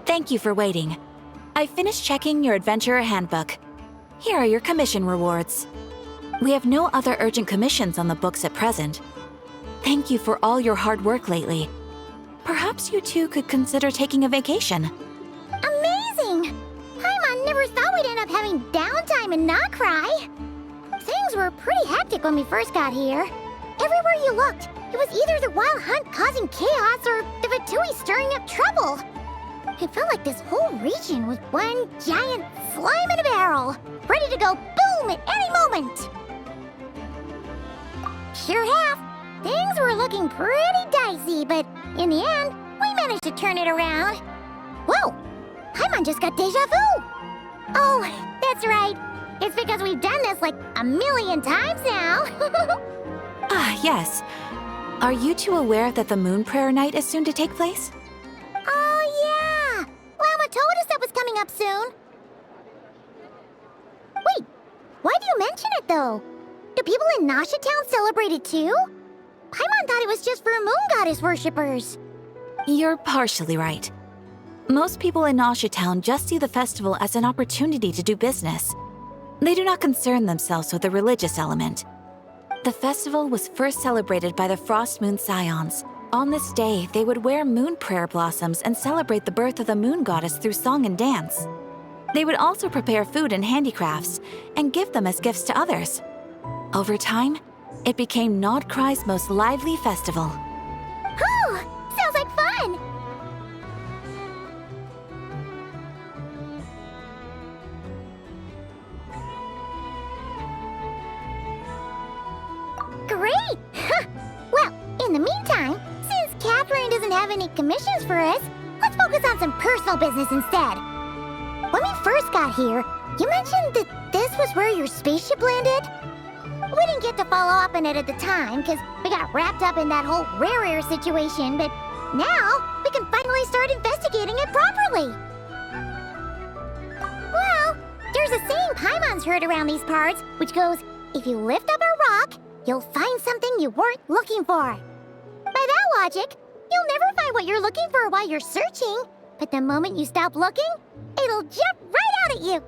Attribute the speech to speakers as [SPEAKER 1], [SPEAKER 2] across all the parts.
[SPEAKER 1] Thank you for waiting. I finished checking your adventurer handbook. Here are your commission rewards. We have no other urgent commissions on the books at present. Thank you for all your hard work lately. Perhaps you two could consider taking a vacation.
[SPEAKER 2] Amazing! Paimon never thought we'd end up having downtime in Nocturne. Things were pretty hectic when we first got here. Everywhere you looked, it was either the Wild Hunt causing chaos or the Vatui stirring up trouble. It felt like this whole region was one giant slime in a barrel, ready to go boom at any moment. Sure have. Things were looking pretty dicey, but in the end, we managed to turn it around. Whoa! Paimon just got deja vu! Oh, that's right. It's because we've done this like a million times now.
[SPEAKER 1] Ah, yes. Are you two aware that the Moon Prayer Night is soon to take place?
[SPEAKER 2] Oh, yeah! Llama told us that was coming up soon. Wait, why do you mention it, though? Do people in Nasha Town celebrate it, too? Paimon thought it was just for Moon Goddess worshippers.
[SPEAKER 1] You're partially right. Most people in Nasha Town just see the festival as an opportunity to do business. They do not concern themselves with the religious element. The festival was first celebrated by the Frost Moon Scions. On this day, they would wear moon prayer blossoms and celebrate the birth of the moon goddess through song and dance. They would also prepare food and handicrafts and give them as gifts to others. Over time, it became Nocturne's most lively festival.
[SPEAKER 2] Oh, sounds like fun! Great! Well, in the meantime, since Catherine doesn't have any commissions for us, let's focus on some personal business instead. When we first got here, you mentioned that this was where your spaceship landed? We didn't get to follow up on it at the time, because we got wrapped up in that whole rare air situation, but now we can finally start investigating it properly. Well, there's a saying Paimon's heard around these parts, which goes, if you lift up a rock, you'll find something you weren't looking for. By that logic, you'll never find what you're looking for while you're searching, but the moment you stop looking, it'll jump right out at you.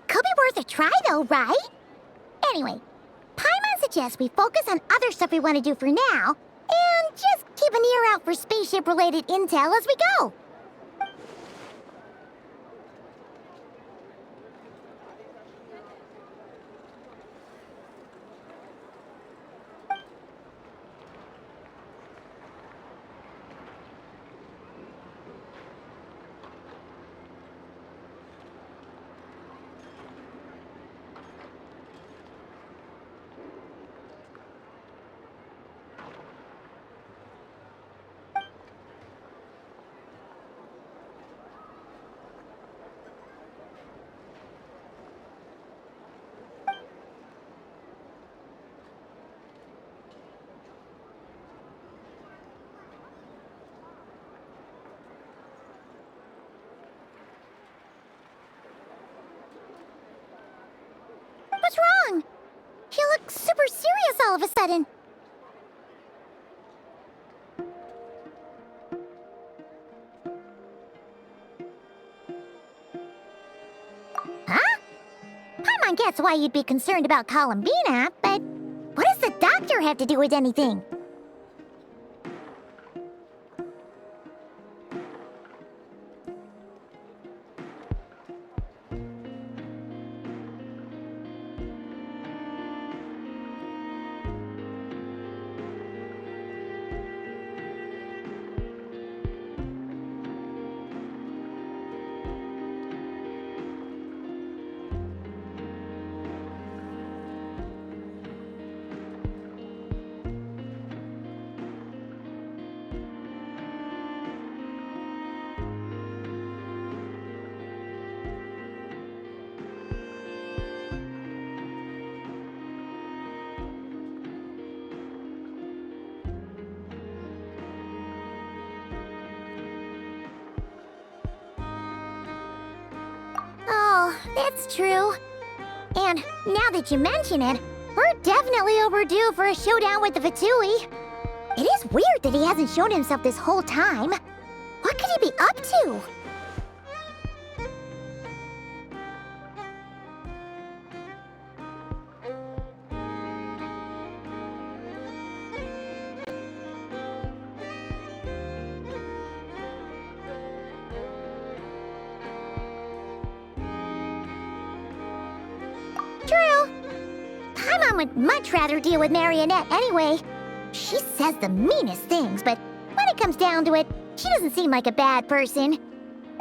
[SPEAKER 2] Could be worth a try though, right? Anyway, Paimon suggests we focus on other stuff we want to do for now, and just keep an ear out for spaceship-related intel as we go. What's wrong? You look super serious all of a sudden. Huh? Paimon gets why you'd be concerned about Columbina, but what does the doctor have to do with anything? Oh, that's true. And now that you mention it, we're definitely overdue for a showdown with the Fatui. It is weird that he hasn't shown himself this whole time. What could he be up to? True. Paimon would much rather deal with Marionette anyway. She says the meanest things, but when it comes down to it, she doesn't seem like a bad person.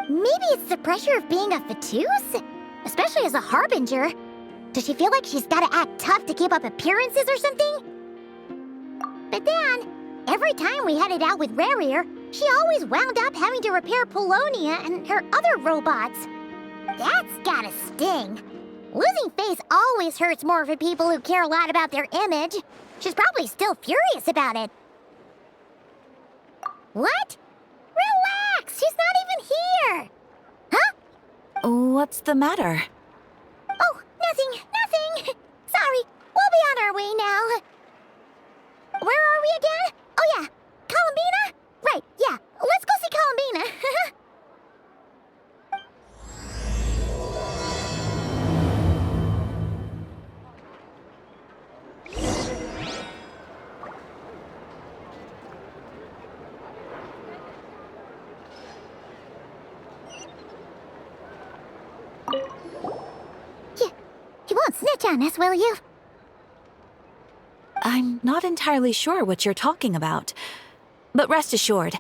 [SPEAKER 2] Maybe it's the pressure of being a Fatuse? Especially as a Harbinger. Does she feel like she's gotta act tough to keep up appearances or something? But then, every time we headed out with Rarier, she always wound up having to repair Polonia and her other robots. That's gotta sting. Losing face always hurts more for people who care a lot about their image. She's probably still furious about it. What? Relax! She's not even here! Huh?
[SPEAKER 1] What's the matter?
[SPEAKER 2] Oh, nothing. Sorry, we'll be on our way now. Where are we again? Oh yeah, Columbina? Right, yeah, let's go see Columbina. You won't snitch on us, will you?
[SPEAKER 1] I'm not entirely sure what you're talking about. But rest assured,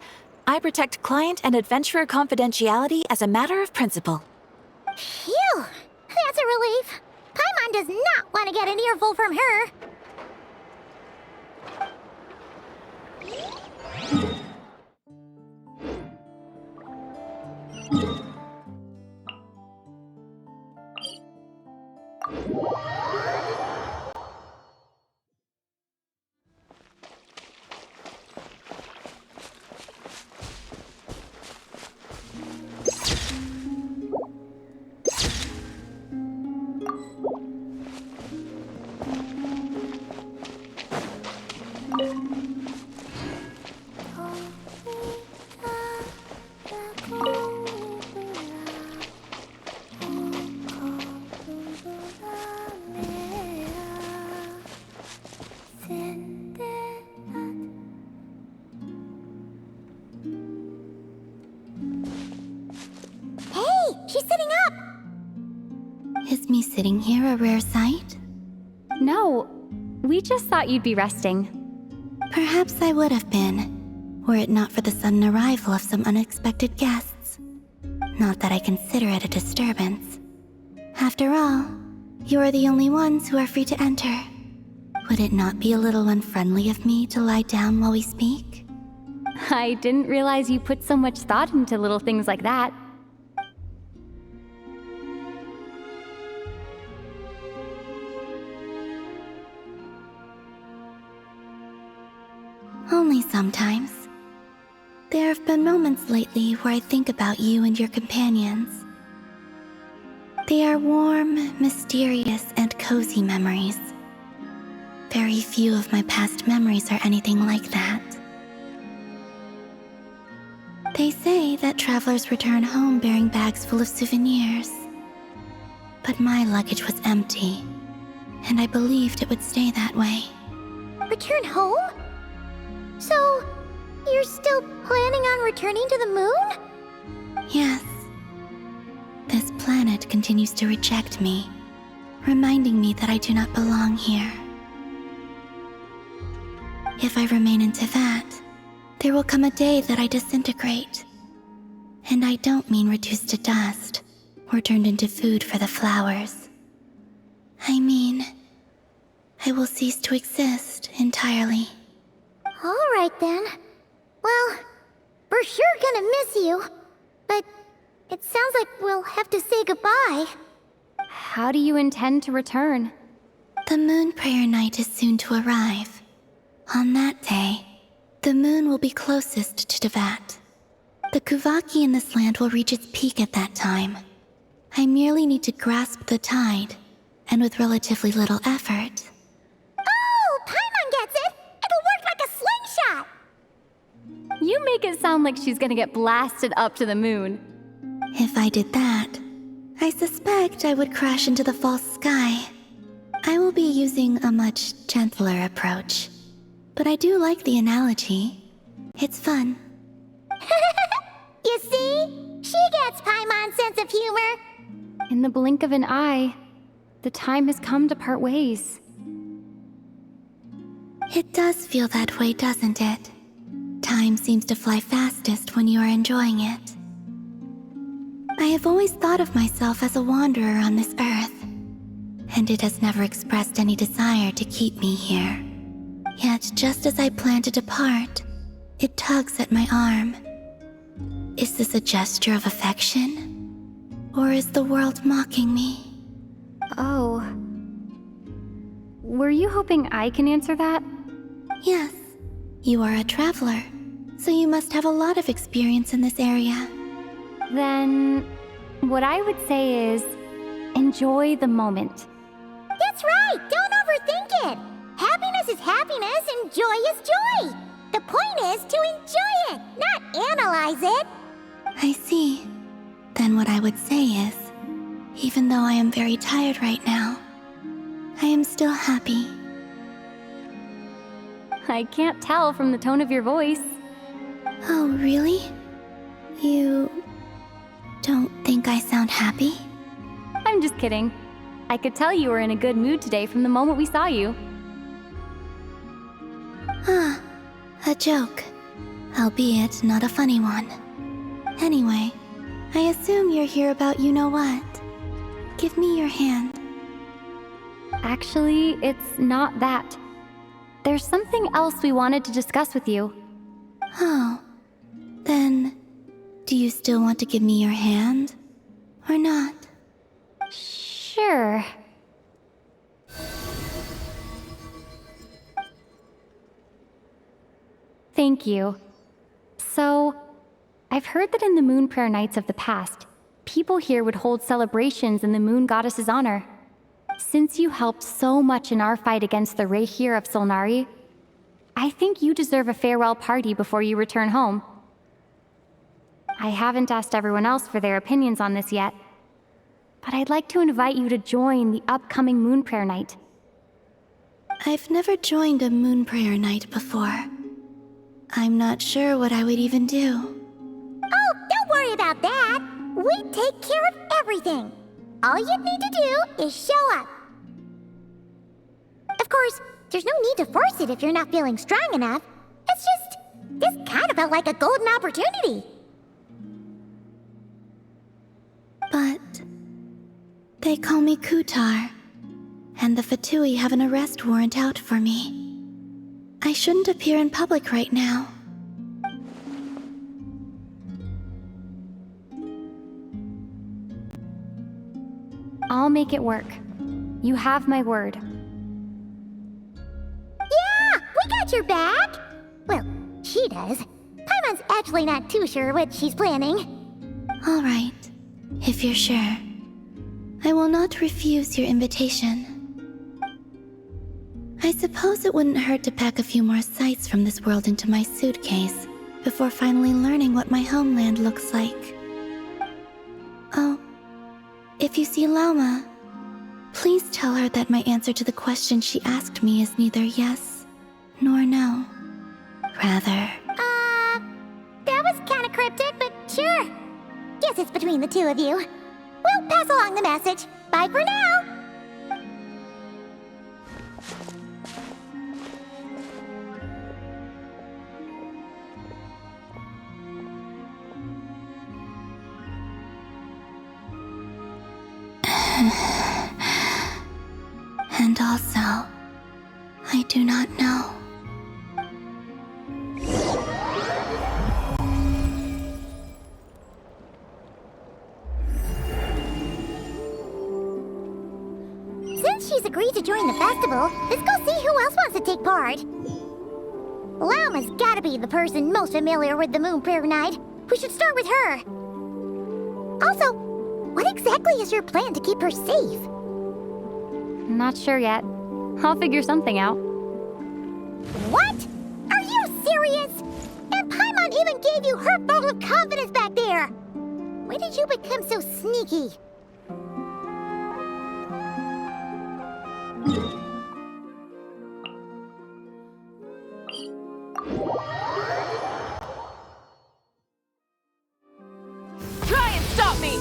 [SPEAKER 1] I protect client and adventurer confidentiality as a matter of principle.
[SPEAKER 2] Phew! That's a relief. Paimon does not want to get an earful from her. She's sitting up!
[SPEAKER 3] Is me sitting here a rare sight?
[SPEAKER 4] No, we just thought you'd be resting.
[SPEAKER 3] Perhaps I would have been, were it not for the sudden arrival of some unexpected guests. Not that I consider it a disturbance. After all, you are the only ones who are free to enter. Would it not be a little unfriendly of me to lie down while we speak?
[SPEAKER 4] I didn't realize you put so much thought into little things like that.
[SPEAKER 3] Only sometimes. There have been moments lately where I think about you and your companions. They are warm, mysterious, and cozy memories. Very few of my past memories are anything like that. They say that travelers return home bearing bags full of souvenirs. But my luggage was empty, and I believed it would stay that way.
[SPEAKER 2] Return home? So, you're still planning on returning to the moon?
[SPEAKER 3] Yes. This planet continues to reject me, reminding me that I do not belong here. If I remain into that, there will come a day that I disintegrate. And I don't mean reduced to dust, or turned into food for the flowers. I mean, I will cease to exist entirely.
[SPEAKER 2] Alright then. Well, we're sure gonna miss you. But it sounds like we'll have to say goodbye.
[SPEAKER 4] How do you intend to return?
[SPEAKER 3] The moon prayer night is soon to arrive. On that day, the moon will be closest to Tevat. The Kuvaki in this land will reach its peak at that time. I merely need to grasp the tide and and with relatively little effort.
[SPEAKER 2] Oh, Paimon gets it! It'll work like a slingshot!
[SPEAKER 4] You make it sound like she's gonna get blasted up to the moon.
[SPEAKER 3] If I did that, I suspect I would crash into the false sky. I will be using a much gentler approach. But I do like the analogy. It's fun.
[SPEAKER 2] You see? She gets Paimon's sense of humor.
[SPEAKER 4] In the blink of an eye, the time has come to part ways.
[SPEAKER 3] It does feel that way, doesn't it? Time seems to fly fastest when you are enjoying it. I have always thought of myself as a wanderer on this earth, and it has never expressed any desire to keep me here. Yet, just as I plan to depart, it tugs at my arm. Is this a gesture of affection? Or is the world mocking me?
[SPEAKER 4] Oh. Were you hoping I can answer that?
[SPEAKER 3] Yes, you are a traveler, so you must have a lot of experience in this area.
[SPEAKER 4] Then, what I would say is, enjoy the moment.
[SPEAKER 2] That's right! Don't overthink it! Happiness is happiness and joy is joy! The point is to enjoy it, not analyze it!
[SPEAKER 3] I see. Then what I would say is, even though I am very tired right now, I am still happy.
[SPEAKER 4] I can't tell from the tone of your voice.
[SPEAKER 3] Oh, really? You don't think I sound happy?
[SPEAKER 4] I'm just kidding. I could tell you were in a good mood today from the moment we saw you.
[SPEAKER 3] Ah, a joke. Albeit not a funny one. Anyway, I assume you're here about you-know-what. Give me your hand.
[SPEAKER 4] Actually, it's not that. There's something else we wanted to discuss with you.
[SPEAKER 3] Oh, then, do you still want to give me your hand? Or not?
[SPEAKER 4] Sure. Thank you. So, I've heard that in the Moon Prayer Nights of the past, people here would hold celebrations in the Moon Goddess's honor. Since you helped so much in our fight against the Rehir of Solnari, I think you deserve a farewell party before you return home. I haven't asked everyone else for their opinions on this yet, but I'd like to invite you to join the upcoming Moon Prayer Night.
[SPEAKER 3] I've never joined a Moon Prayer Night before. I'm not sure what I would even do.
[SPEAKER 2] Oh, don't worry about that! We take care of everything! All you'd need to do is show up. Of course, there's no need to force it if you're not feeling strong enough. It's just, this kind of felt like a golden opportunity.
[SPEAKER 3] But they call me Kutar, and the Fatui have an arrest warrant out for me. I shouldn't appear in public right now.
[SPEAKER 4] I'll make it work. You have my word.
[SPEAKER 2] Yeah, we got your back! Well, she does. Paimon's actually not too sure what she's planning.
[SPEAKER 3] All right, if you're sure. I will not refuse your invitation. I suppose it wouldn't hurt to pack a few more sights from this world into my suitcase before finally learning what my homeland looks like. Oh, if you see Lauma, please tell her that my answer to the question she asked me is neither yes nor no. Rather,
[SPEAKER 2] That was kinda cryptic, but sure. Guess it's between the two of you. We'll pass along the message. Bye for now!
[SPEAKER 3] and also, I do not know.
[SPEAKER 2] Since she's agreed to join the festival, let's go see who else wants to take part. Lauma's gotta be the person most familiar with the Moon Prayer Night. We should start with her. Also, what exactly is your plan to keep her safe?
[SPEAKER 4] Not sure yet. I'll figure something out.
[SPEAKER 2] What? Are you serious? And Paimon even gave you her vote of confidence back there! When did you become so sneaky?
[SPEAKER 1] Try and stop me!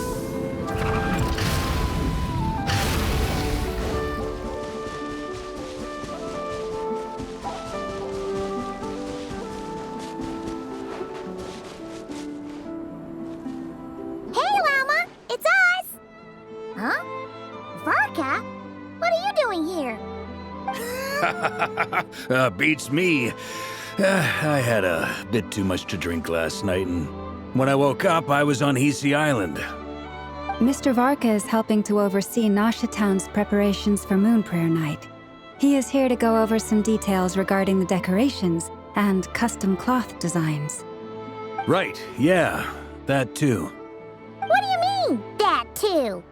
[SPEAKER 2] Hey, Llama! It's us! Huh? Varka? What are you doing here?
[SPEAKER 5] Beats me. I had a bit too much to drink last night, and when I woke up, I was on Hisi Island.
[SPEAKER 6] Mr. Varka is helping to oversee Nasha Town's preparations for Moon Prayer Night. He is here to go over some details regarding the decorations and custom cloth designs.
[SPEAKER 5] Right, yeah, that too.
[SPEAKER 2] What do you mean, that too?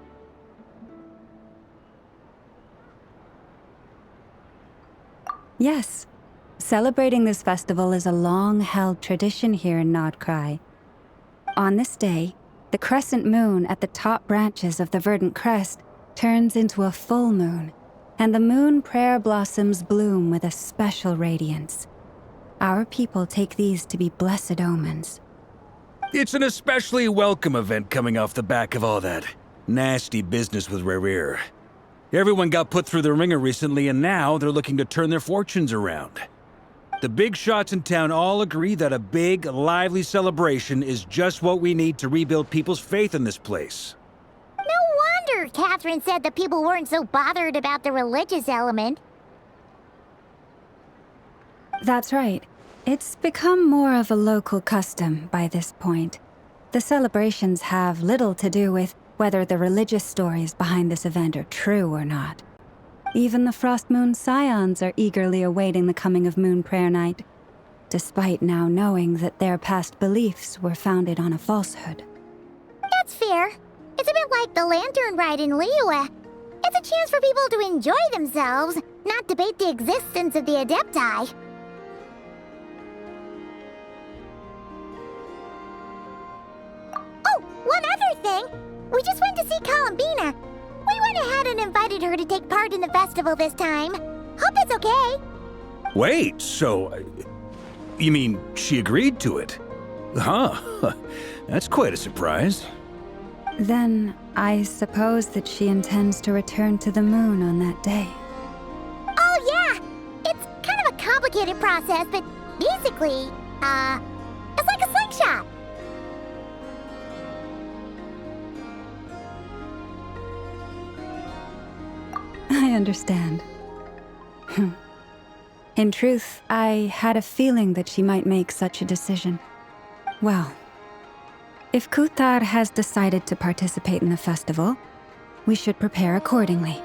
[SPEAKER 6] Yes, celebrating this festival is a long-held tradition here in Nodcry. On this day, the crescent moon at the top branches of the verdant crest turns into a full moon, and the moon prayer blossoms bloom with a special radiance. Our people take these to be blessed omens.
[SPEAKER 5] It's an especially welcome event coming off the back of all that nasty business with Rare. Everyone got put through the ringer recently, and now they're looking to turn their fortunes around. The big shots in town all agree that a big, lively celebration is just what we need to rebuild people's faith in this place.
[SPEAKER 2] No wonder Catherine said the people weren't so bothered about the religious element.
[SPEAKER 6] That's right. It's become more of a local custom by this point. The celebrations have little to do with whether the religious stories behind this event are true or not. Even the Frost Moon Scions are eagerly awaiting the coming of Moon Prayer Night, despite now knowing that their past beliefs were founded on a falsehood.
[SPEAKER 2] That's fair. It's a bit like the Lantern Ride in Liyue. It's a chance for people to enjoy themselves, not debate the existence of the Adepti. Oh, one other thing! We just went to see Columbina. We went ahead and invited her to take part in the festival this time. Hope that's okay.
[SPEAKER 5] Wait, so... you mean she agreed to it? Huh. That's quite a surprise.
[SPEAKER 6] Then I suppose that she intends to return to the moon on that day.
[SPEAKER 2] Oh, yeah! It's kind of a complicated process, but basically, it's like a slingshot.
[SPEAKER 6] I understand. In truth, I had a feeling that she might make such a decision. Well, if Kuthar has decided to participate in the festival, we should prepare accordingly.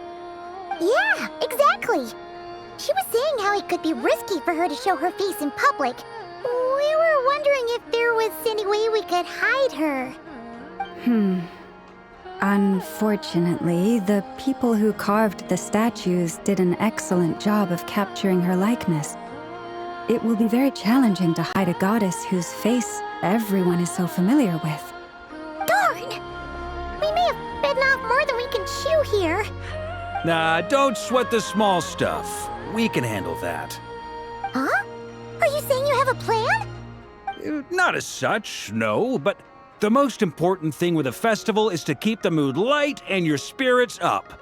[SPEAKER 2] Yeah, exactly. She was saying how it could be risky for her to show her face in public. We were wondering if there was any way we could hide her.
[SPEAKER 6] Unfortunately, the people who carved the statues did an excellent job of capturing her likeness. It will be very challenging to hide a goddess whose face everyone is so familiar with.
[SPEAKER 2] Darn! We may have bitten off more than we can chew here.
[SPEAKER 5] Nah, don't sweat the small stuff. We can handle that.
[SPEAKER 2] Huh? Are you saying you have a plan?
[SPEAKER 5] Not as such, no, but the most important thing with a festival is to keep the mood light and your spirits up.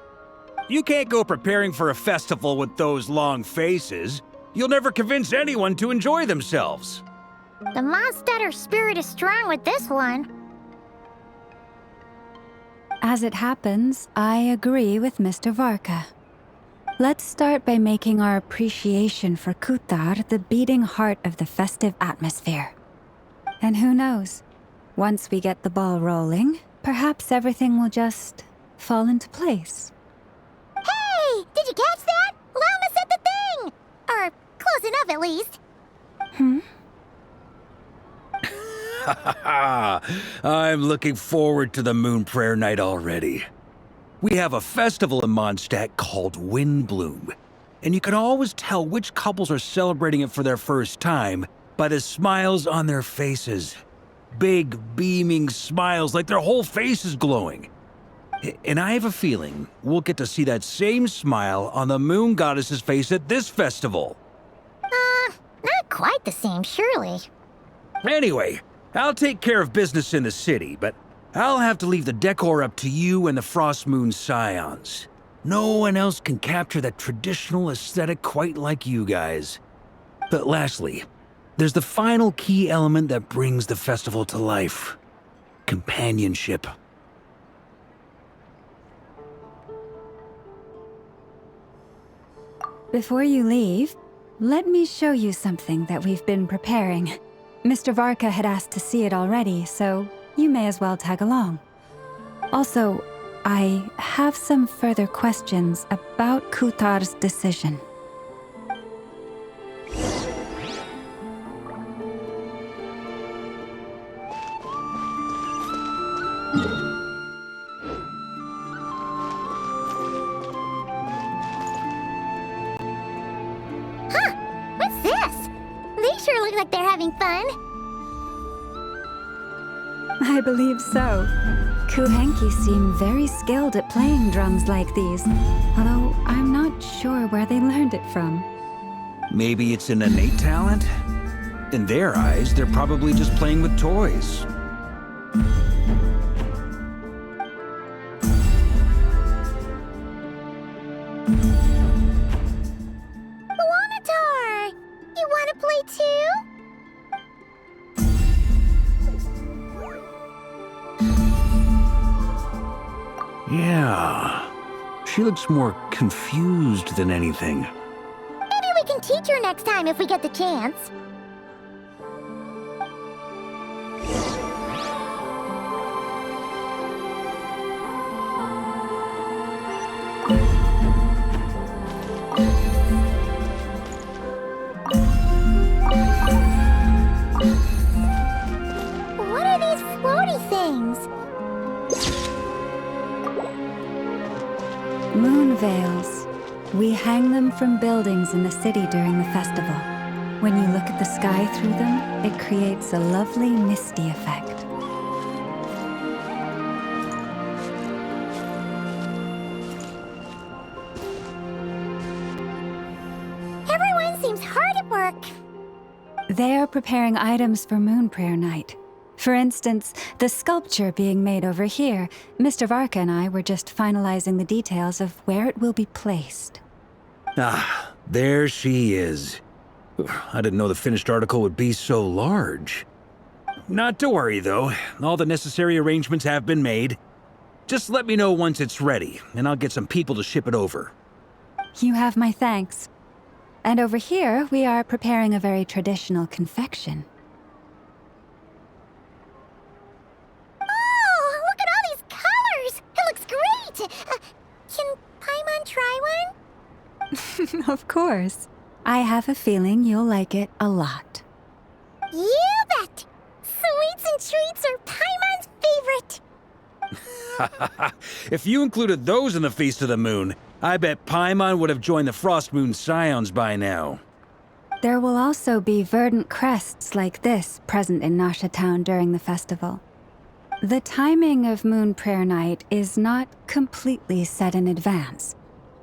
[SPEAKER 5] You can't go preparing for a festival with those long faces. You'll never convince anyone to enjoy themselves.
[SPEAKER 2] The Mondstatter spirit is strong with this one.
[SPEAKER 6] As it happens, I agree with Mr. Varka. Let's start by making our appreciation for Kuthar the beating heart of the festive atmosphere. And who knows? Once we get the ball rolling, perhaps everything will just fall into place.
[SPEAKER 2] Hey! Did you catch that? Llama said the thing! Or close enough, at least.
[SPEAKER 5] I'm looking forward to the Moon Prayer Night already. We have a festival in Mondstadt called Windbloom, and you can always tell which couples are celebrating it for their first time by the smiles on their faces. Big, beaming smiles like their whole face is glowing. And I have a feeling we'll get to see that same smile on the moon goddess's face at this festival.
[SPEAKER 2] Not quite the same, surely.
[SPEAKER 5] Anyway, I'll take care of business in the city, but I'll have to leave the decor up to you and the Frost Moon Scions. No one else can capture that traditional aesthetic quite like you guys. But lastly, there's the final key element that brings the festival to life. Companionship.
[SPEAKER 6] Before you leave, let me show you something that we've been preparing. Mr. Varka had asked to see it already, so you may as well tag along. Also, I have some further questions about Kutar's decision.
[SPEAKER 2] What's this? They sure look like they're having fun.
[SPEAKER 6] I believe so. Kuhenki seem very skilled at playing drums like these, although I'm not sure where they learned it from.
[SPEAKER 5] Maybe it's an innate talent? In their eyes, they're probably just playing with toys.
[SPEAKER 2] Wanatar! You wanna play too?
[SPEAKER 5] Yeah. She looks more confused than anything.
[SPEAKER 2] Maybe we can teach her next time if we get the chance. What are these floaty things?
[SPEAKER 6] Moon veils. We hang them from buildings in the city during the festival. When you look at the sky through them, it creates a lovely misty effect.
[SPEAKER 2] Everyone seems hard at work.
[SPEAKER 6] They are preparing items for Moon Prayer Night. For instance, the sculpture being made over here, Mr. Varka and I were just finalizing the details of where it will be placed.
[SPEAKER 5] Ah, there she is. I didn't know the finished article would be so large. Not to worry, though. All the necessary arrangements have been made. Just let me know once it's ready, and I'll get some people to ship it over.
[SPEAKER 6] You have my thanks. And over here, we are preparing a very traditional confection.
[SPEAKER 2] Oh, look at all these colors! It looks great! Can Paimon try one?
[SPEAKER 6] Of course. I have a feeling you'll like it a lot.
[SPEAKER 2] You bet! Sweets and treats are Paimon's favorite.
[SPEAKER 5] If you included those in the Feast of the Moon, I bet Paimon would have joined the Frost Moon Scions by now.
[SPEAKER 6] There will also be verdant crests like this present in Nasha Town during the festival. The timing of Moon Prayer Night is not completely set in advance.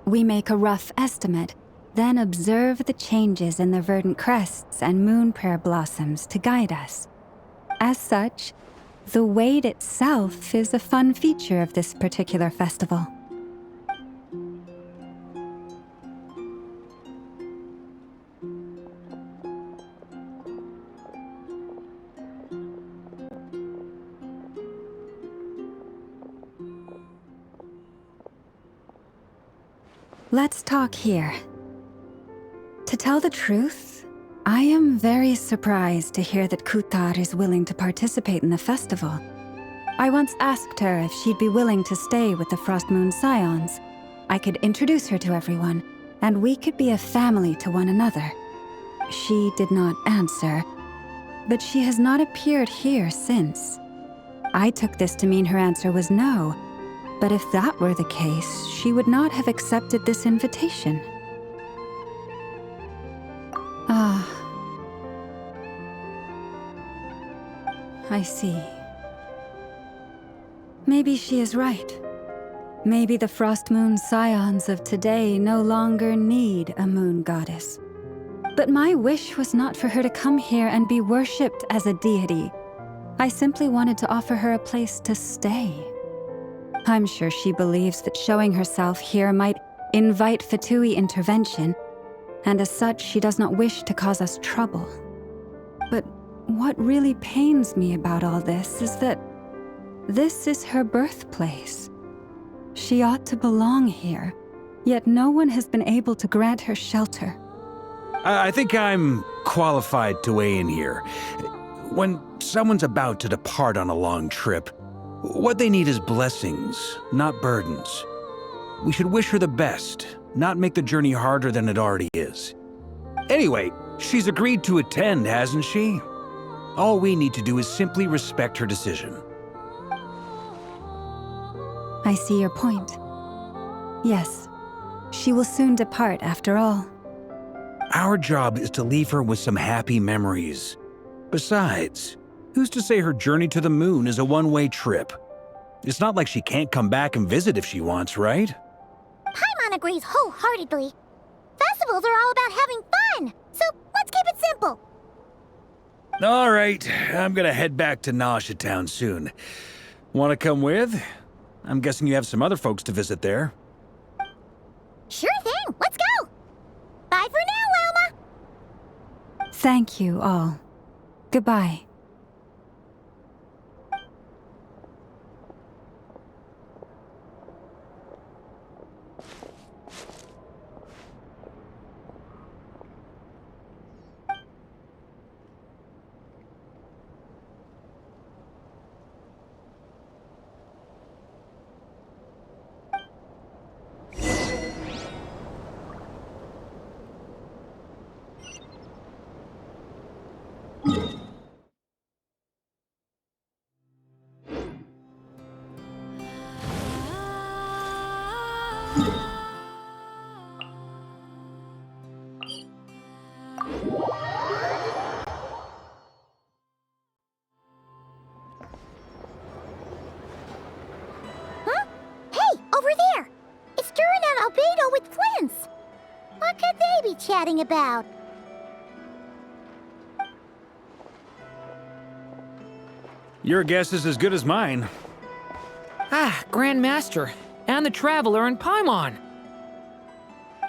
[SPEAKER 6] We make a rough estimate, then observe the changes in the verdant crests and moon prayer blossoms to guide us. As such, the wait itself is a fun feature of this particular festival. Let's talk here. To tell the truth, I am very surprised to hear that Kutar is willing to participate in the festival. I once asked her if she'd be willing to stay with the Frost Moon Scions. I could introduce her to everyone, and we could be a family to one another. She did not answer, but she has not appeared here since. I took this to mean her answer was no, But if that were the case, she would not have accepted this invitation. Ah. I see. Maybe she is right. Maybe the Frost Moon Scions of today no longer need a moon goddess. But my wish was not for her to come here and be worshipped as a deity. I simply wanted to offer her a place to stay. I'm sure she believes that showing herself here might invite Fatui intervention, and as such, she does not wish to cause us trouble. But what really pains me about all this is that this is her birthplace. She ought to belong here, yet no one has been able to grant her shelter.
[SPEAKER 5] I think I'm qualified to weigh in here. When someone's about to depart on a long trip, what they need is blessings, not burdens. We should wish her the best, not make the journey harder than it already is. Anyway, she's agreed to attend, hasn't she? All we need to do is simply respect her decision.
[SPEAKER 6] I see your point. Yes, she will soon depart after all.
[SPEAKER 5] Our job is to leave her with some happy memories. Besides, who's to say her journey to the moon is a one-way trip? It's not like she can't come back and visit if she wants, right?
[SPEAKER 2] Paimon agrees wholeheartedly. Festivals are all about having fun, so let's keep it simple.
[SPEAKER 5] All right, I'm gonna head back to Nausea Town soon. Want to come with? I'm guessing you have some other folks to visit there.
[SPEAKER 2] Sure thing, let's go! Bye for now, Wilma!
[SPEAKER 6] Thank you all. Goodbye.
[SPEAKER 2] Huh? Hey, over there! It's Durin and Albedo with Flints! What could they be chatting about?
[SPEAKER 5] Your guess is as good as mine.
[SPEAKER 7] Ah, Grand Master, and the Traveler and Paimon.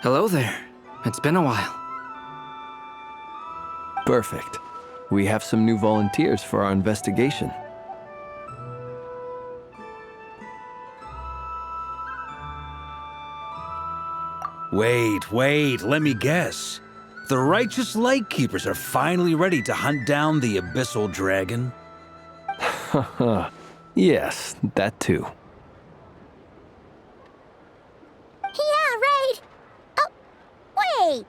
[SPEAKER 8] Hello there. It's been a while. Perfect. We have some new volunteers for our investigation.
[SPEAKER 5] Wait, let me guess. The righteous Lightkeepers are finally ready to hunt down the Abyssal Dragon?
[SPEAKER 8] Haha. Yes, that too.
[SPEAKER 2] Yeah, right! Oh, wait!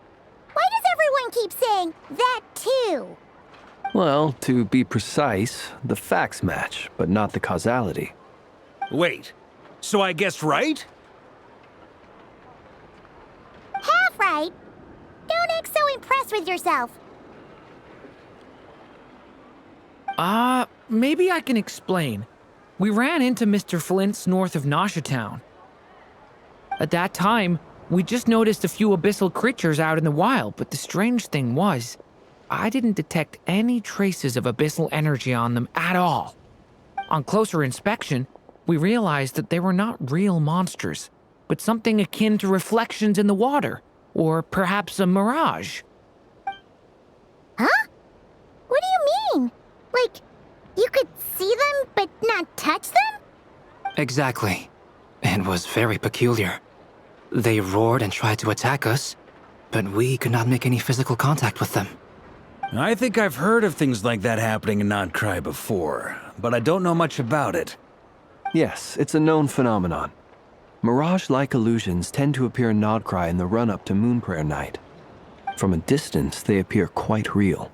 [SPEAKER 2] Why does everyone keep saying that too?
[SPEAKER 8] Well, to be precise, the facts match, but not the causality.
[SPEAKER 5] Wait, so I guessed right?
[SPEAKER 2] Half right! Don't act so impressed with yourself.
[SPEAKER 7] Maybe I can explain. We ran into Mr. Flint's north of Nausea Town. At that time, we just noticed a few abyssal creatures out in the wild, but the strange thing was, I didn't detect any traces of abyssal energy on them at all. On closer inspection, we realized that they were not real monsters, but something akin to reflections in the water, or perhaps a mirage.
[SPEAKER 2] Huh? What do you mean? Like, you could see them but not touch them?
[SPEAKER 9] Exactly. It was very peculiar. They roared and tried to attack us, but we could not make any physical contact with them.
[SPEAKER 5] I think I've heard of things like that happening in Nocturne before, but I don't know much about it.
[SPEAKER 8] Yes, it's a known phenomenon. Mirage-like illusions tend to appear in Nodcry in the run-up to Moon Prayer Night. From a distance, they appear quite real.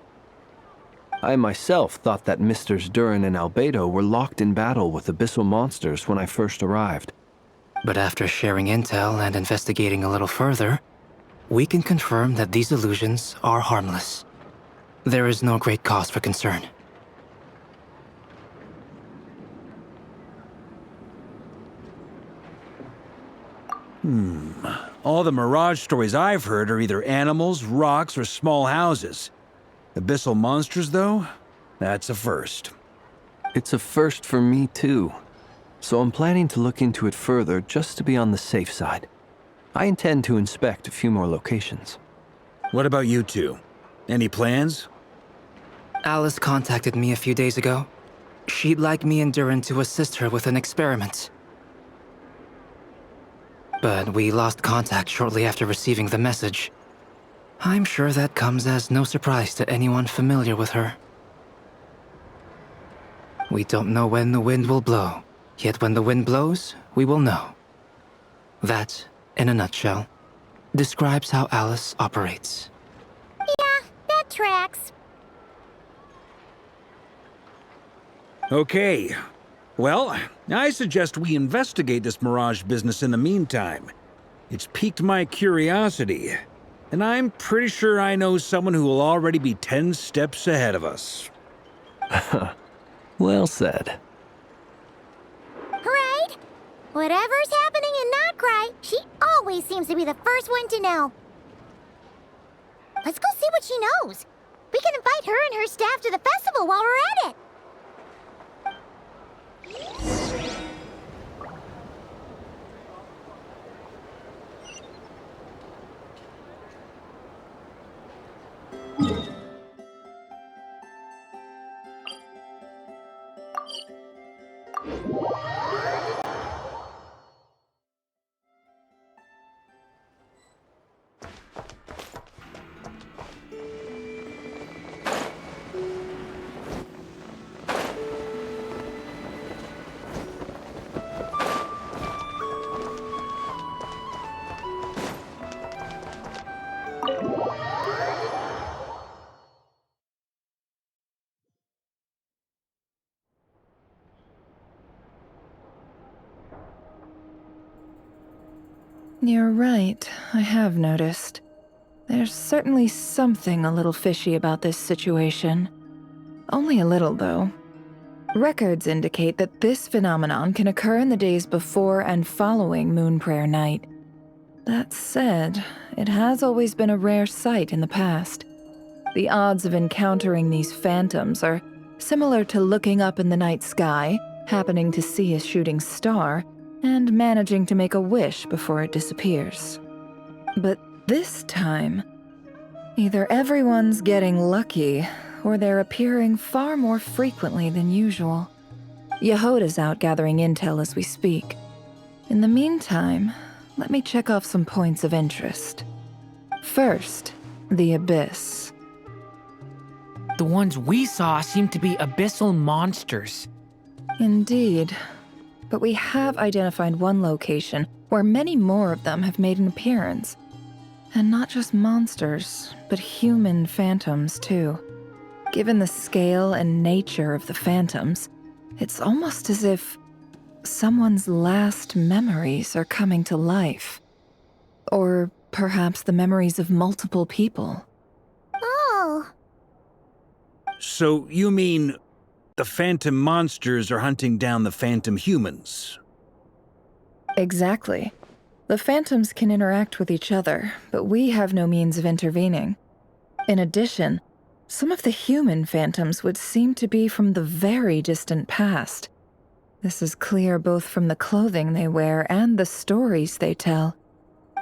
[SPEAKER 8] I myself thought that Misters Durin and Albedo were locked in battle with abyssal monsters when I first arrived,
[SPEAKER 9] But after sharing intel and investigating a little further, we can confirm that these illusions are harmless. There is no great cause for concern.
[SPEAKER 5] All the Mirage stories I've heard are either animals, rocks, or small houses. Abyssal monsters, though? That's a first.
[SPEAKER 8] It's a first for me, too. So I'm planning to look into it further just to be on the safe side. I intend to inspect a few more locations.
[SPEAKER 5] What about you two? Any plans?
[SPEAKER 9] Alice contacted me a few days ago. She'd like me and Duran to assist her with an experiment. But we lost contact shortly after receiving the message. I'm sure that comes as no surprise to anyone familiar with her. We don't know when the wind will blow, yet when the wind blows, we will know. That, in a nutshell, describes how Alice operates.
[SPEAKER 2] Yeah, that tracks.
[SPEAKER 5] Okay. Well, I suggest we investigate this Mirage business in the meantime. It's piqued my curiosity, and I'm pretty sure I know someone who will already be 10 steps ahead of us.
[SPEAKER 8] Well said.
[SPEAKER 2] Right? Whatever's happening in Nocturne, she always seems to be the first one to know. Let's go see what she knows. We can invite her and her staff to the festival while we're at it.
[SPEAKER 10] You're right, I have noticed. There's certainly something a little fishy about this situation. Only a little, though. Records indicate that this phenomenon can occur in the days before and following Moon Prayer Night. That said, it has always been a rare sight in the past. The odds of encountering these phantoms are similar to looking up in the night sky, happening to see a shooting star, and managing to make a wish before it disappears. But this time, either everyone's getting lucky, or they're appearing far more frequently than usual. Yehoda's out gathering intel as we speak. In the meantime, let me check off some points of interest. First, the Abyss.
[SPEAKER 7] The ones we saw seem to be abyssal monsters.
[SPEAKER 10] Indeed. But we have identified one location where many more of them have made an appearance. And not just monsters, but human phantoms, too. Given the scale and nature of the phantoms, it's almost as if someone's last memories are coming to life. Or perhaps the memories of multiple people.
[SPEAKER 2] Oh.
[SPEAKER 5] So you mean the phantom monsters are hunting down the phantom humans?
[SPEAKER 10] Exactly. The phantoms can interact with each other, but we have no means of intervening. In addition, some of the human phantoms would seem to be from the very distant past. This is clear both from the clothing they wear and the stories they tell.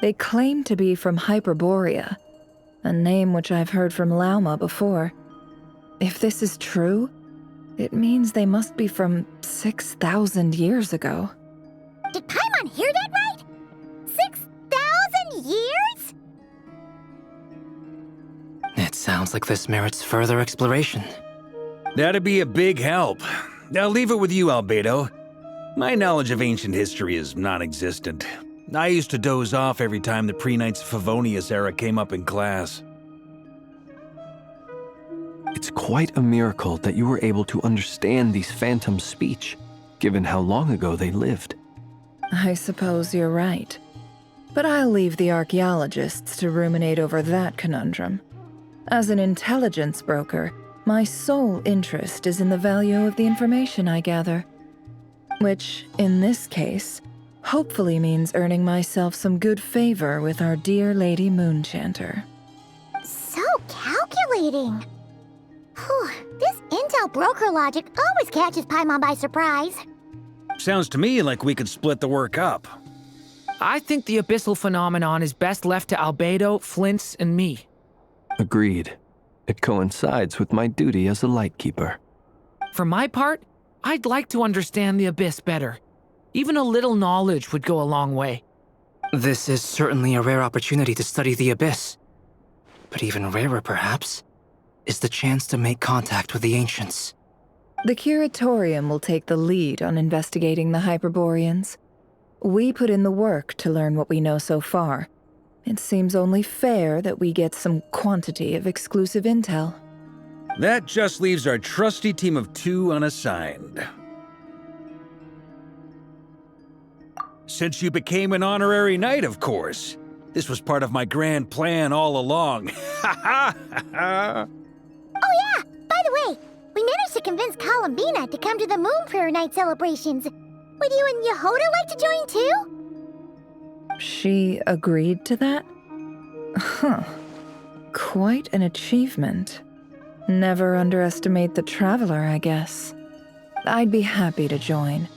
[SPEAKER 10] They claim to be from Hyperborea, a name which I've heard from Lauma before. If this is true, it means they must be from 6,000 years ago.
[SPEAKER 2] Did Paimon hear that right? 6,000 years?
[SPEAKER 9] It sounds like this merits further exploration.
[SPEAKER 5] That'd be a big help. I'll leave it with you, Albedo. My knowledge of ancient history is non-existent. I used to doze off every time the pre-Knights of Favonius era came up in class.
[SPEAKER 8] It's quite a miracle that you were able to understand these phantoms' speech, given how long ago they lived.
[SPEAKER 10] I suppose you're right. But I'll leave the archaeologists to ruminate over that conundrum. As an intelligence broker, my sole interest is in the value of the information I gather. Which, in this case, hopefully means earning myself some good favor with our dear Lady Moonchanter.
[SPEAKER 2] So calculating. Whew, this intel broker logic always catches Paimon by surprise.
[SPEAKER 5] Sounds to me like we could split the work up.
[SPEAKER 7] I think the abyssal phenomenon is best left to Albedo, Flints, and me.
[SPEAKER 8] Agreed. It coincides with my duty as a lightkeeper.
[SPEAKER 7] For my part, I'd like to understand the abyss better. Even a little knowledge would go a long way.
[SPEAKER 9] This is certainly a rare opportunity to study the abyss. But even rarer, perhaps, is the chance to make contact with the ancients.
[SPEAKER 10] The Curatorium will take the lead on investigating the Hyperboreans. We put in the work to learn what we know so far. It seems only fair that we get some quantity of exclusive intel.
[SPEAKER 5] That just leaves our trusty team of 2 unassigned. Since you became an honorary knight, of course. This was part of my grand plan all along. Ha ha ha!
[SPEAKER 2] Oh yeah, by the way, we managed to convince Columbina to come to the Moon Prayer Night celebrations. Would you and Yehoda like to join too?
[SPEAKER 10] She agreed to that? Huh. Quite an achievement. Never underestimate the traveler, I guess. I'd be happy to join.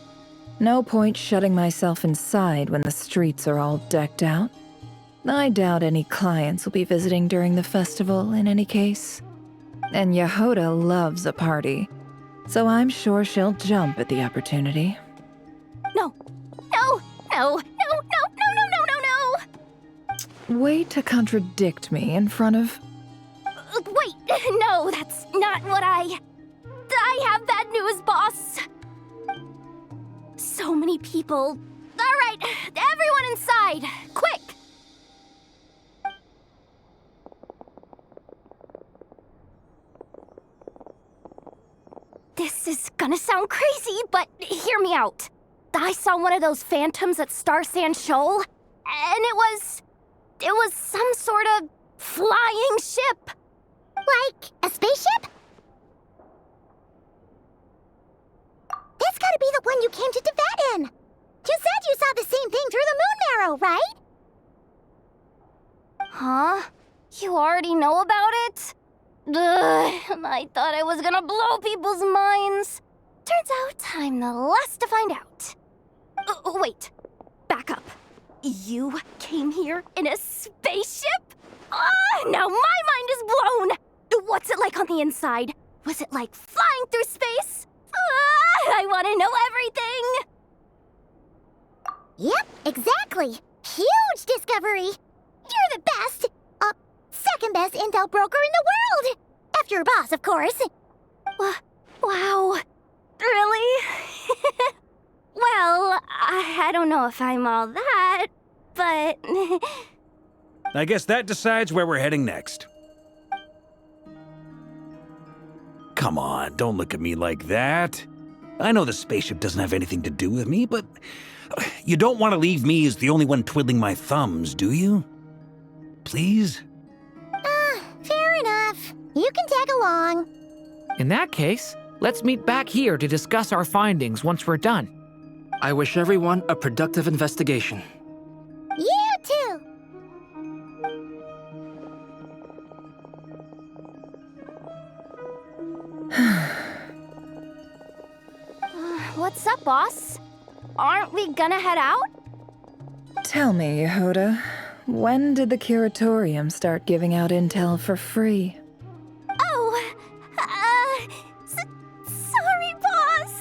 [SPEAKER 10] No point shutting myself inside when the streets are all decked out. I doubt any clients will be visiting during the festival in any case. And Yehoda loves a party, so I'm sure she'll jump at the opportunity.
[SPEAKER 4] No, no, no, no, no, no, no, no, no, no!
[SPEAKER 10] Way to contradict me in front of...
[SPEAKER 4] Wait, no, that's not what I have bad news, boss. So many people. All right, everyone inside, quick! This is gonna sound crazy, but hear me out. I saw one of those phantoms at Star Sand Shoal, and it was some sort of flying ship.
[SPEAKER 2] Like a spaceship? That's gotta be the one you came to Tibet in. You said you saw the same thing through the moon marrow, right?
[SPEAKER 4] Huh? You already know about it? Ugh, I thought I was gonna blow people's minds. Turns out I'm the last to find out. Wait, back up. You came here in a spaceship? Now my mind is blown! What's it like on the inside? Was it like flying through space? I want to know everything!
[SPEAKER 2] Yep, exactly. Huge discovery. You're the best, second best intel broker in the world. After your boss, of course.
[SPEAKER 4] Wow. Really? Well, I don't know if I'm all that, but...
[SPEAKER 5] I guess that decides where we're heading next. Come on, don't look at me like that. I know the spaceship doesn't have anything to do with me, but you don't want to leave me as the only one twiddling my thumbs, do you? Please?
[SPEAKER 2] Fair enough. You can tag along.
[SPEAKER 7] In that case, let's meet back here to discuss our findings once we're done.
[SPEAKER 9] I wish everyone a productive investigation.
[SPEAKER 2] You too.
[SPEAKER 4] What's up, boss? Aren't we gonna head out?
[SPEAKER 10] Tell me, Yehoda, when did the Curatorium start giving out intel for free?
[SPEAKER 4] Oh, sorry, boss.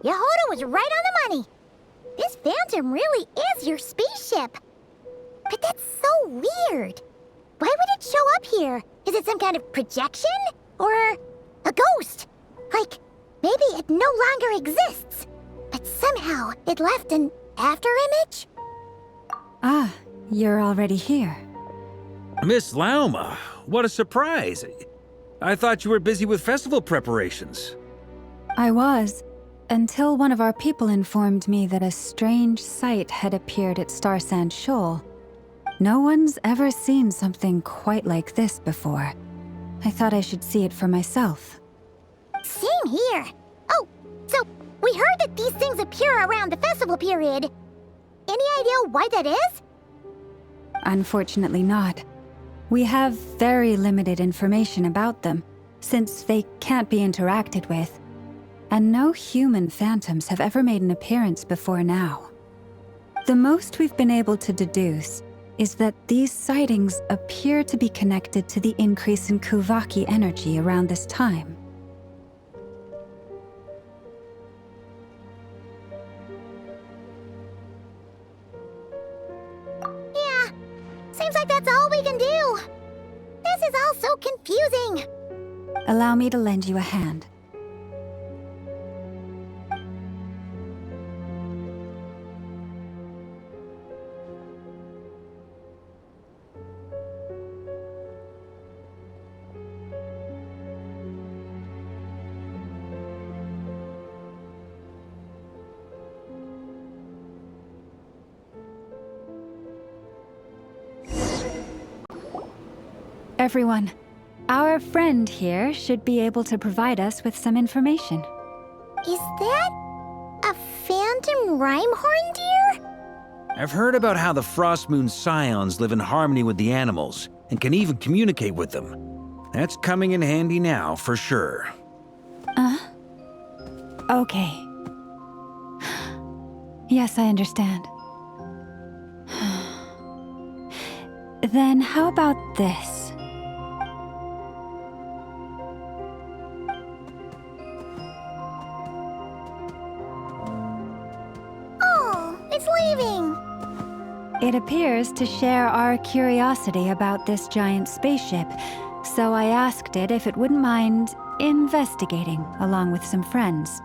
[SPEAKER 2] Yehuda was right on the money. This Phantom really is your spaceship. But that's so weird. Why would it show up here? Is it some kind of projection? Or a ghost? Like, maybe it no longer exists, but somehow it left an afterimage?
[SPEAKER 6] Ah, you're already here.
[SPEAKER 5] Miss Lauma, what a surprise. I thought you were busy with festival preparations.
[SPEAKER 6] I was, until one of our people informed me that a strange sight had appeared at Starsand Shoal. No one's ever seen something quite like this before. I thought I should see it for myself.
[SPEAKER 2] Same here. Oh, so we heard that these things appear around the festival period. Any idea why that is?
[SPEAKER 6] Unfortunately not. We have very limited information about them, since they can't be interacted with. And no human phantoms have ever made an appearance before now. The most we've been able to deduce is that these sightings appear to be connected to the increase in Kuvaki energy around this time.
[SPEAKER 2] Yeah, seems like that's all we can do. This is all so confusing.
[SPEAKER 6] Allow me to lend you a hand. Everyone, our friend here should be able to provide us with some information.
[SPEAKER 2] Is that a phantom rhymehorn deer?
[SPEAKER 5] I've heard about how the Frostmoon Scions live in harmony with the animals and can even communicate with them. That's coming in handy now, for sure.
[SPEAKER 6] Okay. Yes, I understand. Then how about this?
[SPEAKER 2] Oh, it's leaving.
[SPEAKER 6] It appears to share our curiosity about this giant spaceship, so I asked it if it wouldn't mind investigating along with some friends.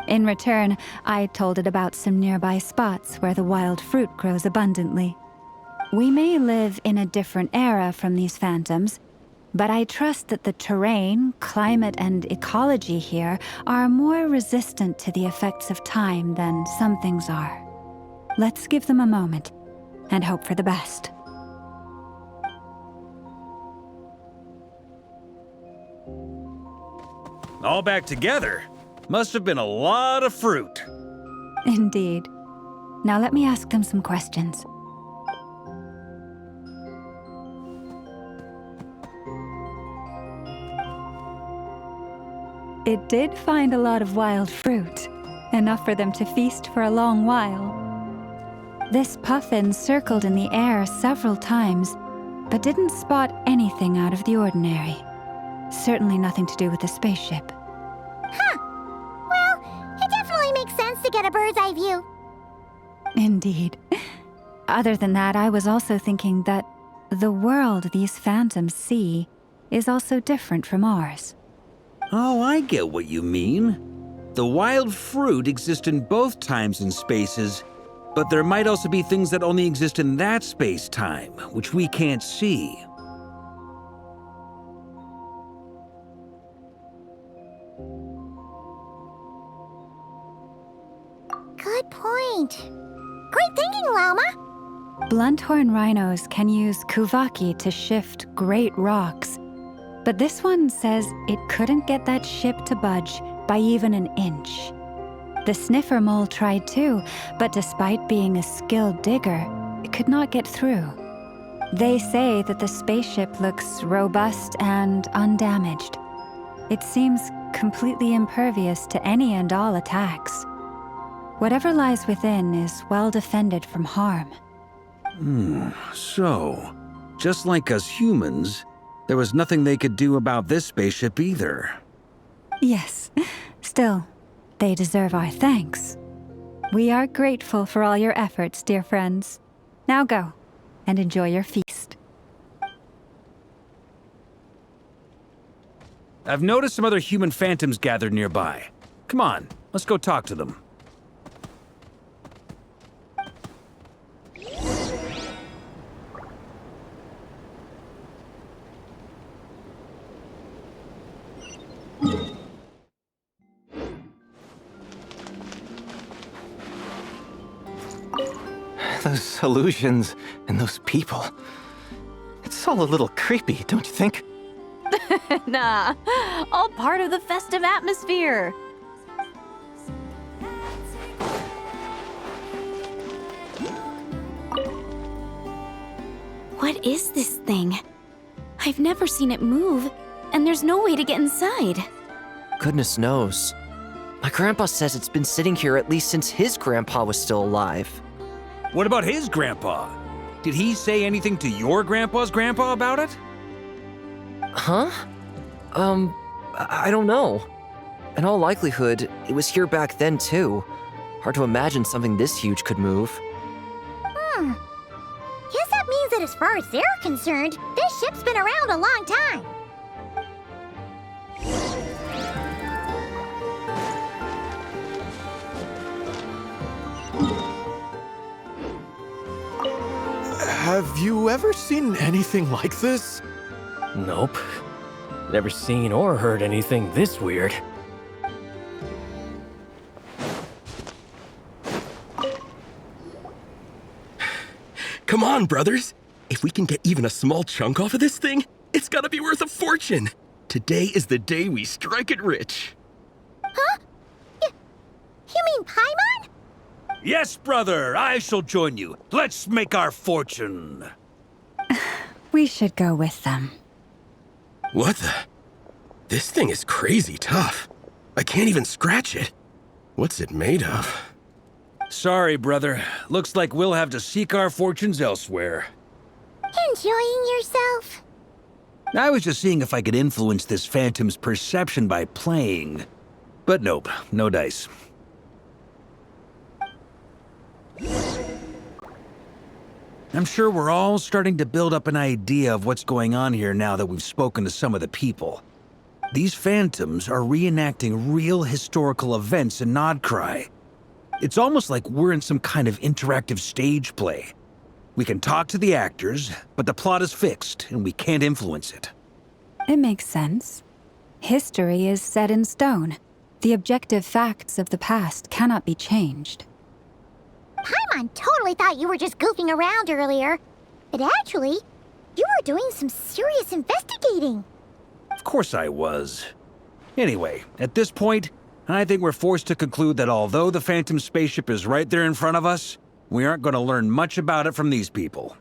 [SPEAKER 6] In return, I told it about some nearby spots where the wild fruit grows abundantly. We may live in a different era from these phantoms, but I trust that the terrain, climate, and ecology here are more resistant to the effects of time than some things are. Let's give them a moment and hope for the best.
[SPEAKER 5] All back together? Must have been a lot of fruit.
[SPEAKER 6] Indeed. Now let me ask them some questions. It did find a lot of wild fruit, enough for them to feast for a long while. This puffin circled in the air several times, but didn't spot anything out of the ordinary. Certainly nothing to do with the spaceship.
[SPEAKER 2] Huh. Well, it definitely makes sense to get a bird's eye view.
[SPEAKER 6] Indeed. Other than that, I was also thinking that the world these phantoms see is also different from ours.
[SPEAKER 5] Oh, I get what you mean. The wild fruit exist in both times and spaces, but there might also be things that only exist in that space-time, which we can't see.
[SPEAKER 2] Good point. Great thinking, Lauma.
[SPEAKER 6] Blunthorn rhinos can use Kuvaki to shift great rocks, but this one says it couldn't get that ship to budge by even an inch. The sniffer mole tried too, but despite being a skilled digger, it could not get through. They say that the spaceship looks robust and undamaged. It seems completely impervious to any and all attacks. Whatever lies within is well defended from harm.
[SPEAKER 5] So, just like us humans, there was nothing they could do about this spaceship either.
[SPEAKER 6] Yes. Still, They deserve our thanks. We are grateful for all your efforts, dear friends. Now go, and enjoy your feast.
[SPEAKER 5] I've noticed some other human phantoms gathered nearby. Come on, let's go talk to them.
[SPEAKER 9] Those illusions and those people. It's all a little creepy, don't you think?
[SPEAKER 11] Nah, all part of the festive atmosphere.
[SPEAKER 1] What is this thing? I've never seen it move, and there's no way to get inside.
[SPEAKER 12] Goodness knows. My grandpa says it's been sitting here at least since his grandpa was still alive.
[SPEAKER 5] What about his grandpa? Did he say anything to your grandpa's grandpa about it?
[SPEAKER 12] Huh? I don't know. In all likelihood, it was here back then too. Hard to imagine something this huge could move.
[SPEAKER 2] Guess that means that as far as they're concerned, this ship's been around a long time.
[SPEAKER 13] Have you ever seen anything like this?
[SPEAKER 14] Nope. Never seen or heard anything this weird.
[SPEAKER 15] Come on, brothers. If we can get even a small chunk off of this thing, it's gotta be worth a fortune. Today is the day we strike it rich.
[SPEAKER 2] Huh? You mean Paimon?
[SPEAKER 5] Yes, brother, I shall join you. Let's make our fortune.
[SPEAKER 6] We should go with them.
[SPEAKER 15] What the? This thing is crazy tough. I can't even scratch it. What's it made of?
[SPEAKER 5] Sorry, brother. Looks like we'll have to seek our fortunes elsewhere.
[SPEAKER 2] Enjoying yourself?
[SPEAKER 5] I was just seeing if I could influence this phantom's perception by playing. But nope, no dice. I'm sure we're all starting to build up an idea of what's going on here now that we've spoken to some of the people. These phantoms are reenacting real historical events in Nodcry. It's almost like we're in some kind of interactive stage play. We can talk to the actors, but the plot is fixed and we can't influence it.
[SPEAKER 6] It makes sense. History is set in stone. The objective facts of the past cannot be changed.
[SPEAKER 2] Paimon totally thought you were just goofing around earlier. But actually, you were doing some serious investigating.
[SPEAKER 5] Of course I was. Anyway, at this point, I think we're forced to conclude that although the Phantom spaceship is right there in front of us, we aren't going to learn much about it from these people.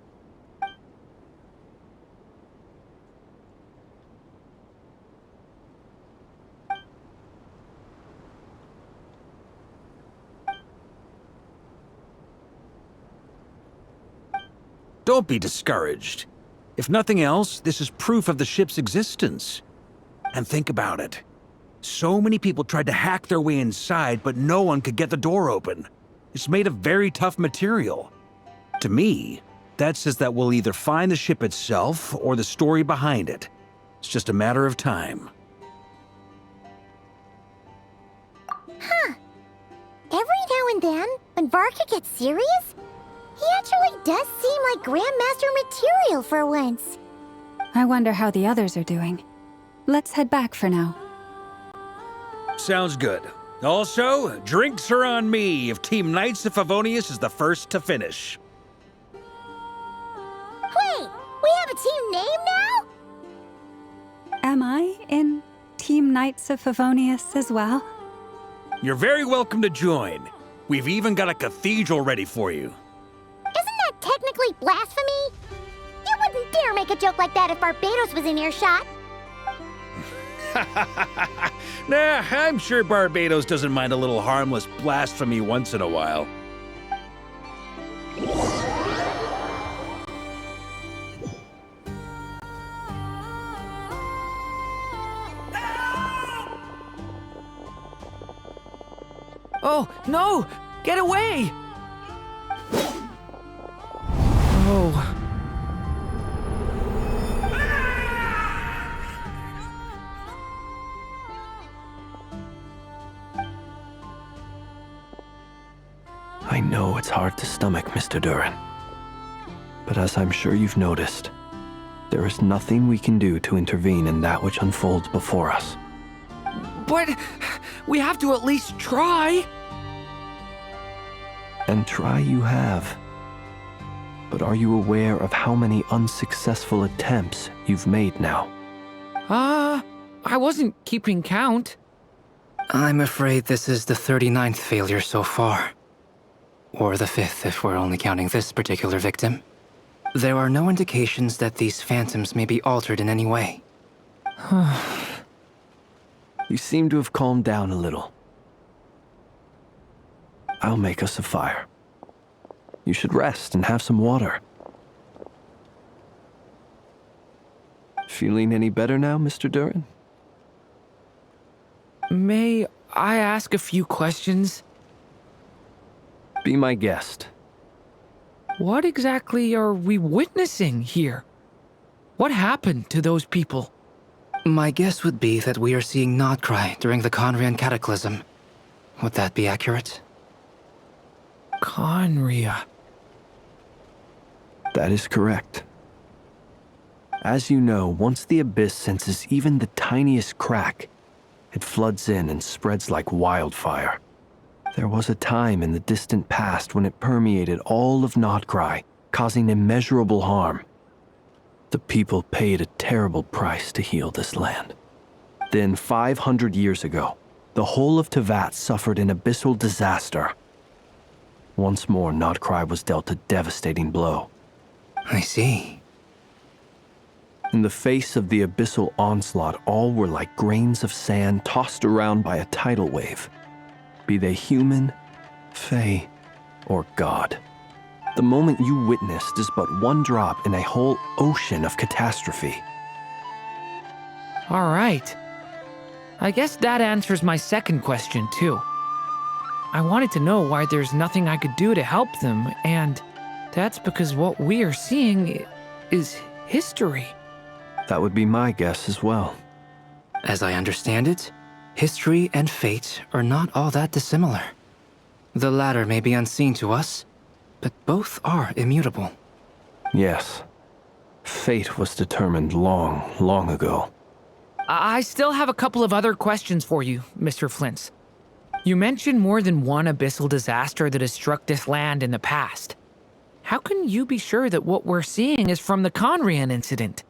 [SPEAKER 5] Don't be discouraged. If nothing else, this is proof of the ship's existence. And think about it. So many people tried to hack their way inside, but no one could get the door open. It's made of very tough material. To me, that says that we'll either find the ship itself or the story behind it. It's just a matter of time.
[SPEAKER 2] Huh. Every now and then, when Varka gets serious, he actually does seem like Grandmaster material for once.
[SPEAKER 6] I wonder how the others are doing. Let's head back for now.
[SPEAKER 5] Sounds good. Also, drinks are on me if Team Knights of Favonius is the first to finish.
[SPEAKER 2] Wait, we have a team name now?
[SPEAKER 6] Am I in Team Knights of Favonius as well?
[SPEAKER 5] You're very welcome to join. We've even got a cathedral ready for you.
[SPEAKER 2] Isn't that technically blasphemy? You wouldn't dare make a joke like that if Barbados was in earshot.
[SPEAKER 5] Nah, I'm sure Barbados doesn't mind a little harmless blasphemy once in a while.
[SPEAKER 7] Oh, no! Get away! Oh.
[SPEAKER 8] I know it's hard to stomach, Mr. Duran. But as I'm sure you've noticed, there is nothing we can do to intervene in that which unfolds before us.
[SPEAKER 7] But we have to at least try.
[SPEAKER 8] And try you have. But are you aware of how many unsuccessful attempts you've made now?
[SPEAKER 7] I wasn't keeping count.
[SPEAKER 9] I'm afraid this is the 39th failure so far. Or the 5th if we're only counting this particular victim. There are no indications that these phantoms may be altered in any way.
[SPEAKER 8] You seem to have calmed down a little. I'll make us a fire. You should rest and have some water. Feeling any better now, Mr. Duran?
[SPEAKER 7] May I ask a few questions?
[SPEAKER 8] Be my guest.
[SPEAKER 7] What exactly are we witnessing here? What happened to those people?
[SPEAKER 9] My guess would be that we are seeing Nocturne during the Conrian Cataclysm. Would that be accurate?
[SPEAKER 7] Conria.
[SPEAKER 8] That is correct. As you know, once the Abyss senses even the tiniest crack, it floods in and spreads like wildfire. There was a time in the distant past when it permeated all of Nocturne, causing immeasurable harm. The people paid a terrible price to heal this land. Then, 500 years ago, the whole of Teyvat suffered an abyssal disaster. Once more, Nocturne was dealt a devastating blow.
[SPEAKER 9] I see.
[SPEAKER 8] In the face of the abyssal onslaught, all were like grains of sand tossed around by a tidal wave. Be they human, fae, or god. The moment you witnessed is but one drop in a whole ocean of catastrophe.
[SPEAKER 7] All right. I guess that answers my second question, too. I wanted to know why there's nothing I could do to help them, and that's because what we are seeing is history.
[SPEAKER 8] That would be my guess as well.
[SPEAKER 9] As I understand it, history and fate are not all that dissimilar. The latter may be unseen to us, but both are immutable.
[SPEAKER 8] Yes. Fate was determined long, long ago.
[SPEAKER 7] I still have a couple of other questions for you, Mr. Flint's. You mentioned more than one abyssal disaster that has struck this land in the past. How can you be sure that what we're seeing is from the Conrian incident?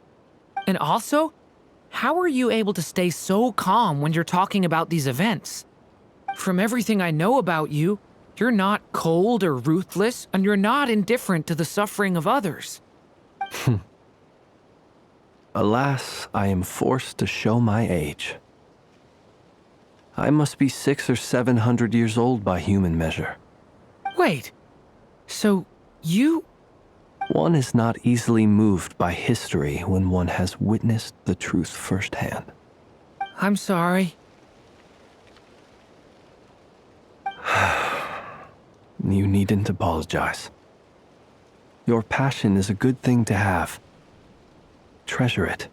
[SPEAKER 7] And also, how are you able to stay so calm when you're talking about these events? From everything I know about you, you're not cold or ruthless, and you're not indifferent to the suffering of others.
[SPEAKER 8] Alas, I am forced to show my age. I must be 600 or 700 years old by human measure.
[SPEAKER 7] Wait, so you...
[SPEAKER 8] One is not easily moved by history when one has witnessed the truth firsthand.
[SPEAKER 7] I'm sorry.
[SPEAKER 8] You needn't apologize. Your passion is a good thing to have. Treasure it,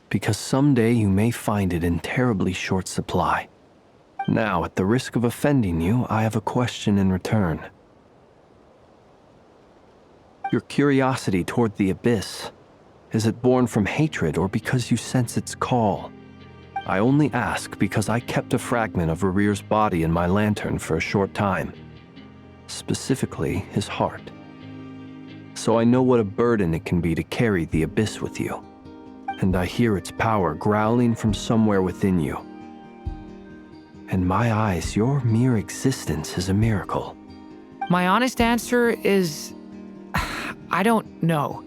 [SPEAKER 8] because someday you may find it in terribly short supply. Now, at the risk of offending you, I have a question in return. Your curiosity toward the Abyss, is it born from hatred or because you sense its call? I only ask because I kept a fragment of Rarir's body in my lantern for a short time. Specifically, his heart. So I know what a burden it can be to carry the Abyss with you. And I hear its power growling from somewhere within you. In my eyes, your mere existence is a miracle.
[SPEAKER 7] My honest answer is... I don't know.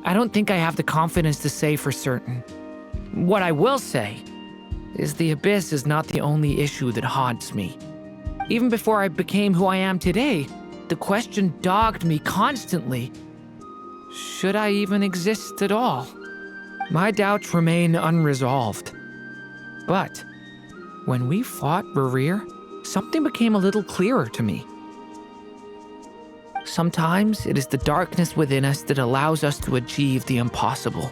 [SPEAKER 7] I don't think I have the confidence to say for certain. What I will say is the Abyss is not the only issue that haunts me. Even before I became who I am today, the question dogged me constantly. Should I even exist at all? My doubts remain unresolved. But when we fought Rarir, something became a little clearer to me. Sometimes it is the darkness within us that allows us to achieve the impossible.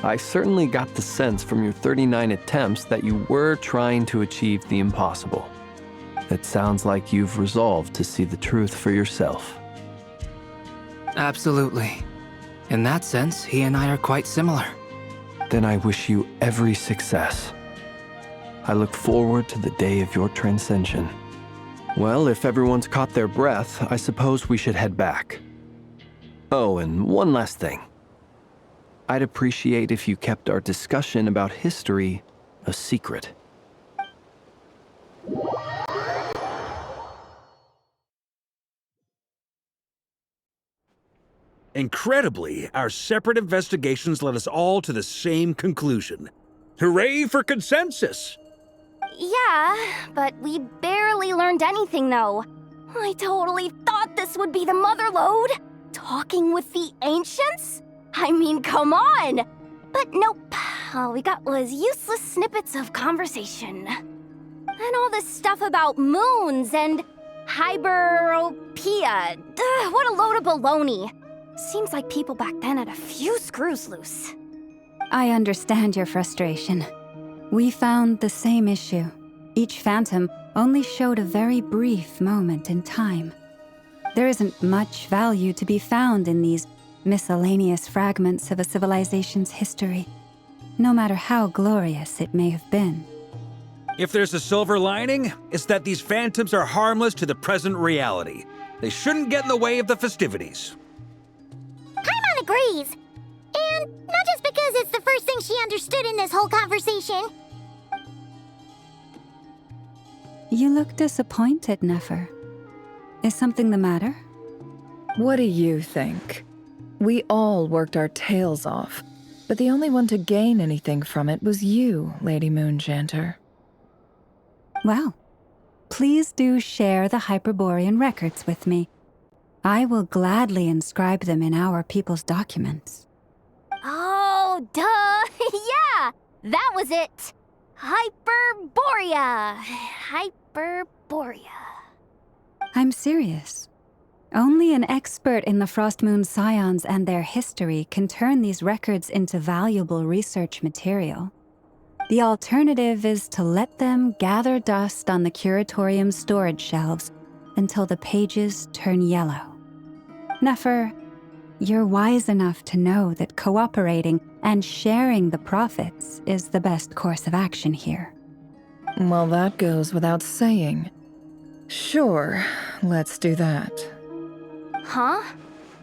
[SPEAKER 8] I certainly got the sense from your 39 attempts that you were trying to achieve the impossible. It sounds like you've resolved to see the truth for yourself.
[SPEAKER 9] Absolutely. In that sense, he and I are quite similar.
[SPEAKER 8] Then I wish you every success. I look forward to the day of your transcension. Well, if everyone's caught their breath, I suppose we should head back. Oh, and one last thing. I'd appreciate if you kept our discussion about history a secret.
[SPEAKER 5] Incredibly, our separate investigations led us all to the same conclusion. Hooray for consensus!
[SPEAKER 2] Yeah, but we barely learned anything, though. I totally thought this would be the mother lode. Talking with the ancients? I mean, come on! But nope. All we got was useless snippets of conversation. And all this stuff about moons and hyperopia. What a load of baloney. Seems like people back then had a few screws loose.
[SPEAKER 6] I understand your frustration. We found the same issue. Each phantom only showed a very brief moment in time. There isn't much value to be found in these miscellaneous fragments of a civilization's history, no matter how glorious it may have been.
[SPEAKER 5] If there's a silver lining, it's that these phantoms are harmless to the present reality. They shouldn't get in the way of the festivities.
[SPEAKER 2] Paimon agrees. And not just because it's the first thing she understood in this whole conversation.
[SPEAKER 6] You look disappointed, Nefer. Is something the matter?
[SPEAKER 10] What do you think? We all worked our tails off, but the only one to gain anything from it was you, Lady Moonjanter.
[SPEAKER 6] Well, please do share the Hyperborean records with me. I will gladly inscribe them in our people's documents.
[SPEAKER 2] Oh, duh! Yeah! That was it! Hyperborea! Hyperborea.
[SPEAKER 6] I'm serious. Only an expert in the Frostmoon Scions and their history can turn these records into valuable research material. The alternative is to let them gather dust on the Curatorium's storage shelves until the pages turn yellow. Nefer, you're wise enough to know that cooperating and sharing the profits is the best course of action here.
[SPEAKER 10] Well, that goes without saying. Sure, let's do that.
[SPEAKER 2] Huh?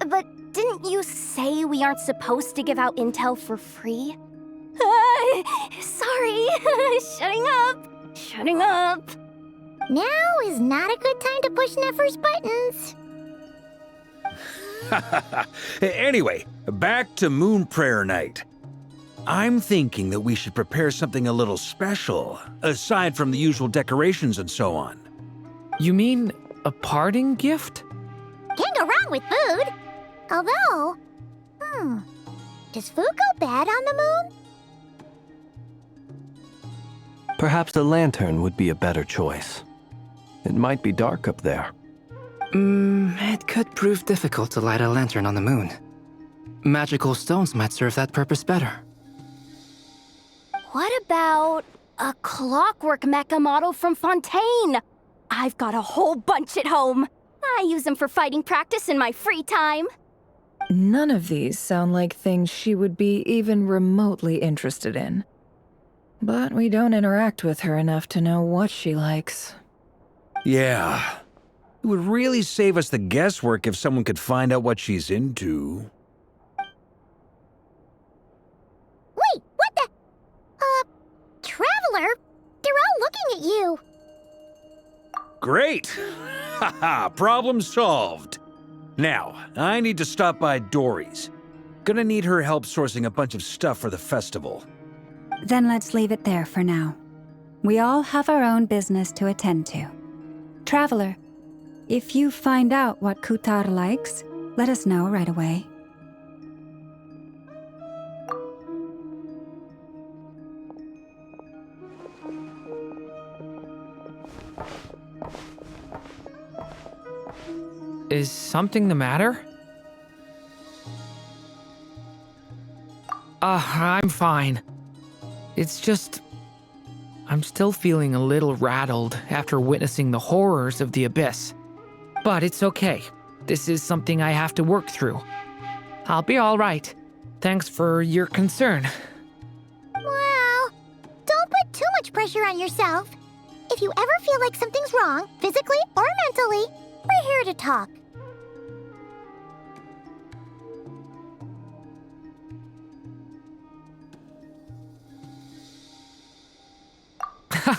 [SPEAKER 2] But didn't you say we aren't supposed to give out intel for free? Sorry. Shutting up. Now is not a good time to push Nefer's buttons.
[SPEAKER 5] Anyway, back to Moon Prayer Night. I'm thinking that we should prepare something a little special, aside from the usual decorations and so on.
[SPEAKER 7] You mean a parting gift?
[SPEAKER 2] Can't go wrong with food. Although, does food go bad on the moon?
[SPEAKER 8] Perhaps a lantern would be a better choice. It might be dark up there.
[SPEAKER 9] It could prove difficult to light a lantern on the moon. Magical stones might serve that purpose better.
[SPEAKER 2] What about a clockwork mecha model from Fontaine? I've got a whole bunch at home. I use them for fighting practice in my free time.
[SPEAKER 10] None of these sound like things she would be even remotely interested in. But we don't interact with her enough to know what she likes.
[SPEAKER 5] Yeah. It would really save us the guesswork if someone could find out what she's into.
[SPEAKER 2] Wait, what the? Traveler? They're all looking at you.
[SPEAKER 5] Great! Haha, problem solved. Now, I need to stop by Dory's. Gonna need her help sourcing a bunch of stuff for the festival.
[SPEAKER 6] Then let's leave it there for now. We all have our own business to attend to. Traveler, if you find out what Kutar likes, let us know right away.
[SPEAKER 7] Is something the matter? I'm fine. It's just... I'm still feeling a little rattled after witnessing the horrors of the Abyss. But it's okay. This is something I have to work through. I'll be all right. Thanks for your concern.
[SPEAKER 2] Well, don't put too much pressure on yourself. If you ever feel like something's wrong, physically or mentally, we're here to talk.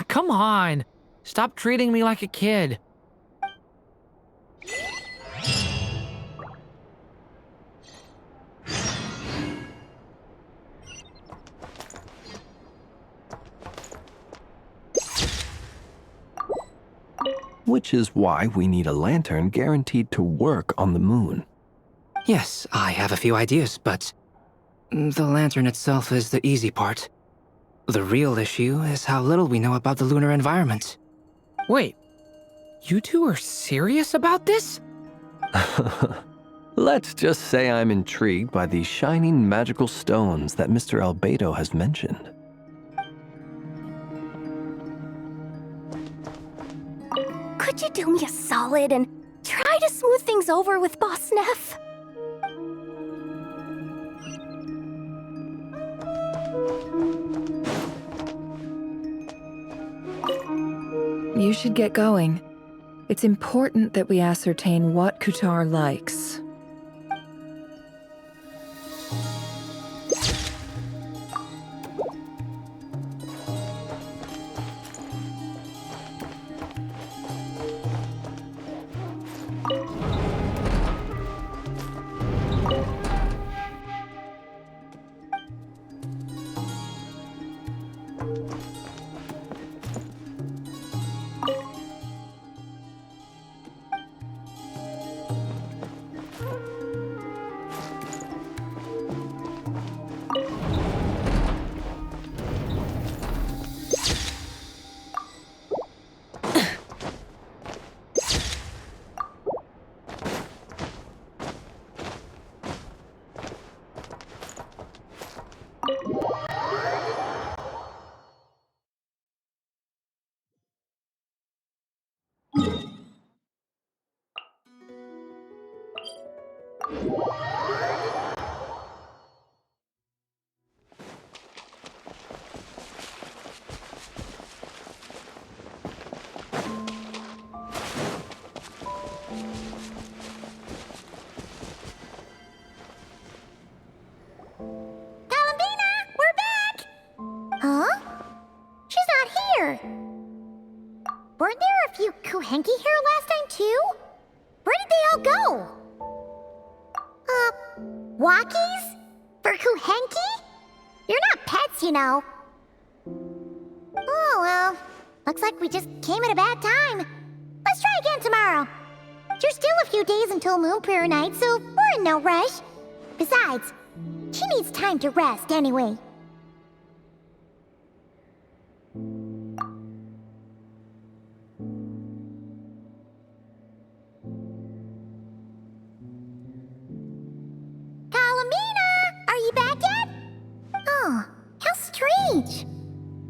[SPEAKER 7] Come on. Stop treating me like a kid.
[SPEAKER 8] Which is why we need a lantern guaranteed to work on the moon.
[SPEAKER 9] Yes, I have a few ideas, but the lantern itself is the easy part. The real issue is how little we know about the lunar environment.
[SPEAKER 7] Wait, you two are serious about this?
[SPEAKER 8] Let's just say I'm intrigued by the shining magical stones that Mr. Albedo has mentioned.
[SPEAKER 16] Could you do me a solid and try to smooth things over with Boss Neff?
[SPEAKER 10] You should get going. It's important that we ascertain what Kutar likes.
[SPEAKER 2] Weren't there a few Kuhenki here last time, too? Where did they all go? Walkies? For Kuhenki? You're not pets, you know. Oh, well. Looks like we just came at a bad time. Let's try again tomorrow. There's still a few days until Moon Prayer Night, so we're in no rush. Besides, she needs time to rest anyway.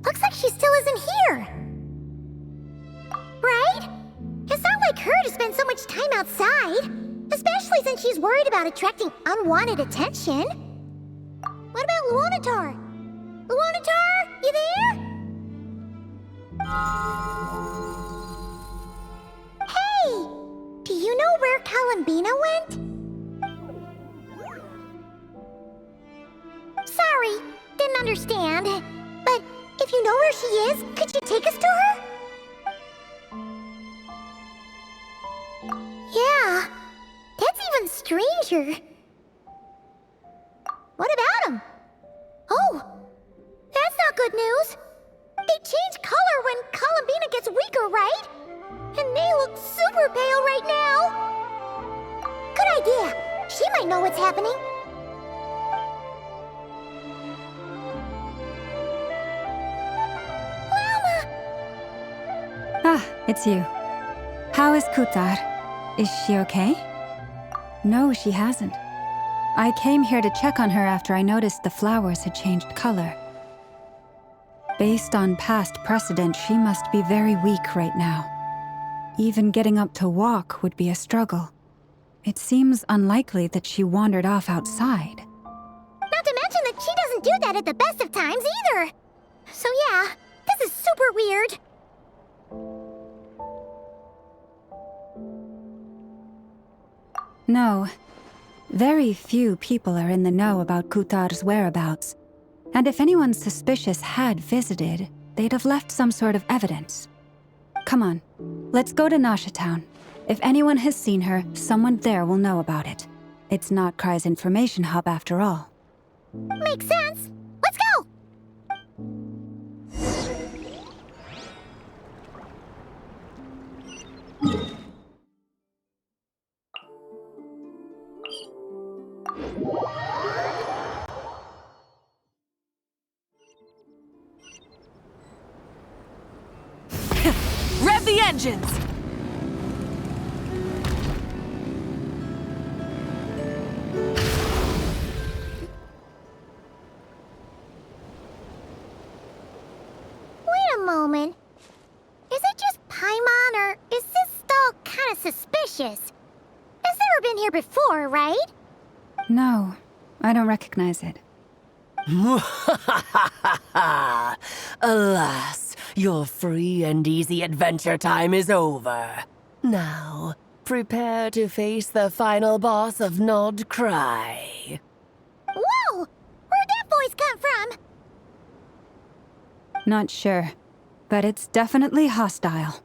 [SPEAKER 2] Looks like she still isn't here. Right? It's not like her to spend so much time outside, especially since she's worried about attracting unwanted attention. What about Luonatar? Luonatar, you there? Hey! Do you know where Kalambina went? Sorry, didn't understand. But if you know where she is, could you take us to her? Yeah, that's even stranger. What about him? Oh, that's not good news. They change color when Kalambina gets weaker, right? And they look super pale right now. Good idea. She might know what's happening.
[SPEAKER 6] Ah, it's you. How is Kutar? Is she okay? No, she hasn't. I came here to check on her after I noticed the flowers had changed color. Based on past precedent, she must be very weak right now. Even getting up to walk would be a struggle. It seems unlikely that she wandered off outside.
[SPEAKER 2] Not to mention that she doesn't do that at the best of times either. So yeah, this is super weird.
[SPEAKER 6] No. Very few people are in the know about Kutar's whereabouts. And if anyone suspicious had visited, they'd have left some sort of evidence. Come on, let's go to Nasha Town. If anyone has seen her, someone there will know about it. It's Nocturne's information hub after all.
[SPEAKER 2] Makes sense. Let's go!
[SPEAKER 11] Rev the engines!
[SPEAKER 2] Wait a moment. Is it just Paimon, or is this stall kind of suspicious? It's never been here before, right?
[SPEAKER 6] No, I don't recognize it.
[SPEAKER 17] Alas, your free and easy adventure time is over. Now, prepare to face the final boss of Nocturne.
[SPEAKER 2] Whoa! Where'd that voice come from?
[SPEAKER 6] Not sure, but it's definitely hostile.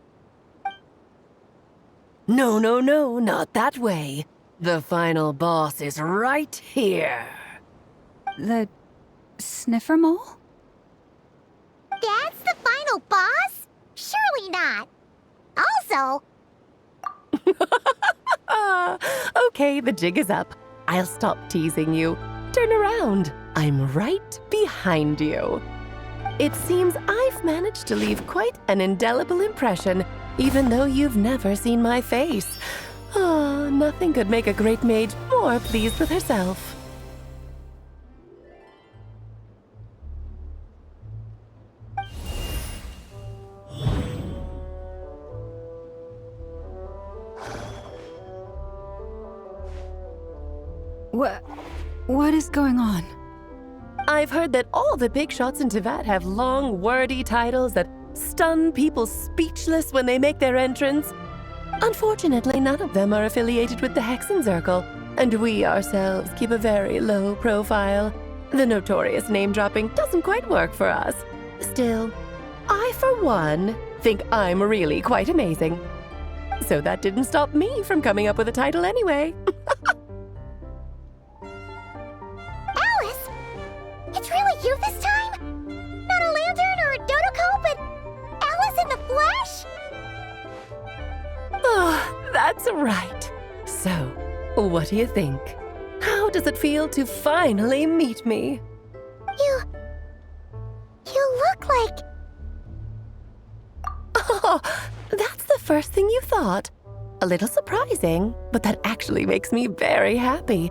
[SPEAKER 17] No, no, no, not that way. The final boss is right here.
[SPEAKER 6] The sniffer mole?
[SPEAKER 2] That's the final boss? Surely not. Also...
[SPEAKER 17] Okay, the jig is up. I'll stop teasing you. Turn around. I'm right behind you. It seems I've managed to leave quite an indelible impression, even though you've never seen my face. Ah, nothing could make a great mage more pleased with herself.
[SPEAKER 6] What is going on?
[SPEAKER 17] I've heard that all the big shots in Teyvat have long, wordy titles that stun people speechless when they make their entrance. Unfortunately, none of them are affiliated with the Hexen Circle, and we ourselves keep a very low profile. The notorious name-dropping doesn't quite work for us. Still, I, for one, think I'm really quite amazing. So that didn't stop me from coming up with a title anyway.
[SPEAKER 2] Alice! It's really you this time? Not a lantern or a Dodoko, but Alice in the flesh?
[SPEAKER 17] Oh, that's right. So, what do you think? How does it feel to finally meet me?
[SPEAKER 2] You look like...
[SPEAKER 17] Oh, that's the first thing you thought. A little surprising, but that actually makes me very happy.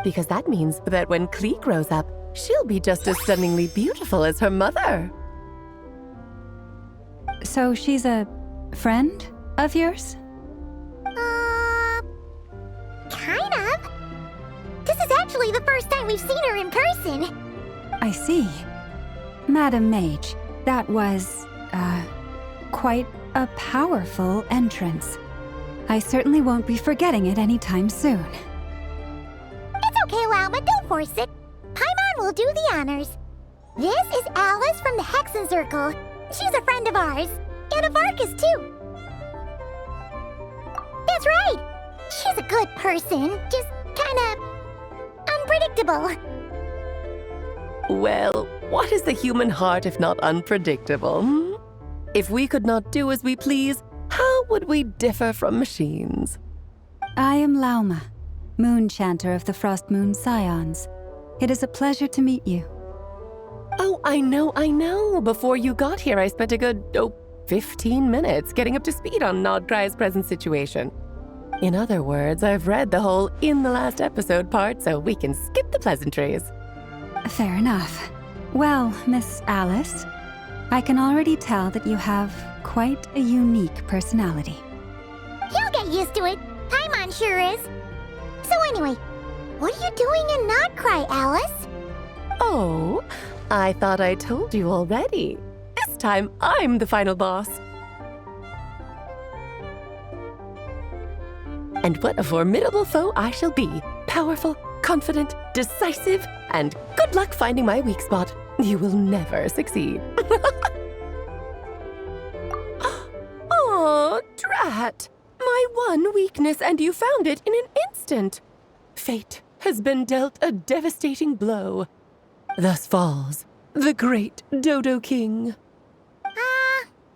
[SPEAKER 17] Because that means that when Klee grows up, she'll be just as stunningly beautiful as her mother.
[SPEAKER 6] So she's a friend of yours?
[SPEAKER 2] Kind of. This is actually the first time we've seen her in person.
[SPEAKER 6] I see. Madam Mage, that was, quite a powerful entrance. I certainly won't be forgetting it anytime soon.
[SPEAKER 2] It's okay, Lauma, don't force it. Paimon will do the honors. This is Alice from the Hexen Circle. She's a friend of ours. And of Arcus, too. That's right. She's a good person, just kinda... unpredictable.
[SPEAKER 17] Well, what is the human heart if not unpredictable? Hmm? If we could not do as we please, how would we differ from machines?
[SPEAKER 6] I am Lauma, Moon Chanter of the Frost Moon Scions. It is a pleasure to meet you.
[SPEAKER 17] Oh, I know. Before you got here, I spent a good, 15 minutes getting up to speed on Nocturne's present situation. In other words, I've read the whole in the last episode part, so we can skip the pleasantries.
[SPEAKER 6] Fair enough. Well, Miss Alice, I can already tell that you have quite a unique personality.
[SPEAKER 2] He'll get used to it. Paimon sure is. So anyway, what are you doing in Nocturne, Alice?
[SPEAKER 17] Oh, I thought I told you already. This time, I'm the final boss. And what a formidable foe I shall be. Powerful, confident, decisive, and good luck finding my weak spot. You will never succeed. Aw, drat. My one weakness, and you found it in an instant. Fate has been dealt a devastating blow. Thus falls the great Dodo King.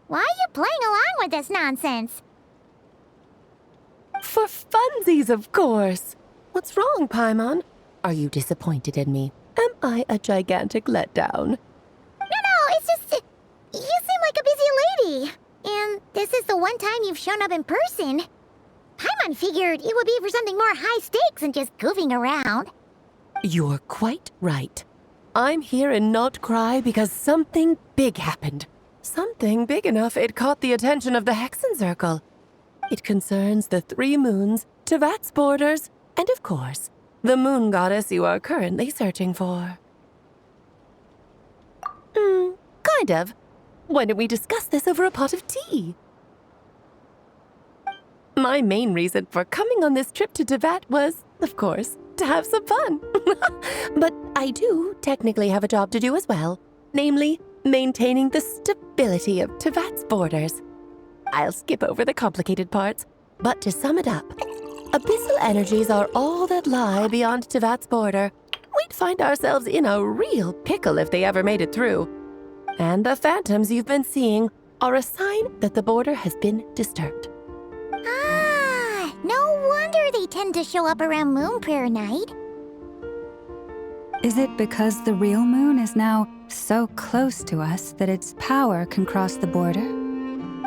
[SPEAKER 2] Why are you playing along with this nonsense?
[SPEAKER 17] For funsies, of course. What's wrong, Paimon? Are you disappointed in me? Am I a gigantic letdown?
[SPEAKER 2] No, it's just... you seem like a busy lady. And this is the one time you've shown up in person. Paimon figured it would be for something more high stakes than just goofing around.
[SPEAKER 17] You're quite right. I'm here in Nocturne because something big happened. Something big enough it caught the attention of the Hexen Circle. It concerns the 3 moons, Tevat's borders, and of course, the moon goddess you are currently searching for. Kind of. Why don't we discuss this over a pot of tea? My main reason for coming on this trip to Tevat was, of course, to have some fun. But I do technically have a job to do as well, namely, maintaining the stability of Tevat's borders. I'll skip over the complicated parts, but to sum it up, abyssal energies are all that lie beyond Tevat's border. We'd find ourselves in a real pickle if they ever made it through. And the phantoms you've been seeing are a sign that the border has been disturbed.
[SPEAKER 2] No wonder they tend to show up around Moon Prayer Night.
[SPEAKER 6] Is it because the real moon is now so close to us that its power can cross the border?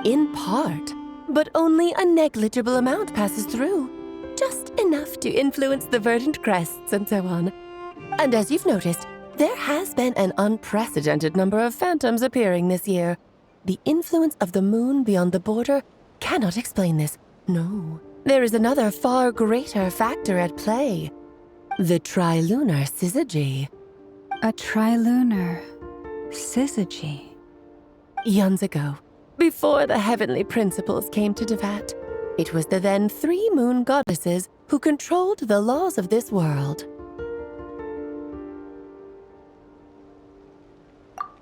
[SPEAKER 17] In part, but only a negligible amount passes through. Just enough to influence the verdant crests and so on. And as you've noticed, there has been an unprecedented number of phantoms appearing this year. The influence of the moon beyond the border cannot explain this. No, there is another far greater factor at play. The trilunar syzygy.
[SPEAKER 6] A trilunar syzygy?
[SPEAKER 17] Eons ago, before the heavenly principles came to Tevat, it was the then 3 moon goddesses who controlled the laws of this world.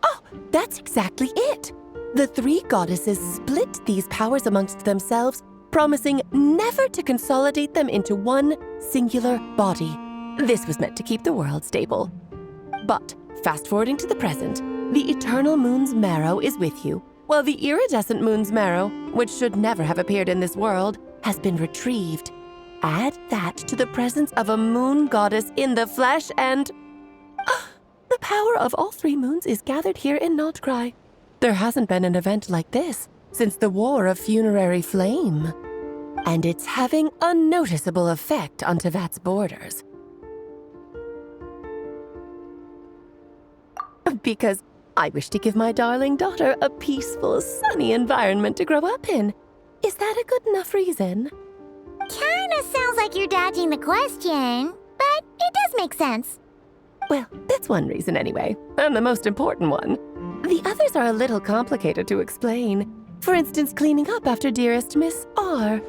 [SPEAKER 17] Oh, that's exactly it! The 3 goddesses split these powers amongst themselves, promising never to consolidate them into one singular body. This was meant to keep the world stable. But, fast-forwarding to the present, the eternal moon's marrow is with you, while the iridescent moon's marrow, which should never have appeared in this world, has been retrieved. Add that to the presence of a moon goddess in the flesh and... the power of all 3 moons is gathered here in Nocturne. There hasn't been an event like this since the War of Funerary Flame. And it's having a noticeable effect on Tevat's borders. Because I wish to give my darling daughter a peaceful, sunny environment to grow up in. Is that a good enough reason?
[SPEAKER 2] Kinda sounds like you're dodging the question, but it does make sense.
[SPEAKER 17] Well, that's one reason anyway, and the most important one. The others are a little complicated to explain. For instance, cleaning up after dearest Miss R.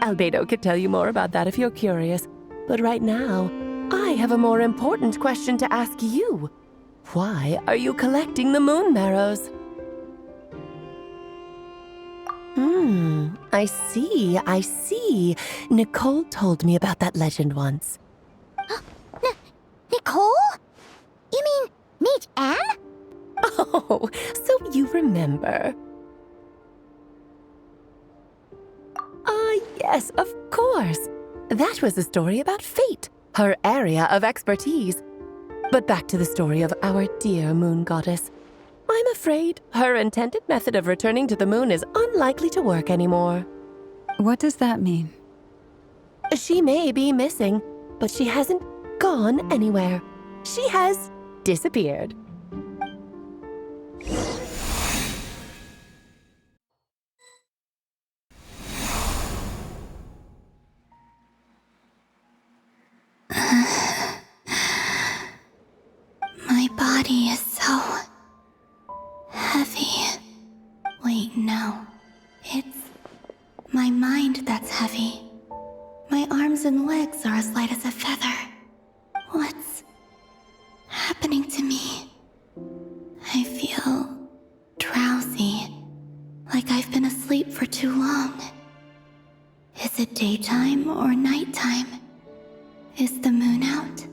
[SPEAKER 17] Albedo could tell you more about that if you're curious, but right now, I have a more important question to ask you. Why are you collecting the moon marrows? I see. Nicole told me about that legend once.
[SPEAKER 2] Nicole? You mean Mage Anne?
[SPEAKER 17] Oh, so you remember. Yes, of course. That was a story about fate, her area of expertise. But back to the story of our dear moon goddess. I'm afraid her intended method of returning to the moon is unlikely to work anymore.
[SPEAKER 6] What does that mean?
[SPEAKER 17] She may be missing, but she hasn't gone anywhere. She has disappeared.
[SPEAKER 3] My body is so heavy. Wait, no. It's my mind that's heavy. My arms and legs are as light as a feather. What's happening to me? I feel drowsy, like I've been asleep for too long. Is it daytime or nighttime? Is the moon out?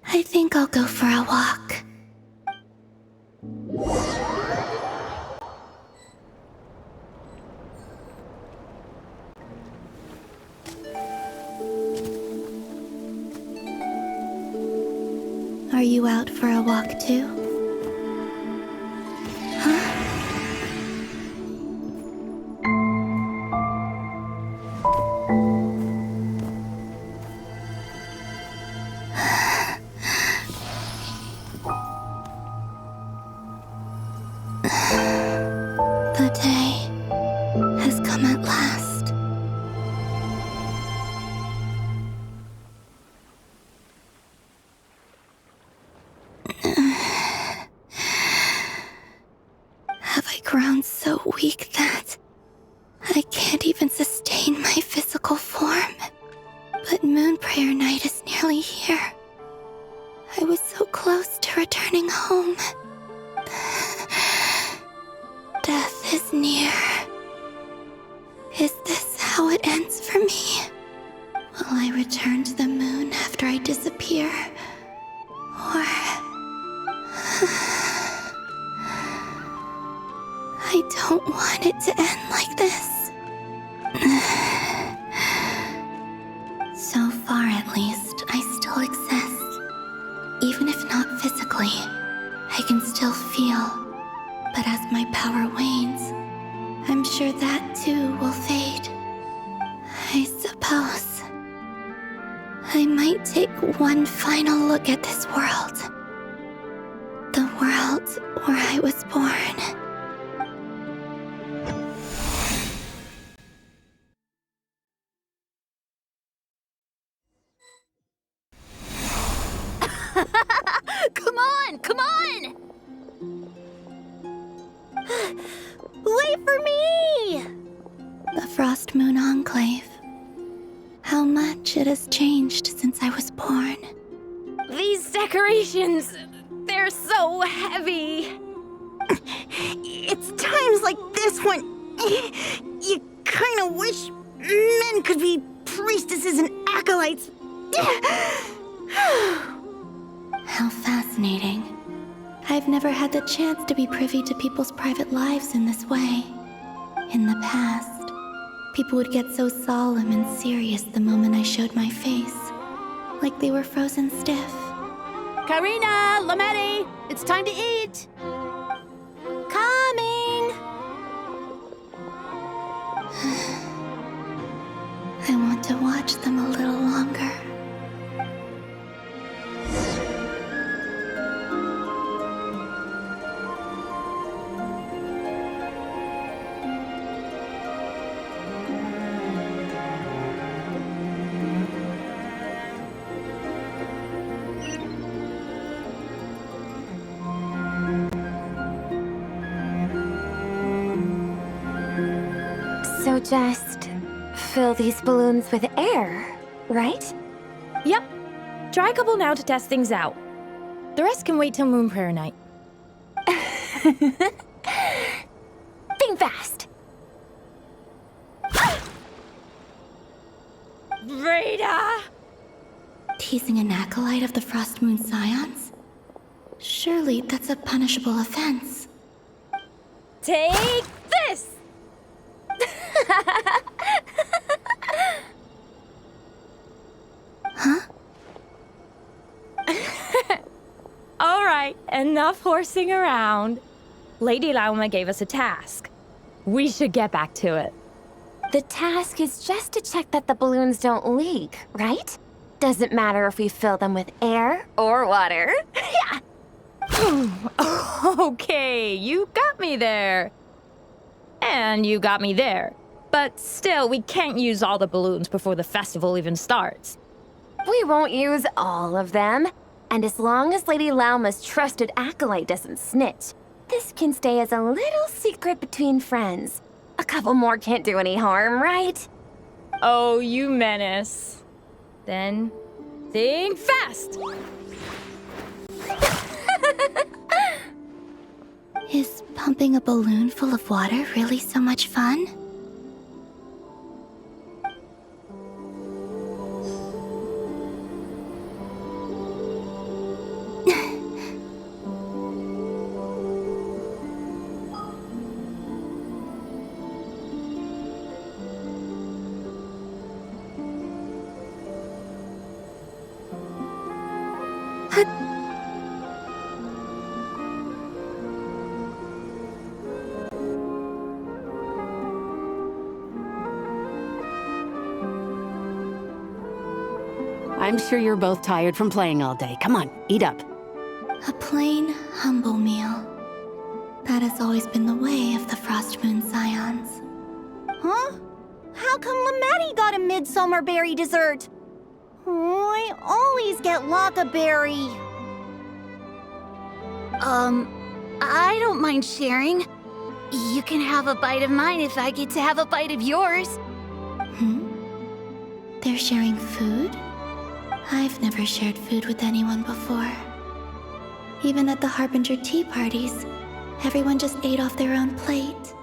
[SPEAKER 3] I think I'll go for a walk. Are you out for a walk too? The day has come at last. Have I grown so weak that I can't even sustain my physical form? But Moon Prayer Night is nearly here. I was so close to returning home. Death is near. Is this how it ends for me? Will I return to the moon after I disappear? Or... I don't want it to end like this. So far, at least, I still exist. Even if not physically, I can still feel. But as my power wanes, I'm sure that too will fade. I suppose I might take one final look at this world. The world where I was born.
[SPEAKER 11] Come on! Come on!
[SPEAKER 2] Wait for me!
[SPEAKER 3] The Frost Moon Enclave. How much it has changed since I was born.
[SPEAKER 11] These decorations, they're so heavy.
[SPEAKER 2] It's times like this when you kind of wish men could be priestesses and acolytes.
[SPEAKER 3] How fascinating. I've never had the chance to be privy to people's private lives in this way. In the past, people would get so solemn and serious the moment I showed my face, like they were frozen stiff.
[SPEAKER 11] Karina, Lametti, it's time to eat.
[SPEAKER 2] Coming!
[SPEAKER 3] I want to watch them a little longer.
[SPEAKER 16] So just fill these balloons with air, right?
[SPEAKER 18] Yep. Try a couple now to test things out. The rest can wait till Moon Prayer Night.
[SPEAKER 16] Think fast.
[SPEAKER 18] Rita!
[SPEAKER 3] Teasing an acolyte of the Frost Moon Scions? Surely that's a punishable offense.
[SPEAKER 18] Take this!
[SPEAKER 3] Huh?
[SPEAKER 18] All right, enough horsing around. Lady Lauma gave us a task. We should get back to it.
[SPEAKER 16] The task is just to check that the balloons don't leak, right? Doesn't matter if we fill them with air or water. Yeah.
[SPEAKER 18] Okay, you got me there. And you got me there. But still, we can't use all the balloons before the festival even starts.
[SPEAKER 16] We won't use all of them. And as long as Lady Lauma's trusted acolyte doesn't snitch, this can stay as a little secret between friends. A couple more can't do any harm, right?
[SPEAKER 18] Oh, you menace. Then, think fast!
[SPEAKER 3] Is pumping a balloon full of water really so much fun?
[SPEAKER 11] I'm sure you're both tired from playing all day. Come on, eat up.
[SPEAKER 3] A plain, humble meal. That has always been the way of the Frost Moon Scions.
[SPEAKER 2] Huh? How come Lamatti got a midsummer berry dessert? Oh, I always get Lockaberry.
[SPEAKER 1] I don't mind sharing. You can have a bite of mine if I get to have a bite of yours.
[SPEAKER 3] They're sharing food? I've never shared food with anyone before. Even at the Harbinger tea parties, everyone just ate off their own plate.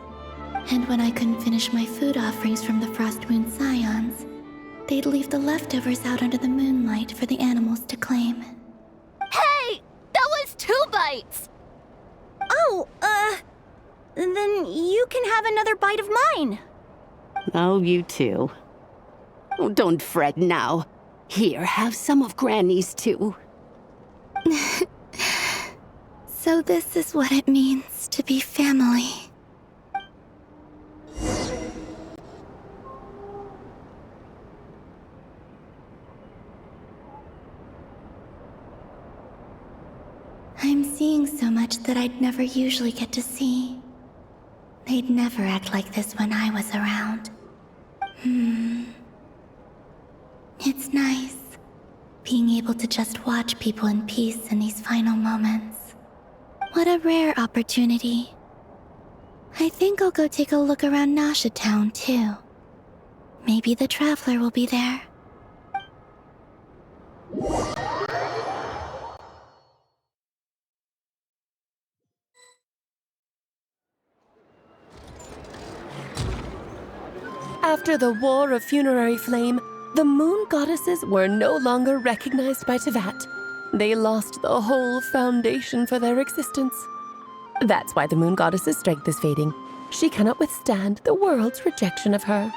[SPEAKER 3] And when I couldn't finish my food offerings from the Frost Moon Scions, they'd leave the leftovers out under the moonlight for the animals to claim.
[SPEAKER 1] Hey! That was 2 bites!
[SPEAKER 2] Oh, then you can have another bite of mine.
[SPEAKER 11] Oh, you too. Oh, don't fret now. Here, have some of Granny's too.
[SPEAKER 3] So this is what it means to be family. I'm seeing so much that I'd never usually get to see. They'd never act like this when I was around. It's nice, being able to just watch people in peace in these final moments. What a rare opportunity. I think I'll go take a look around Nasha Town, too. Maybe the Traveler will be there.
[SPEAKER 17] After the War of Funerary Flame, the Moon Goddesses were no longer recognized by Tevat. They lost the whole foundation for their existence. That's why the Moon Goddess's strength is fading. She cannot withstand the world's rejection of her.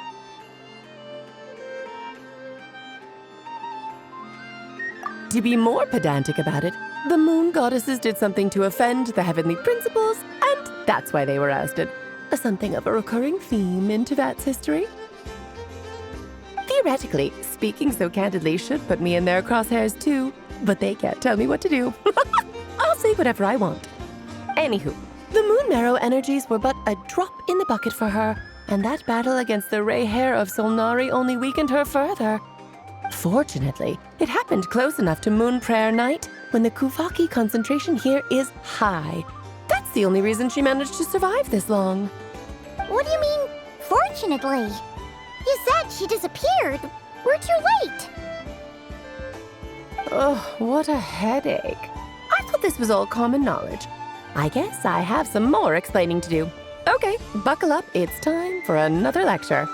[SPEAKER 17] To be more pedantic about it, the Moon Goddesses did something to offend the heavenly principles, and that's why they were ousted. Something of a recurring theme in Tevat's history. Theoretically, speaking so candidly should put me in their crosshairs too, but they can't tell me what to do. I'll say whatever I want. Anywho, the Moon Marrow energies were but a drop in the bucket for her, and that battle against the Ray Hair of Solnari only weakened her further. Fortunately, it happened close enough to Moon Prayer Night when the Kuvaki concentration here is high. That's the only reason she managed to survive this long.
[SPEAKER 2] What do you mean, fortunately? You said she disappeared. We're too late.
[SPEAKER 17] Oh, what a headache. I thought this was all common knowledge. I guess I have some more explaining to do. Okay, buckle up. It's time for another lecture.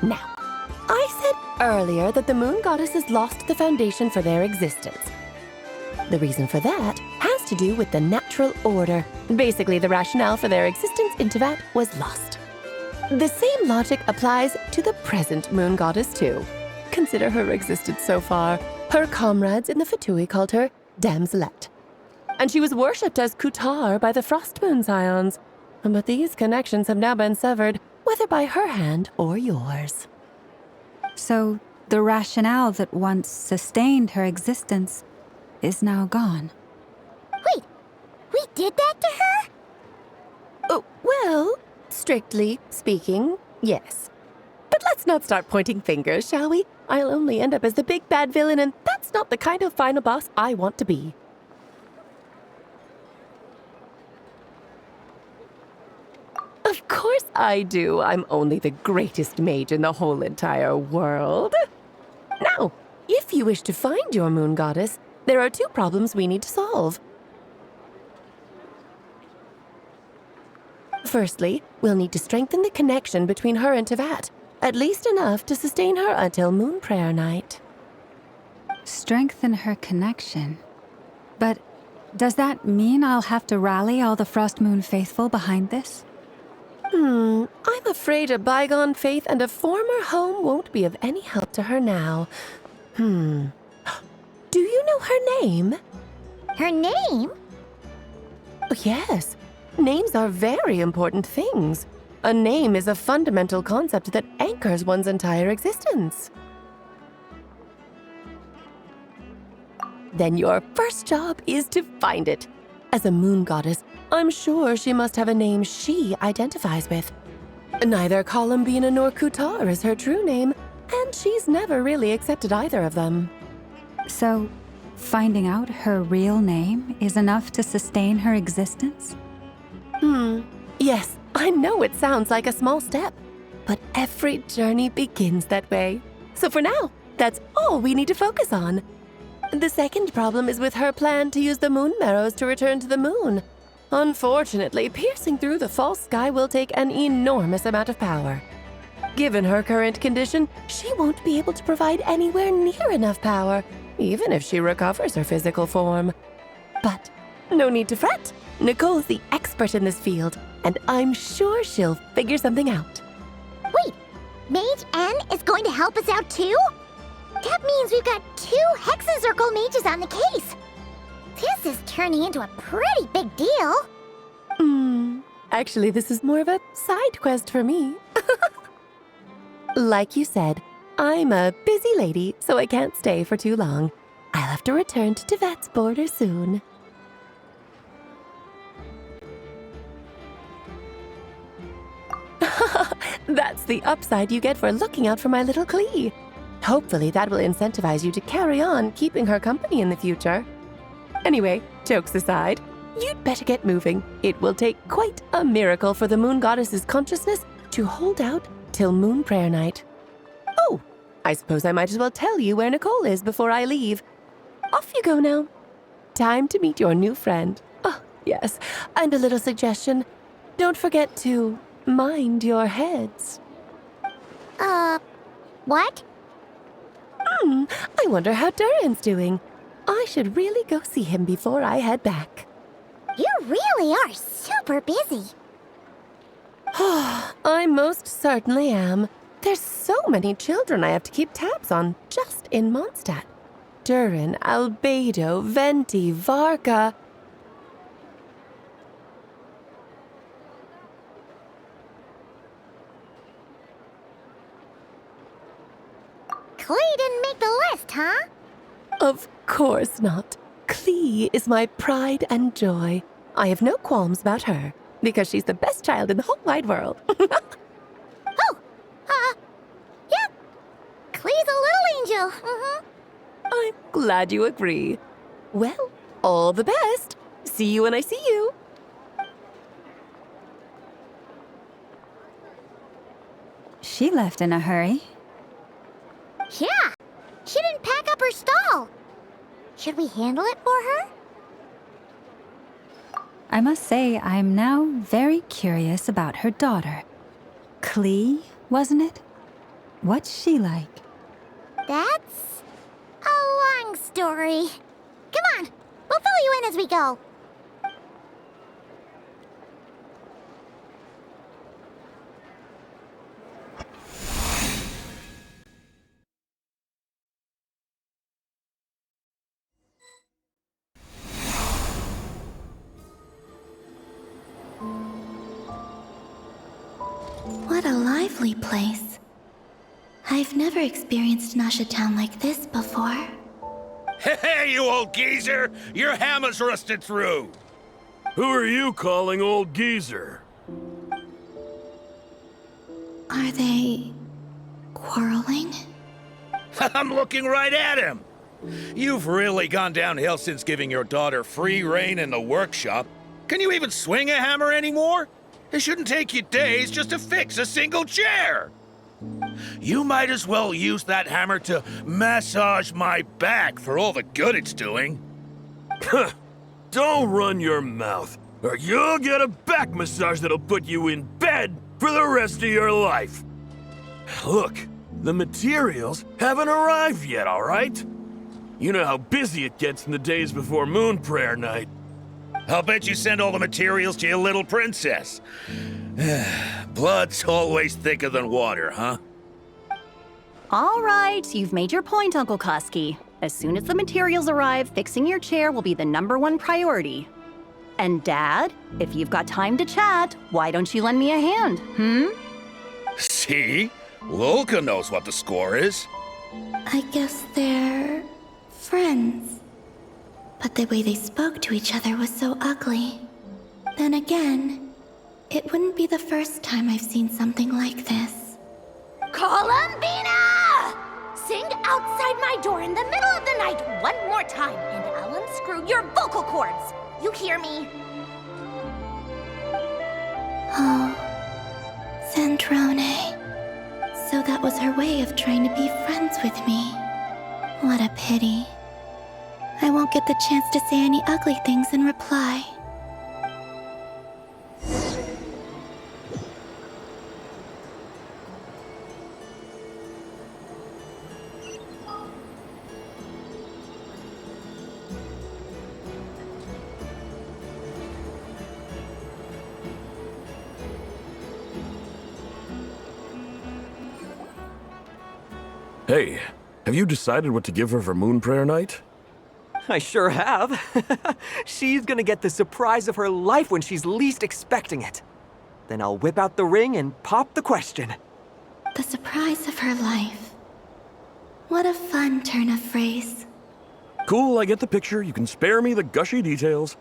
[SPEAKER 17] Now, I said earlier that the Moon Goddesses lost the foundation for their existence. The reason for that has to do with the natural order. Basically, the rationale for their existence in Tevat was lost. The same logic applies to the present Moon Goddess too. consider her existence so far. Her comrades in the Fatui called her Damselette. And she was worshipped as Kutar by the Frostmoon Scions. But these connections have now been severed, whether by her hand or yours.
[SPEAKER 6] So, the rationale that once sustained her existence is now gone.
[SPEAKER 2] Wait, we did that to her?
[SPEAKER 17] Oh, well, strictly speaking, yes. But let's not start pointing fingers, shall we? I'll only end up as the big bad villain, and that's not the kind of final boss I want to be. Of course I do. I'm only the greatest mage in the whole entire world. Now, if you wish to find your moon goddess, there are two problems we need to solve. Firstly, we'll need to strengthen the connection between her and Tevat, at least enough to sustain her until Moon Prayer Night.
[SPEAKER 6] Strengthen her connection. But does that mean I'll have to rally all the Frost Moon faithful behind this?
[SPEAKER 17] I'm afraid a bygone faith and a former home won't be of any help to her now. Do you know her name?
[SPEAKER 2] Her name?
[SPEAKER 17] Yes. Names are very important things. A name is a fundamental concept that anchors one's entire existence. Then your first job is to find it. As a moon goddess, I'm sure she must have a name she identifies with. Neither Columbina nor Kutar is her true name, and she's never really accepted either of them.
[SPEAKER 6] So, finding out her real name is enough to sustain her existence?
[SPEAKER 17] Yes, I know it sounds like a small step, but every journey begins that way. So for now, that's all we need to focus on. The second problem is with her plan to use the moon marrows to return to the moon. Unfortunately, piercing through the false sky will take an enormous amount of power. Given her current condition, she won't be able to provide anywhere near enough power, even if she recovers her physical form. But no need to fret. Nicole's the expert in this field, and I'm sure she'll figure something out.
[SPEAKER 2] Wait, Mage N is going to help us out too? That means we've got 2 Hexacircle mages on the case. This is turning into a pretty big deal.
[SPEAKER 17] Actually, this is more of a side quest for me. Like you said, I'm a busy lady, so I can't stay for too long. I'll have to return to Tevat's border soon. That's the upside you get for looking out for my little Klee. Hopefully that will incentivize you to carry on keeping her company in the future. Anyway, jokes aside, you'd better get moving. It will take quite a miracle for the moon goddess's consciousness to hold out till Moon Prayer Night. Oh, I suppose I might as well tell you where Nicole is before I leave. Off you go now. Time to meet your new friend. Oh, yes, and a little suggestion. Don't forget to mind your heads.
[SPEAKER 2] What?
[SPEAKER 17] I wonder how Durin's doing. I should really go see him before I head back.
[SPEAKER 2] You really are super busy.
[SPEAKER 17] I most certainly am. There's so many children I have to keep tabs on just in Mondstadt. Durin, Albedo, Venti, Varka.
[SPEAKER 2] Klee didn't make the list, huh?
[SPEAKER 17] Of course not. Klee is my pride and joy. I have no qualms about her, because she's the best child in the whole wide world.
[SPEAKER 2] Yep. Klee's a little angel.
[SPEAKER 17] I'm glad you agree. Well, all the best. See you when I see you.
[SPEAKER 6] She left in a hurry.
[SPEAKER 2] Yeah. She didn't pack up her stall. Should we handle it for her?
[SPEAKER 6] I must say, I'm now very curious about her daughter. Klee, wasn't it? What's she like?
[SPEAKER 2] That's a long story. Come on, we'll fill you in as we go.
[SPEAKER 3] What a lively place. I've never experienced Nasha Town like this before.
[SPEAKER 19] Hey, you old geezer! Your hammer's rusted through! Who are you calling old geezer?
[SPEAKER 3] Are they quarreling?
[SPEAKER 19] I'm looking right at him! You've really gone downhill since giving your daughter free rein in the workshop. Can you even swing a hammer anymore? It shouldn't take you days just to fix a single chair! You might as well use that hammer to massage my back for all the good it's doing.
[SPEAKER 20] Don't run your mouth, or you'll get a back massage that'll put you in bed for the rest of your life. Look, the materials haven't arrived yet, all right? You know how busy it gets in the days before Moon Prayer Night.
[SPEAKER 19] I'll bet you send all the materials to your little princess. Blood's always thicker than water, huh?
[SPEAKER 21] All right, you've made your point, Uncle Koski. As soon as the materials arrive, fixing your chair will be the #1 priority. And Dad, if you've got time to chat, why don't you lend me a hand,
[SPEAKER 19] See? Lolka knows what the score is.
[SPEAKER 3] I guess they're friends. But the way they spoke to each other was so ugly. Then again, it wouldn't be the first time I've seen something like this.
[SPEAKER 2] Columbina! Sing outside my door in the middle of the night one more time, and I'll unscrew your vocal cords. You hear me?
[SPEAKER 3] Oh, Zandrone. So that was her way of trying to be friends with me. What a pity. I won't get the chance to say any ugly things in reply.
[SPEAKER 20] Hey, have you decided what to give her for Moon Prayer Night?
[SPEAKER 12] I sure have. She's gonna get the surprise of her life when she's least expecting it. Then I'll whip out the ring and pop the question.
[SPEAKER 3] The surprise of her life. What a fun turn of phrase.
[SPEAKER 20] Cool, I get the picture. You can spare me the gushy details.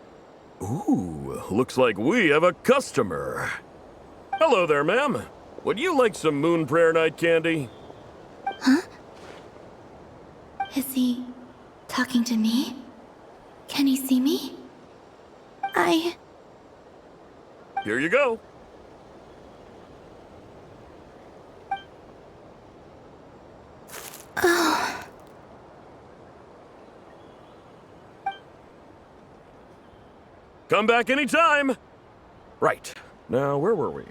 [SPEAKER 20] Ooh, looks like we have a customer. Hello there, ma'am. Would you like some Moon Prayer Night candy?
[SPEAKER 3] Huh? Is he talking to me? Can he see me?
[SPEAKER 20] Here you go.
[SPEAKER 3] Oh.
[SPEAKER 20] Come back anytime. Right. Now, where were we?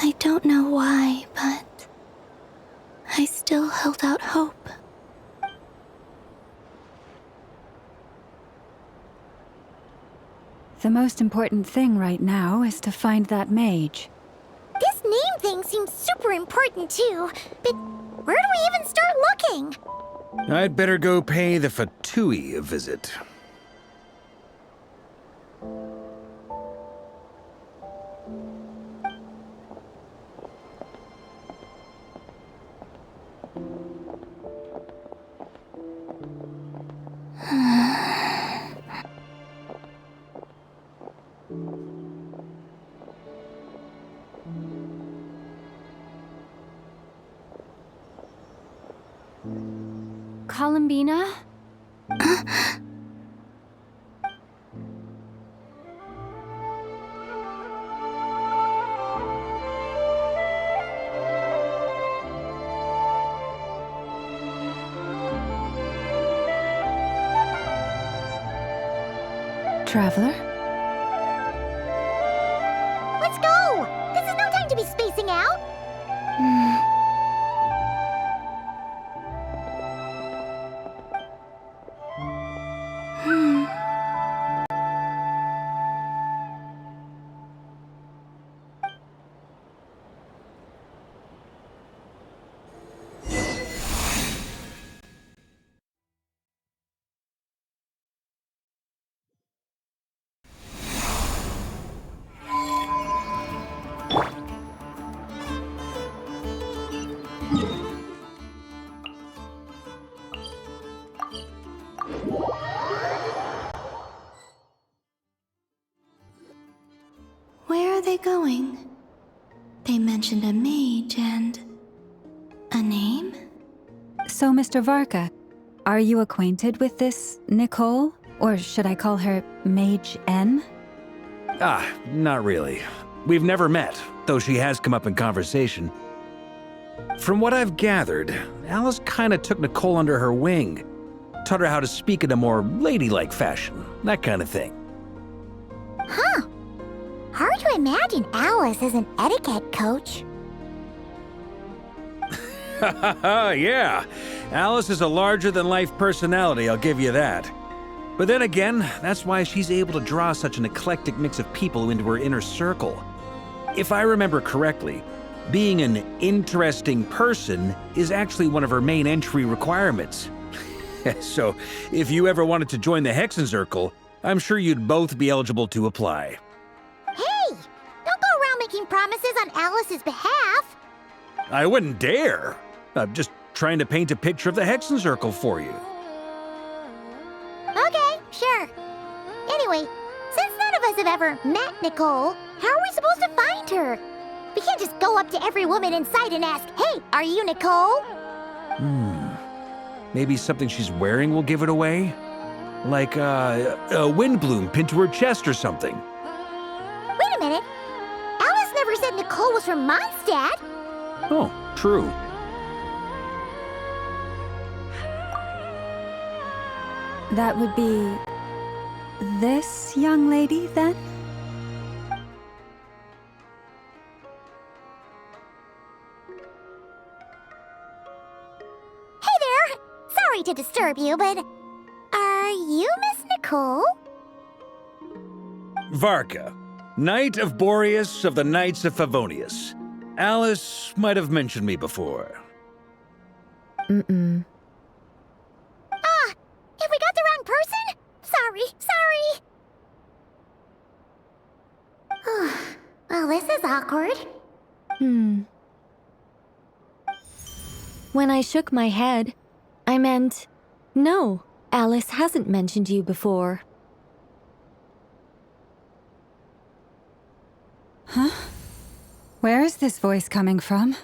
[SPEAKER 3] I don't know why, but I still held out hope.
[SPEAKER 6] The most important thing right now is to find that mage.
[SPEAKER 2] This name thing seems super important too, but where do we even start looking?
[SPEAKER 5] I'd better go pay the Fatui a visit.
[SPEAKER 4] Columbina?
[SPEAKER 6] Traveler?
[SPEAKER 2] Let's go! This is no time to be spacing out!
[SPEAKER 3] mentioned a mage and a name?
[SPEAKER 6] So, Mr. Varka, are you acquainted with this Nicole? Or should I call her Mage N?
[SPEAKER 5] Not really. We've never met, though she has come up in conversation. From what I've gathered, Alice kinda took Nicole under her wing. Taught her how to speak in a more ladylike fashion, that kind of thing.
[SPEAKER 2] Huh. Hard to imagine Alice as an etiquette coach.
[SPEAKER 5] Yeah, Alice is a larger-than-life personality, I'll give you that. But then again, that's why she's able to draw such an eclectic mix of people into her inner circle. If I remember correctly, being an interesting person is actually one of her main entry requirements. So, if you ever wanted to join the Hexenzirkel, I'm sure you'd both be eligible to apply.
[SPEAKER 2] Hey! Don't go around making promises on Alice's behalf!
[SPEAKER 5] I wouldn't dare. I'm just trying to paint a picture of the Hexenzirkel for you.
[SPEAKER 2] Okay, sure. Anyway, since none of us have ever met Nicole, how are we supposed to find her? We can't just go up to every woman in sight and ask, "Hey, are you Nicole?"
[SPEAKER 5] Maybe something she's wearing will give it away? Like a wind bloom pinned to her chest or something.
[SPEAKER 2] Wait a minute. Alice never said Nicole was from Mondstadt.
[SPEAKER 5] Oh, true.
[SPEAKER 6] That would be this young lady, then?
[SPEAKER 2] Hey there! Sorry to disturb you, but are you Miss Nicole?
[SPEAKER 5] Varka, Knight of Boreas of the Knights of Favonius. Alice might have mentioned me before.
[SPEAKER 6] Mm-mm.
[SPEAKER 2] Have we got the wrong person? Sorry. Well, this is awkward.
[SPEAKER 4] When I shook my head, I meant, no, Alice hasn't mentioned you before.
[SPEAKER 6] Huh? Where is this voice coming from?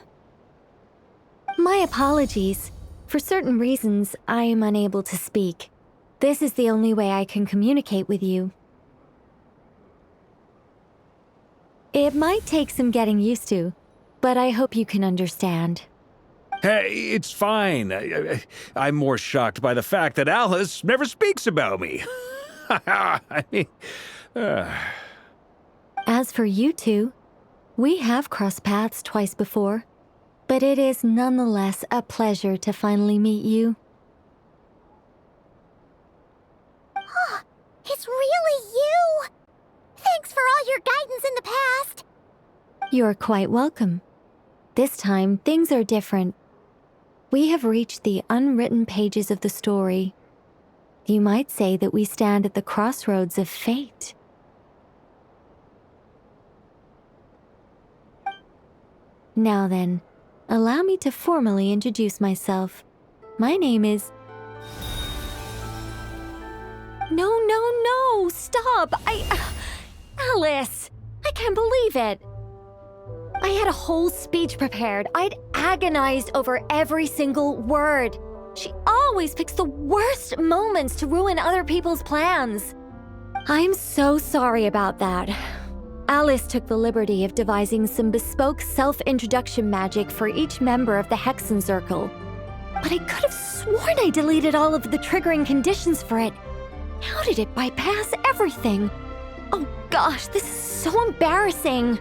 [SPEAKER 4] My apologies. For certain reasons, I am unable to speak. This is the only way I can communicate with you. It might take some getting used to, but I hope you can understand.
[SPEAKER 5] Hey, it's fine. I'm more shocked by the fact that Alice never speaks about me. I mean,
[SPEAKER 4] As for you two, we have crossed paths twice before, but it is nonetheless a pleasure to finally meet you.
[SPEAKER 2] It's really you! Thanks for all your guidance in the past!
[SPEAKER 4] You're quite welcome. This time, things are different. We have reached the unwritten pages of the story. You might say that we stand at the crossroads of fate. Now then, allow me to formally introduce myself. My name is... No, stop! Alice! I can't believe it! I had a whole speech prepared. I'd agonized over every single word. She always picks the worst moments to ruin other people's plans. I'm so sorry about that. Alice took the liberty of devising some bespoke self-introduction magic for each member of the Hexenzirkel. But I could have sworn I deleted all of the triggering conditions for it. How did it bypass everything? Oh gosh, this is so embarrassing.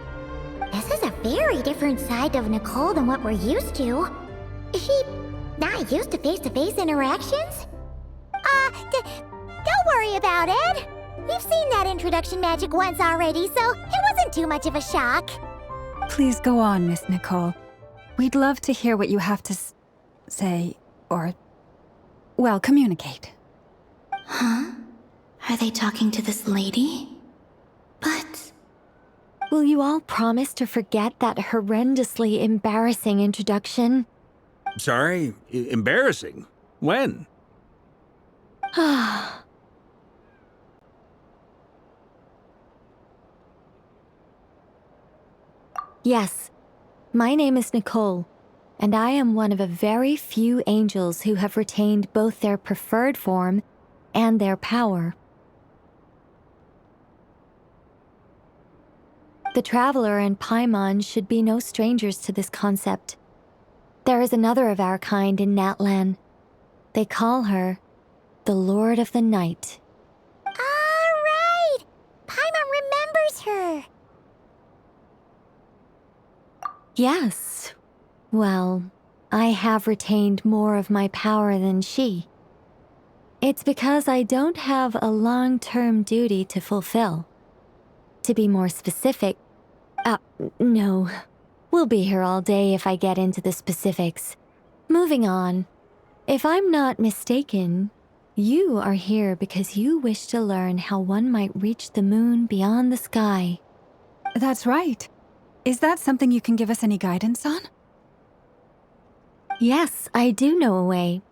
[SPEAKER 2] This is a very different side of Nicole than what we're used to. Is she not used to face-to-face interactions? Don't worry about it. We've seen that introduction magic once already, so it wasn't too much of a shock.
[SPEAKER 6] Please go on, Miss Nicole. We'd love to hear what you have to say, or, well, communicate.
[SPEAKER 3] Huh? Are they talking to this lady? But...
[SPEAKER 4] Will you all promise to forget that horrendously embarrassing introduction?
[SPEAKER 5] sorry, embarrassing. When?
[SPEAKER 4] Yes.
[SPEAKER 1] My name is Nicole, and I am one of a very few angels who have retained both their preferred form and their power. The Traveler and Paimon should be no strangers to this concept. There is another of our kind in Natlan. They call her the Lord of the Night.
[SPEAKER 2] All right! Paimon remembers her!
[SPEAKER 1] Yes. Well, I have retained more of my power than she. It's because I don't have a long-term duty to fulfill. To be more specific, no. We'll be here all day if I get into the specifics. Moving on. If I'm not mistaken, you are here because you wish to learn how one might reach the moon beyond the sky.
[SPEAKER 6] That's right. Is that something you can give us any guidance on?
[SPEAKER 1] Yes, I do know a way.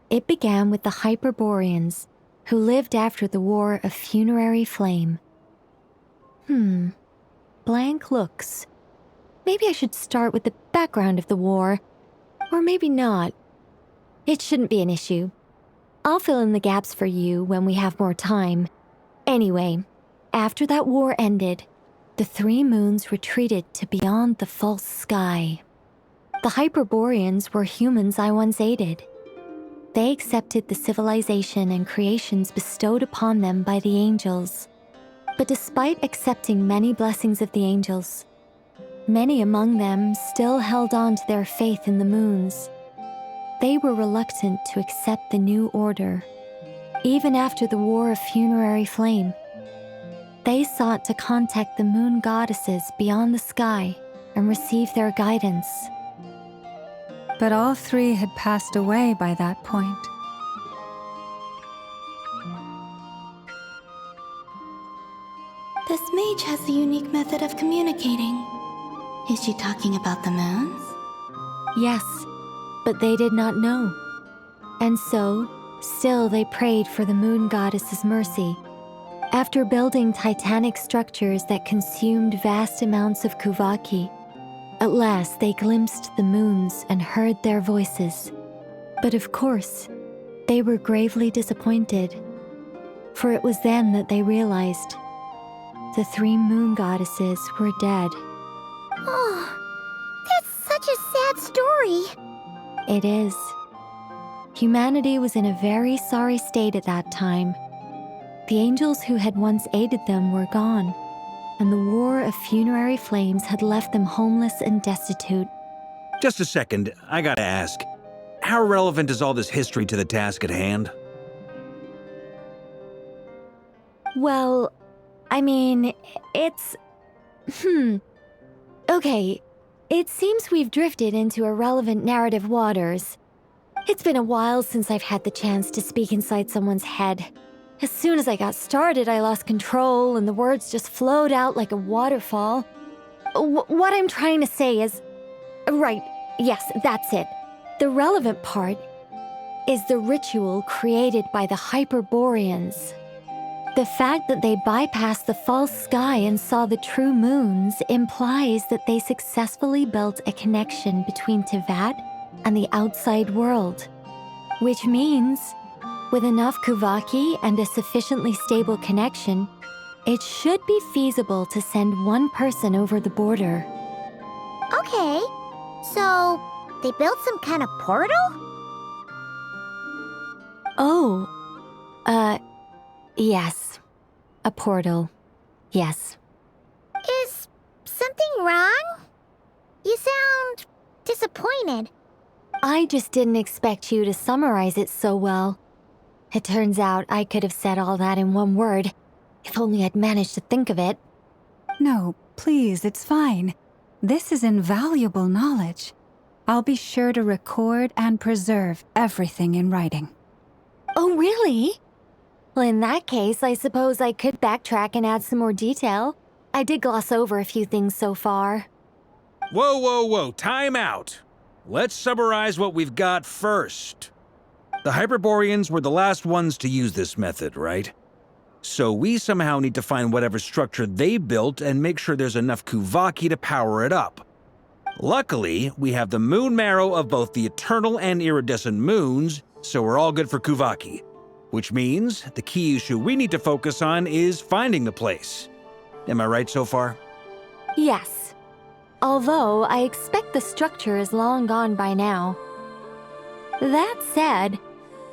[SPEAKER 1] It began with the Hyperboreans, who lived after the War of Funerary Flame. Blank looks. Maybe I should start with the background of the war. Or maybe not. It shouldn't be an issue. I'll fill in the gaps for you when we have more time. Anyway, after that war ended, the three moons retreated to beyond the false sky. The Hyperboreans were humans I once aided. They accepted the civilization and creations bestowed upon them by the angels. But despite accepting many blessings of the angels, many among them still held on to their faith in the moons. They were reluctant to accept the new order. Even after the War of Funerary Flame, they sought to contact the moon goddesses beyond the sky and receive their guidance.
[SPEAKER 6] But all three had passed away by that point.
[SPEAKER 3] This mage has a unique method of communicating. Is she talking about the moons?
[SPEAKER 1] Yes, but they did not know. And so, still they prayed for the moon goddess's mercy. After building titanic structures that consumed vast amounts of Kuvaki, at last they glimpsed the moons and heard their voices. But of course, they were gravely disappointed. For it was then that they realized the three moon goddesses were dead.
[SPEAKER 2] Oh, that's such a sad story.
[SPEAKER 1] It is. Humanity was in a very sorry state at that time. The angels who had once aided them were gone, and the War of Funerary Flames had left them homeless and destitute.
[SPEAKER 5] Just a second, I gotta ask. How relevant is all this history to the task at hand?
[SPEAKER 1] Well, I mean, it's... Okay, it seems we've drifted into irrelevant narrative waters. It's been a while since I've had the chance to speak inside someone's head. As soon as I got started, I lost control and the words just flowed out like a waterfall. What I'm trying to say is... Right, yes, that's it. The relevant part is the ritual created by the Hyperboreans. The fact that they bypassed the false sky and saw the true moons implies that they successfully built a connection between Tevat and the outside world. Which means, with enough Kuvaki and a sufficiently stable connection, it should be feasible to send one person over the border.
[SPEAKER 2] Okay, so they built some kind of portal?
[SPEAKER 1] Yes. A portal. Yes.
[SPEAKER 2] Is something wrong? You sound disappointed.
[SPEAKER 1] I just didn't expect you to summarize it so well. It turns out I could have said all that in one word, if only I'd managed to think of it.
[SPEAKER 6] No, please, it's fine. This is invaluable knowledge. I'll be sure to record and preserve everything in writing.
[SPEAKER 1] Oh, really? Well, in that case, I suppose I could backtrack and add some more detail. I did gloss over a few things so far.
[SPEAKER 5] Whoa, time out. Let's summarize what we've got first. The Hyperboreans were the last ones to use this method, right? So we somehow need to find whatever structure they built and make sure there's enough Kuvaki to power it up. Luckily, we have the moon marrow of both the eternal and iridescent moons, so we're all good for Kuvaki. Which means the key issue we need to focus on is finding the place. Am I right so far?
[SPEAKER 4] Yes. Although I expect the structure is long gone by now. That said,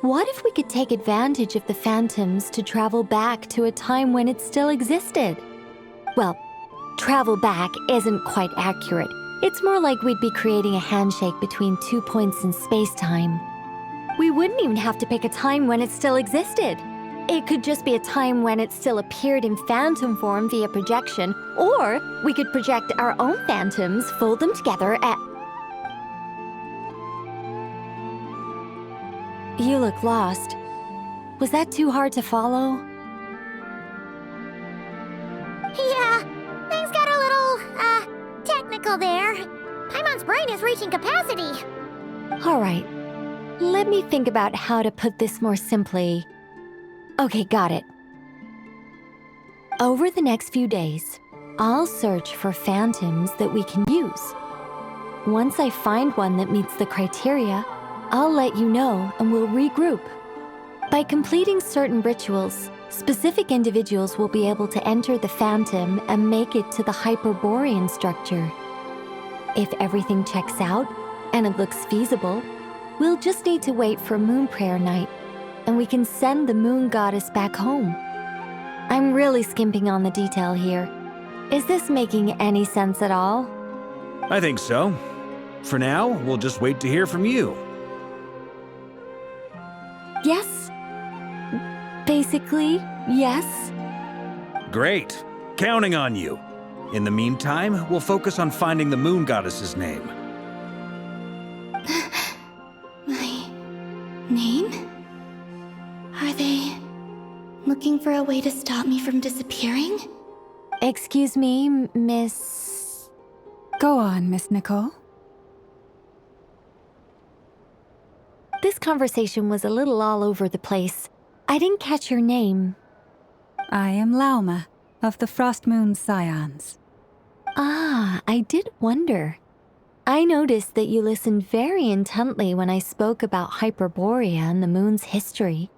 [SPEAKER 4] what if we could take advantage of the phantoms to travel back to a time when it still existed? Well, travel back isn't quite accurate. It's more like we'd be creating a handshake between 2 points in space-time. We wouldn't even have to pick a time when it still existed. It could just be a time when it still appeared in phantom form via projection, or we could project our own phantoms, fold them together at... You look lost. Was that too hard to follow?
[SPEAKER 2] Yeah, things got a little, technical there. Paimon's brain is reaching capacity.
[SPEAKER 4] All right. Let me think about how to put this more simply. Okay, got it. Over the next few days, I'll search for phantoms that we can use. Once I find one that meets the criteria, I'll let you know and we'll regroup. By completing certain rituals, specific individuals will be able to enter the phantom and make it to the Hyperborean structure. If everything checks out and it looks feasible, we'll just need to wait for Moon Prayer Night, and we can send the Moon Goddess back home. I'm really skimping on the detail here. Is this making any sense at all?
[SPEAKER 5] I think so. For now, we'll just wait to hear from you.
[SPEAKER 4] Yes. Basically, yes.
[SPEAKER 5] Great. Counting on you. In the meantime, we'll focus on finding the Moon Goddess's name.
[SPEAKER 3] My name? Are they looking for a way to stop me from disappearing?
[SPEAKER 4] Excuse me, Miss...
[SPEAKER 6] Go on, Miss Nicole.
[SPEAKER 4] This conversation was a little all over the place. I didn't catch your name.
[SPEAKER 6] I am Lauma, of the Frost Moon Scions.
[SPEAKER 4] Ah, I did wonder. I noticed that you listened very intently when I spoke about Hyperborea and the moon's history.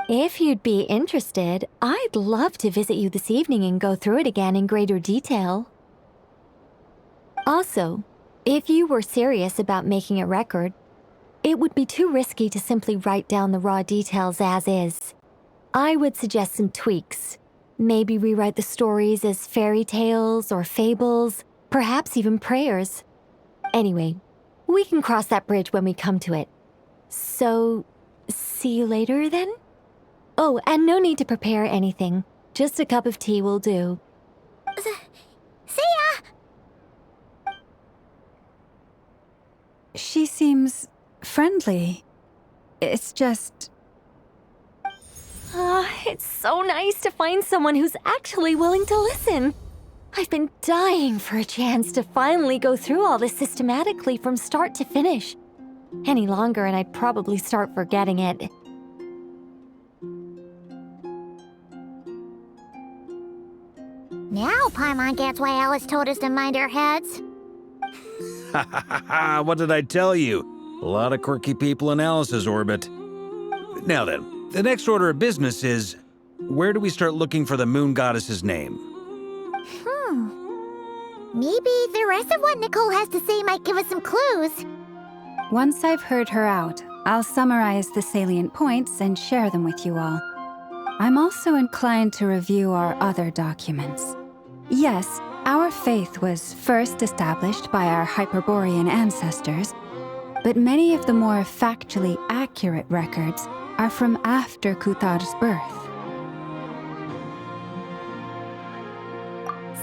[SPEAKER 4] If you'd be interested, I'd love to visit you this evening and go through it again in greater detail. Also, if you were serious about making a record, it would be too risky to simply write down the raw details as is. I would suggest some tweaks. Maybe rewrite the stories as fairy tales or fables, perhaps even prayers. Anyway, we can cross that bridge when we come to it. So, see you later then? Oh, and no need to prepare anything. Just a cup of tea will do.
[SPEAKER 2] See ya!
[SPEAKER 6] She seems friendly. It's just...
[SPEAKER 4] It's so nice to find someone who's actually willing to listen. I've been dying for a chance to finally go through all this systematically from start to finish. Any longer and I'd probably start forgetting it.
[SPEAKER 2] Now Paimon gets why Alice told us to mind our heads.
[SPEAKER 5] Ha ha ha ha, what did I tell you? A lot of quirky people in Alice's orbit. Now then, the next order of business is, where do we start looking for the Moon Goddess's name?
[SPEAKER 2] Maybe the rest of what Nicole has to say might give us some clues.
[SPEAKER 6] Once I've heard her out, I'll summarize the salient points and share them with you all. I'm also inclined to review our other documents. Yes, our faith was first established by our Hyperborean ancestors, but many of the more factually accurate records are from after Kuthar's birth.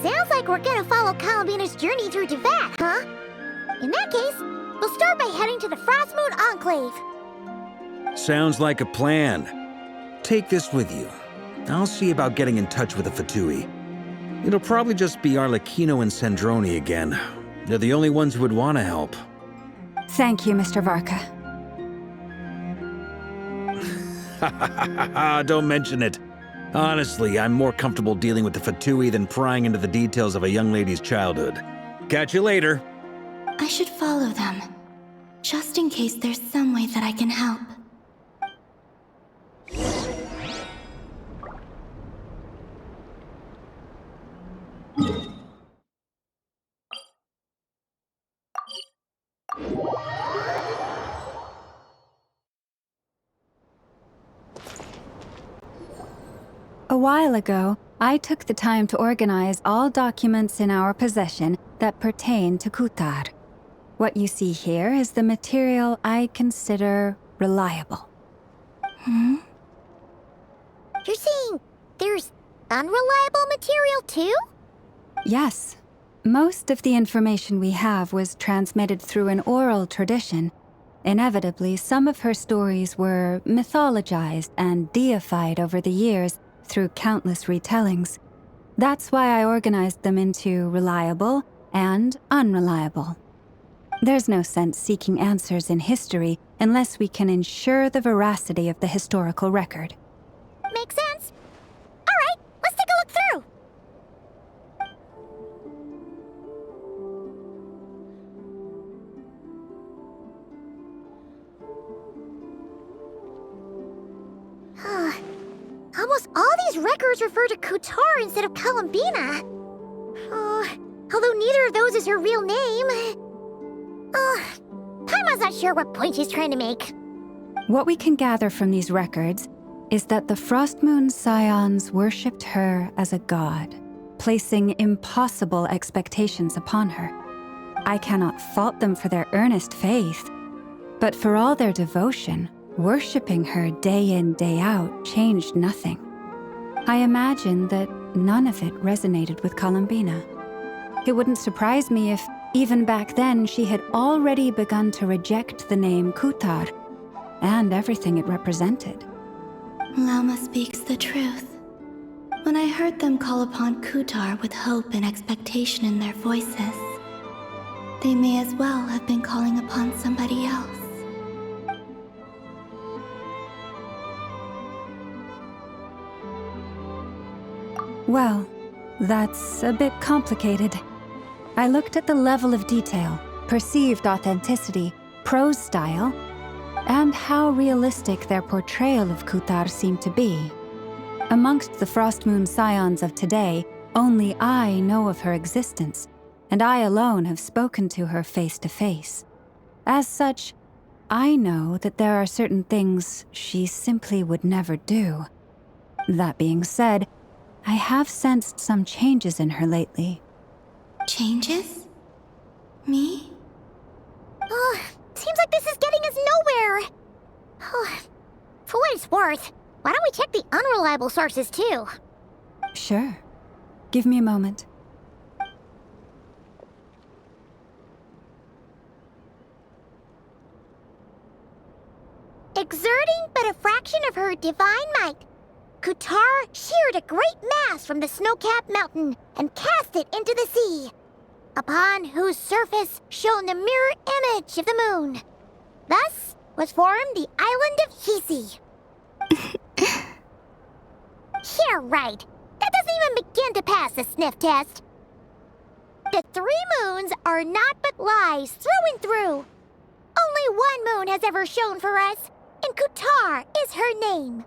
[SPEAKER 2] Sounds like we're gonna follow Columbina's journey through Teyvat, huh? In that case, we'll start by heading to the Frost Moon Enclave.
[SPEAKER 5] Sounds like a plan. Take this with you. I'll see about getting in touch with the Fatui. It'll probably just be Arlecchino and Sandroni again. They're the only ones who would want to help.
[SPEAKER 6] Thank you, Mr. Varka.
[SPEAKER 5] Don't mention it. Honestly, I'm more comfortable dealing with the Fatui than prying into the details of a young lady's childhood. Catch you later.
[SPEAKER 3] I should follow them, just in case there's some way that I can help.
[SPEAKER 6] A while ago, I took the time to organize all documents in our possession that pertain to Kutar. What you see here is the material I consider reliable.
[SPEAKER 2] You're saying there's unreliable material too?
[SPEAKER 6] Yes. Most of the information we have was transmitted through an oral tradition. Inevitably, some of her stories were mythologized and deified over the years through countless retellings. That's why I organized them into reliable and unreliable. There's no sense seeking answers in history unless we can ensure the veracity of the historical record.
[SPEAKER 2] Makes sense. All right, let's take a look through. Almost all these records refer to Kutar instead of Columbina. Although neither of those is her real name. Paimon's not sure what point she's trying to make.
[SPEAKER 6] What we can gather from these records is that the Frostmoon Scions worshipped her as a god, placing impossible expectations upon her. I cannot fault them for their earnest faith, but for all their devotion, worshipping her day in, day out changed nothing. I imagine that none of it resonated with Columbina. It wouldn't surprise me if, even back then, she had already begun to reject the name Kutar and everything it represented.
[SPEAKER 3] Lauma speaks the truth. When I heard them call upon Kutar with hope and expectation in their voices, they may as well have been calling upon somebody else.
[SPEAKER 6] Well, that's a bit complicated. I looked at the level of detail, perceived authenticity, prose style, and how realistic their portrayal of Kutar seemed to be. Amongst the Frostmoon Scions of today, only I know of her existence, and I alone have spoken to her face to face. As such, I know that there are certain things she simply would never do. That being said, I have sensed some changes in her lately.
[SPEAKER 3] Changes? Me?
[SPEAKER 2] Seems like this is getting us nowhere. For what it's worth, why don't we check the unreliable sources too?
[SPEAKER 6] Sure. Give me a moment.
[SPEAKER 2] Exerting but a fraction of her divine might, Kutar sheared a great mass from the snow-capped mountain and cast it into the sea, upon whose surface shone the mirror image of the moon. Thus was formed the island of Hisi. Yeah, right. That doesn't even begin to pass the sniff test. The 3 moons are naught but lies through and through. Only one moon has ever shone for us, and Kutar is her name.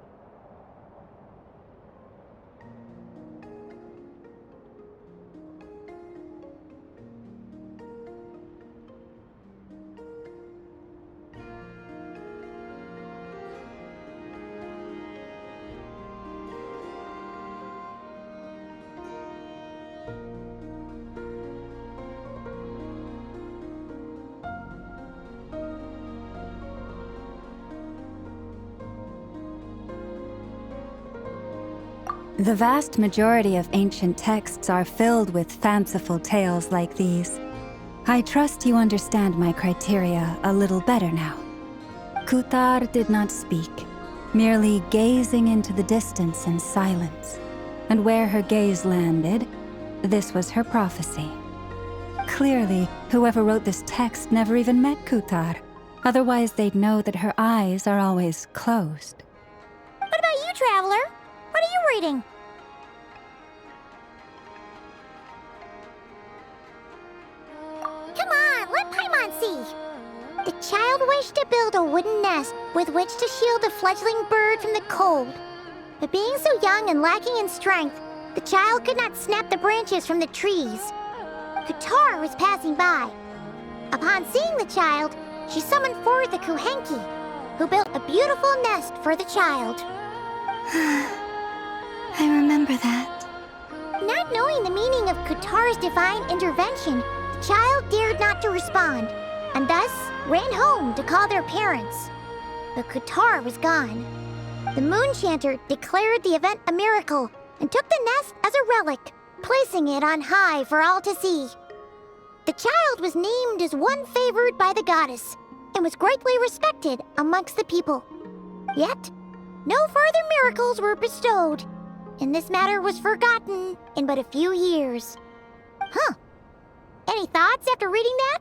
[SPEAKER 6] The vast majority of ancient texts are filled with fanciful tales like these. I trust you understand my criteria a little better now. Kutar did not speak, merely gazing into the distance in silence. And where her gaze landed, this was her prophecy. Clearly, whoever wrote this text never even met Kutar. Otherwise, they'd know that her eyes are always closed.
[SPEAKER 2] What about you, Traveler? What are you reading? Come on, let Paimon child wished to build a wooden nest with which to shield the fledgling bird from the cold. But being so young and lacking in strength, the child could not snap the branches from the trees. Qatar was passing by. Upon seeing the child, she summoned forth the Kuhenki, who built a beautiful nest for the child.
[SPEAKER 3] I remember that.
[SPEAKER 2] Not knowing the meaning of Qatar's divine intervention, the child dared not to respond, and thus ran home to call their parents. But Qatar was gone. The moon chanter declared the event a miracle and took the nest as a relic, placing it on high for all to see. The child was named as one favored by the goddess and was greatly respected amongst the people. Yet, no further miracles were bestowed, and this matter was forgotten in but a few years. Huh. Any thoughts after reading that?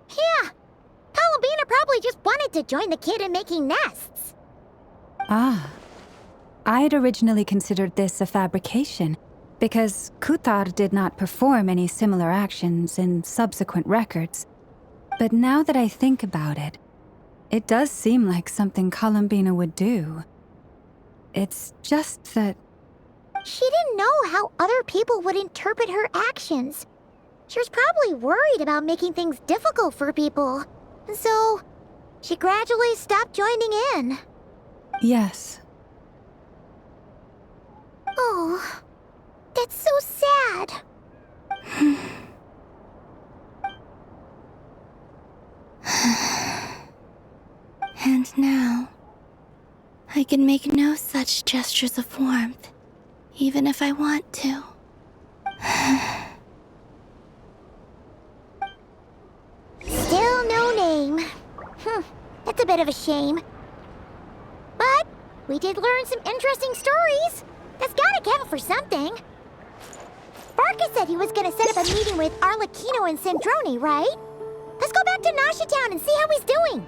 [SPEAKER 2] Yeah. Columbina probably just wanted to join the kid in making nests.
[SPEAKER 6] Ah. I'd originally considered this a fabrication, because Kutar did not perform any similar actions in subsequent records. But now that I think about it, it does seem like something Columbina would do. It's just that...
[SPEAKER 2] She didn't know how other people would interpret her actions. She was probably worried about making things difficult for people. And so, she gradually stopped joining in.
[SPEAKER 6] Yes.
[SPEAKER 2] Oh, that's so sad.
[SPEAKER 3] And now, I can make no such gestures of warmth, even if I want to.
[SPEAKER 2] Still no name. That's a bit of a shame. But we did learn some interesting stories. That's gotta count for something. Barca said he was gonna set up a meeting with Arlecchino and Sandrone, right? Let's go back to Nasha Town and see how he's doing.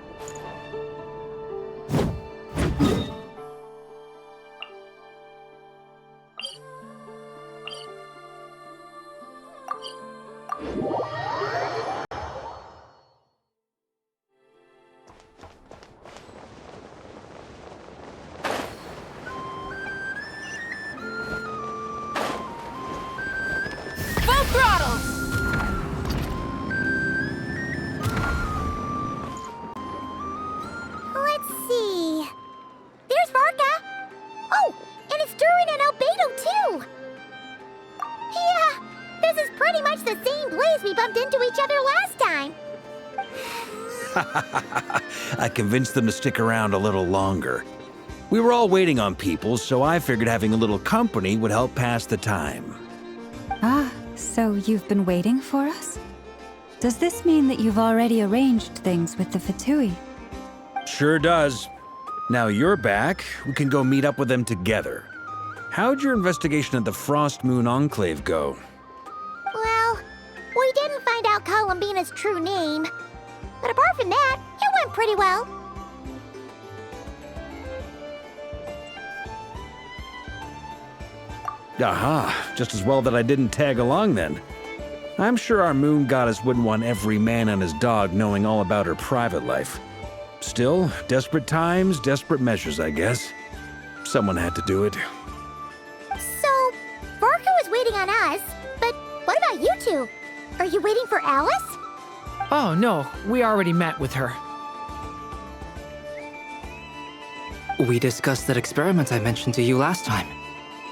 [SPEAKER 2] Let's see. There's Varka. Oh, and it's Durin and Albedo too. Yeah, this is pretty much the same place we bumped into each other last time.
[SPEAKER 5] I convinced them to stick around a little longer. We were all waiting on people, so I figured having a little company would help pass the time.
[SPEAKER 6] Ah, so you've been waiting for us? Does this mean that you've already arranged things with the Fatui?
[SPEAKER 5] Sure does. Now you're back, we can go meet up with them together. How'd your investigation at the Frost Moon Enclave go?
[SPEAKER 2] Well, we didn't find out Columbina's true name. But apart from that, it went pretty well.
[SPEAKER 5] Aha, just as well that I didn't tag along then. I'm sure our moon goddess wouldn't want every man and his dog knowing all about her private life. Still, desperate times, desperate measures, I guess. Someone had to do it.
[SPEAKER 2] So, Varka was waiting on us, but what about you two? Are you waiting for Alice?
[SPEAKER 7] Oh, no, we already met with her.
[SPEAKER 9] We discussed that experiment I mentioned to you last time.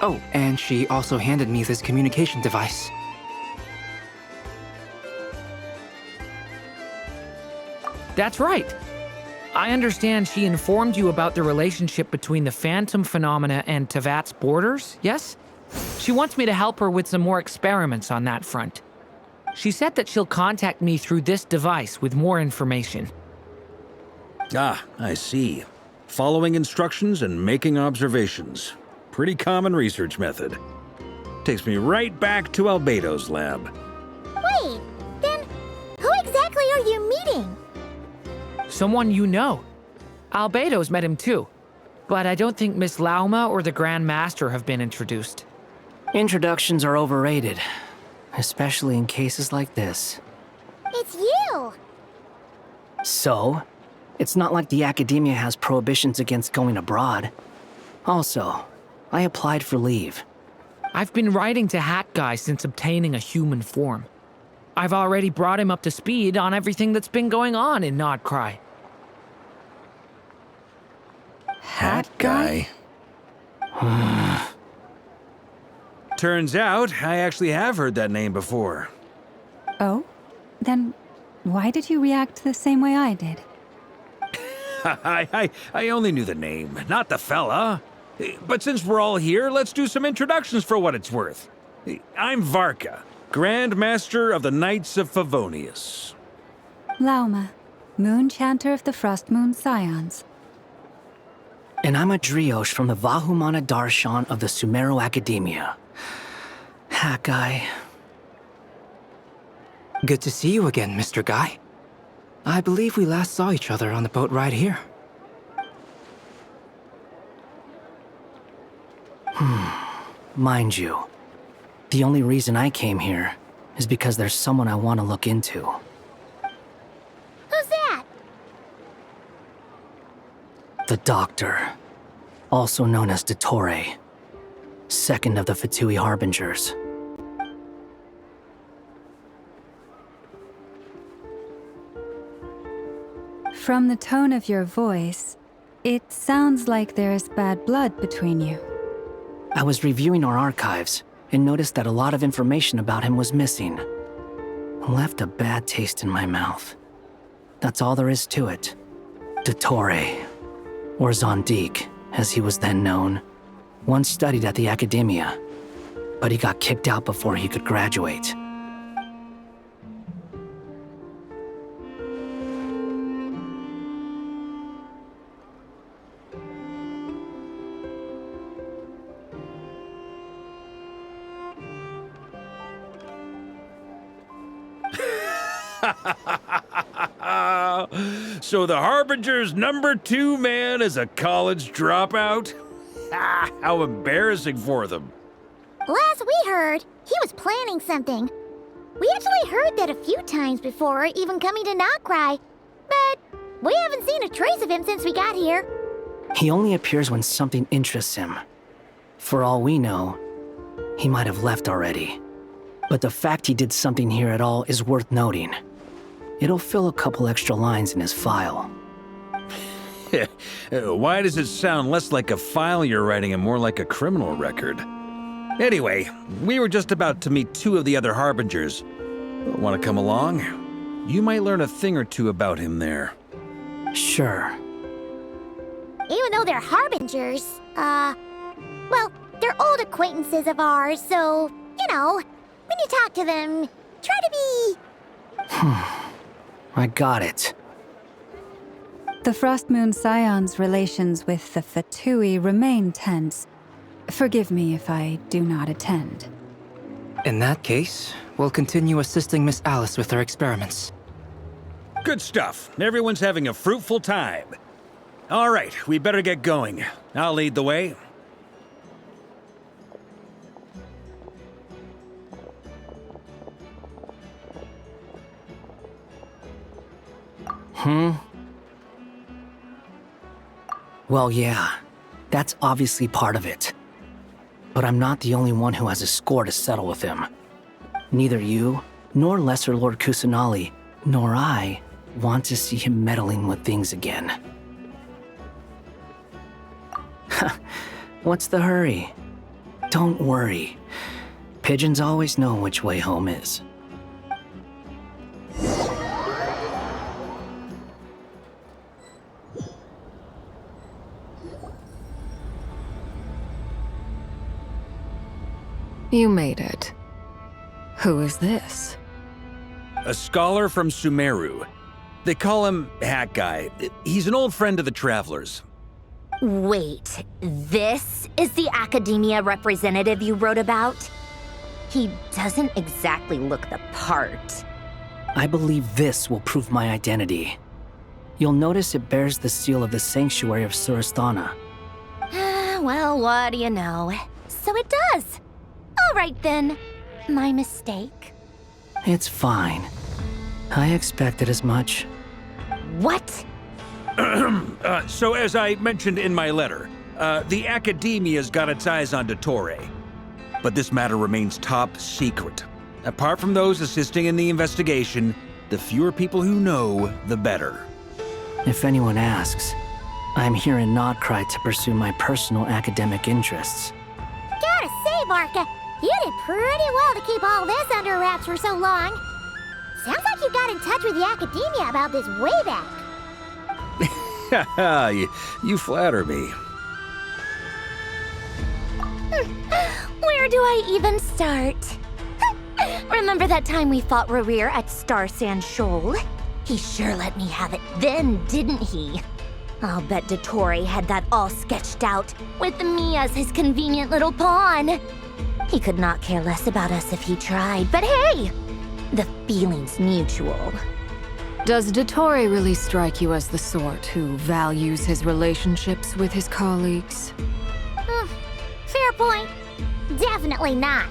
[SPEAKER 9] Oh, and she also handed me this communication device.
[SPEAKER 7] That's right. I understand she informed you about the relationship between the phantom phenomena and Tevat's borders, yes? She wants me to help her with some more experiments on that front. She said that she'll contact me through this device with more information.
[SPEAKER 5] Ah, I see. Following instructions and making observations. Pretty common research method. Takes me right back to Albedo's lab.
[SPEAKER 2] Wait, then who exactly are you meeting?
[SPEAKER 7] Someone you know. Albedo's met him too. But I don't think Miss Lauma or the Grand Master have been introduced.
[SPEAKER 17] Introductions are overrated, especially in cases like this.
[SPEAKER 2] It's you! too.
[SPEAKER 9] So, it's not like the academia has prohibitions against going abroad. Also, I applied for leave.
[SPEAKER 7] I've been writing to Hat Guy since obtaining a human form. I've already brought him up to speed on everything that's been going on in Nodcry.
[SPEAKER 5] Hat Guy? Turns out, I actually have heard that name before.
[SPEAKER 6] Oh? Then why did you react the same way I did?
[SPEAKER 5] I only knew the name, not the fella. But since we're all here, let's do some introductions for what it's worth. I'm Varka, Grand Master of the Knights of Favonius.
[SPEAKER 6] Lauma, Moon Chanter of the Frost Moon Scions.
[SPEAKER 9] And I'm a Driosh from the Vahumana Darshan of the Sumeru Academia. Hat Guy. Good to see you again, Mr. Guy. I believe we last saw each other on the boat ride here. Mind you, the only reason I came here is because there's someone I want to look into.
[SPEAKER 2] Who's that?
[SPEAKER 9] The Doctor, also known as Dottore, second of the Fatui Harbingers.
[SPEAKER 6] From the tone of your voice, it sounds like there is bad blood between you.
[SPEAKER 9] I was reviewing our archives and noticed that a lot of information about him was missing. Left a bad taste in my mouth. That's all there is to it. Dottore, or Zondik, as he was then known, once studied at the Academia, but he got kicked out before he could graduate.
[SPEAKER 5] So the Harbinger's #2 man is a college dropout? How embarrassing for them.
[SPEAKER 2] Last we heard, he was planning something. We actually heard that a few times before, even coming to Nocturne, but we haven't seen a trace of him since we got here.
[SPEAKER 9] He only appears when something interests him. For all we know, he might have left already. But the fact he did something here at all is worth noting. It'll fill a couple extra lines in his file.
[SPEAKER 5] Why does it sound less like a file you're writing and more like a criminal record? Anyway, we were just about to meet 2 of the other Harbingers. Want to come along? You might learn a thing or two about him there.
[SPEAKER 9] Sure.
[SPEAKER 2] Even though they're Harbingers, well, they're old acquaintances of ours, so, you know, when you talk to them, try to be...
[SPEAKER 9] I got it.
[SPEAKER 6] The Frost Moon Scion's relations with the Fatui remain tense. Forgive me if I do not attend.
[SPEAKER 9] In that case, we'll continue assisting Miss Alice with her experiments.
[SPEAKER 5] Good stuff. Everyone's having a fruitful time. All right, we better get going. I'll lead the way.
[SPEAKER 9] Well, yeah, that's obviously part of it. But I'm not the only one who has a score to settle with him. Neither you, nor Lesser Lord Kusanali, nor I want to see him meddling with things again. What's the hurry? Don't worry. Pigeons always know which way home is.
[SPEAKER 10] You made it. Who is this?
[SPEAKER 5] A scholar from Sumeru. They call him Hat Guy. He's an old friend of the Travelers.
[SPEAKER 16] Wait, this is the Academia representative you wrote about? He doesn't exactly look the part.
[SPEAKER 9] I believe this will prove my identity. You'll notice it bears the seal of the Sanctuary of Surasthana.
[SPEAKER 16] Well, what do you know? So it does. All right then. My mistake.
[SPEAKER 9] It's fine. I expected as much.
[SPEAKER 16] What?
[SPEAKER 5] So as I mentioned in my letter, the Academia's got its eyes on Dottore. But this matter remains top secret. Apart from those assisting in the investigation, the fewer people who know, the better.
[SPEAKER 9] If anyone asks, I'm here in Nocturne to pursue my personal academic interests.
[SPEAKER 2] Gotta say, Barca, you did pretty well to keep all this under wraps for so long. Sounds like you got in touch with the Academia about this way back.
[SPEAKER 5] Haha, you flatter me.
[SPEAKER 16] Where do I even start? Remember that time we fought Rerir at Star Sand Shoal? He sure let me have it then, didn't he? I'll bet Dottore had that all sketched out, with me as his convenient little pawn. He could not care less about us if he tried, but hey! The feeling's mutual.
[SPEAKER 13] Does Dottore really strike you as the sort who values his relationships with his colleagues?
[SPEAKER 2] Fair point. Definitely not.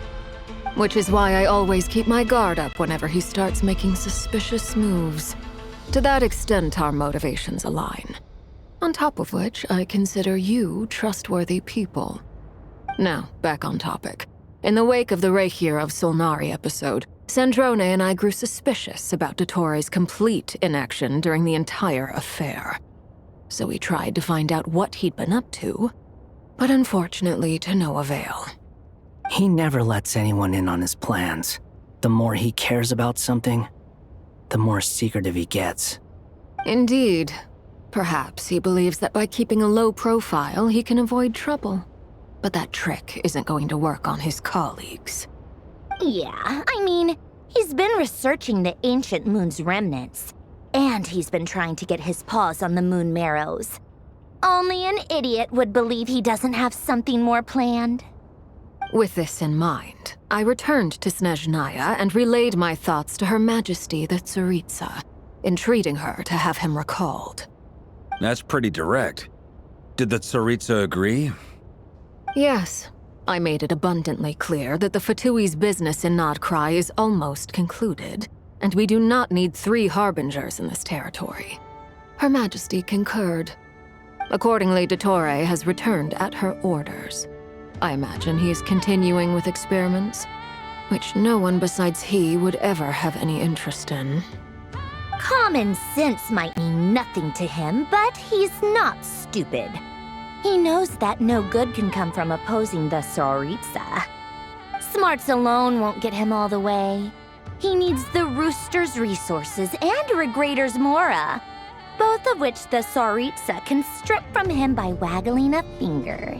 [SPEAKER 13] Which is why I always keep my guard up whenever he starts making suspicious moves. To that extent, our motivations align. On top of which, I consider you trustworthy people. Now, back on topic. In the wake of the Reikir of Solnari episode, Sandrone and I grew suspicious about Dottore's complete inaction during the entire affair. So we tried to find out what he'd been up to, but unfortunately to no avail.
[SPEAKER 9] He never lets anyone in on his plans. The more he cares about something, the more secretive he gets.
[SPEAKER 13] Indeed. Perhaps he believes that by keeping a low profile, he can avoid trouble. But that trick isn't going to work on his colleagues.
[SPEAKER 16] Yeah, I mean, he's been researching the ancient moon's remnants. And he's been trying to get his paws on the moon marrows. Only an idiot would believe he doesn't have something more planned.
[SPEAKER 13] With this in mind, I returned to Snezhnaya and relayed my thoughts to Her Majesty the Tsaritsa, entreating her to have him recalled.
[SPEAKER 5] That's pretty direct. Did the Tsaritsa agree?
[SPEAKER 13] Yes. I made it abundantly clear that the Fatui's business in Nocturne is almost concluded, and we do not need 3 harbingers in this territory. Her Majesty concurred. Accordingly, Dottore has returned at her orders. I imagine he is continuing with experiments, which no one besides he would ever have any interest in.
[SPEAKER 16] Common sense might mean nothing to him, but he's not stupid. He knows that no good can come from opposing the Tsaritsa. Smarts alone won't get him all the way. He needs the Rooster's resources and Regrator's Mora, both of which the Tsaritsa can strip from him by waggling a finger.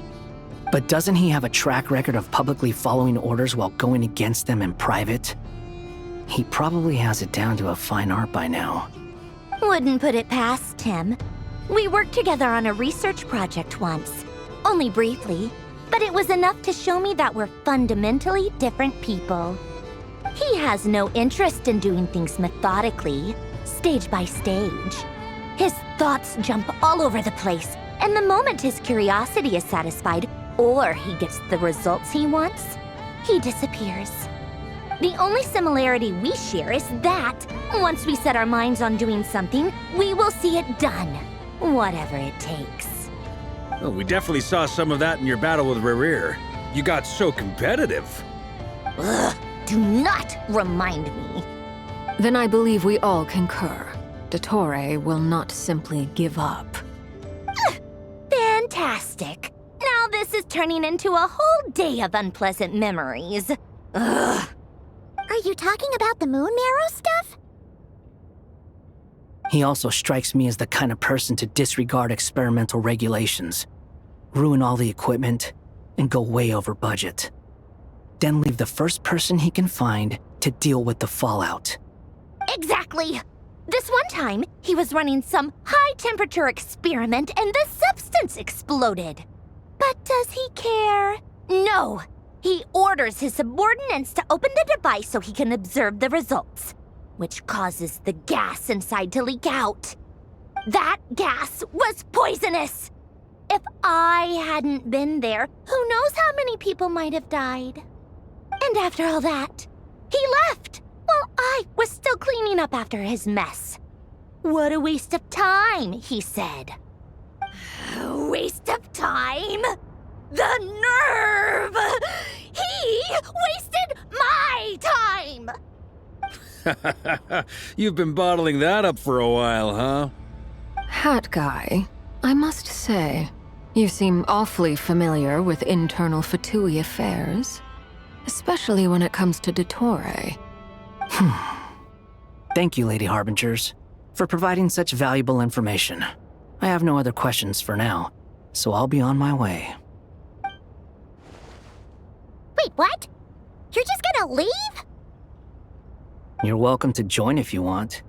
[SPEAKER 9] But doesn't he have a track record of publicly following orders while going against them in private? He probably has it down to a fine art by now.
[SPEAKER 16] Wouldn't put it past him. We worked together on a research project once. Only briefly, but it was enough to show me that we're fundamentally different people. He has no interest in doing things methodically, stage by stage. His thoughts jump all over the place, and the moment his curiosity is satisfied, or he gets the results he wants, he disappears. The only similarity we share is that, once we set our minds on doing something, we will see it done, whatever it takes.
[SPEAKER 5] Oh, we definitely saw some of that in your battle with Rerir. You got so competitive.
[SPEAKER 16] Ugh, do not remind me.
[SPEAKER 13] Then I believe we all concur. Dottore will not simply give up.
[SPEAKER 16] Fantastic. Now this is turning into a whole day of unpleasant memories. Ugh.
[SPEAKER 2] Are you talking about the moon marrow stuff?
[SPEAKER 9] He also strikes me as the kind of person to disregard experimental regulations, ruin all the equipment, and go way over budget. Then leave the first person he can find to deal with the fallout.
[SPEAKER 16] Exactly. This one time, he was running some high-temperature experiment and the substance exploded. But does he care? No. He orders his subordinates to open the device so he can observe the results, which causes the gas inside to leak out. That gas was poisonous! If I hadn't been there, who knows how many people might have died? And after all that, he left, while
[SPEAKER 2] I was still cleaning up after his mess. What a waste of time, he said. A waste of time? The nerve! He wasted my time!
[SPEAKER 5] You've been bottling that up for a while, huh?
[SPEAKER 13] Hat guy, I must say, you seem awfully familiar with internal Fatui affairs. Especially when it comes to Dottore.
[SPEAKER 14] Thank you, Lady Harbingers, for providing such valuable information. I have no other questions for now, so I'll be on my way.
[SPEAKER 2] Wait, what? You're just gonna leave?
[SPEAKER 14] You're welcome to join if you want.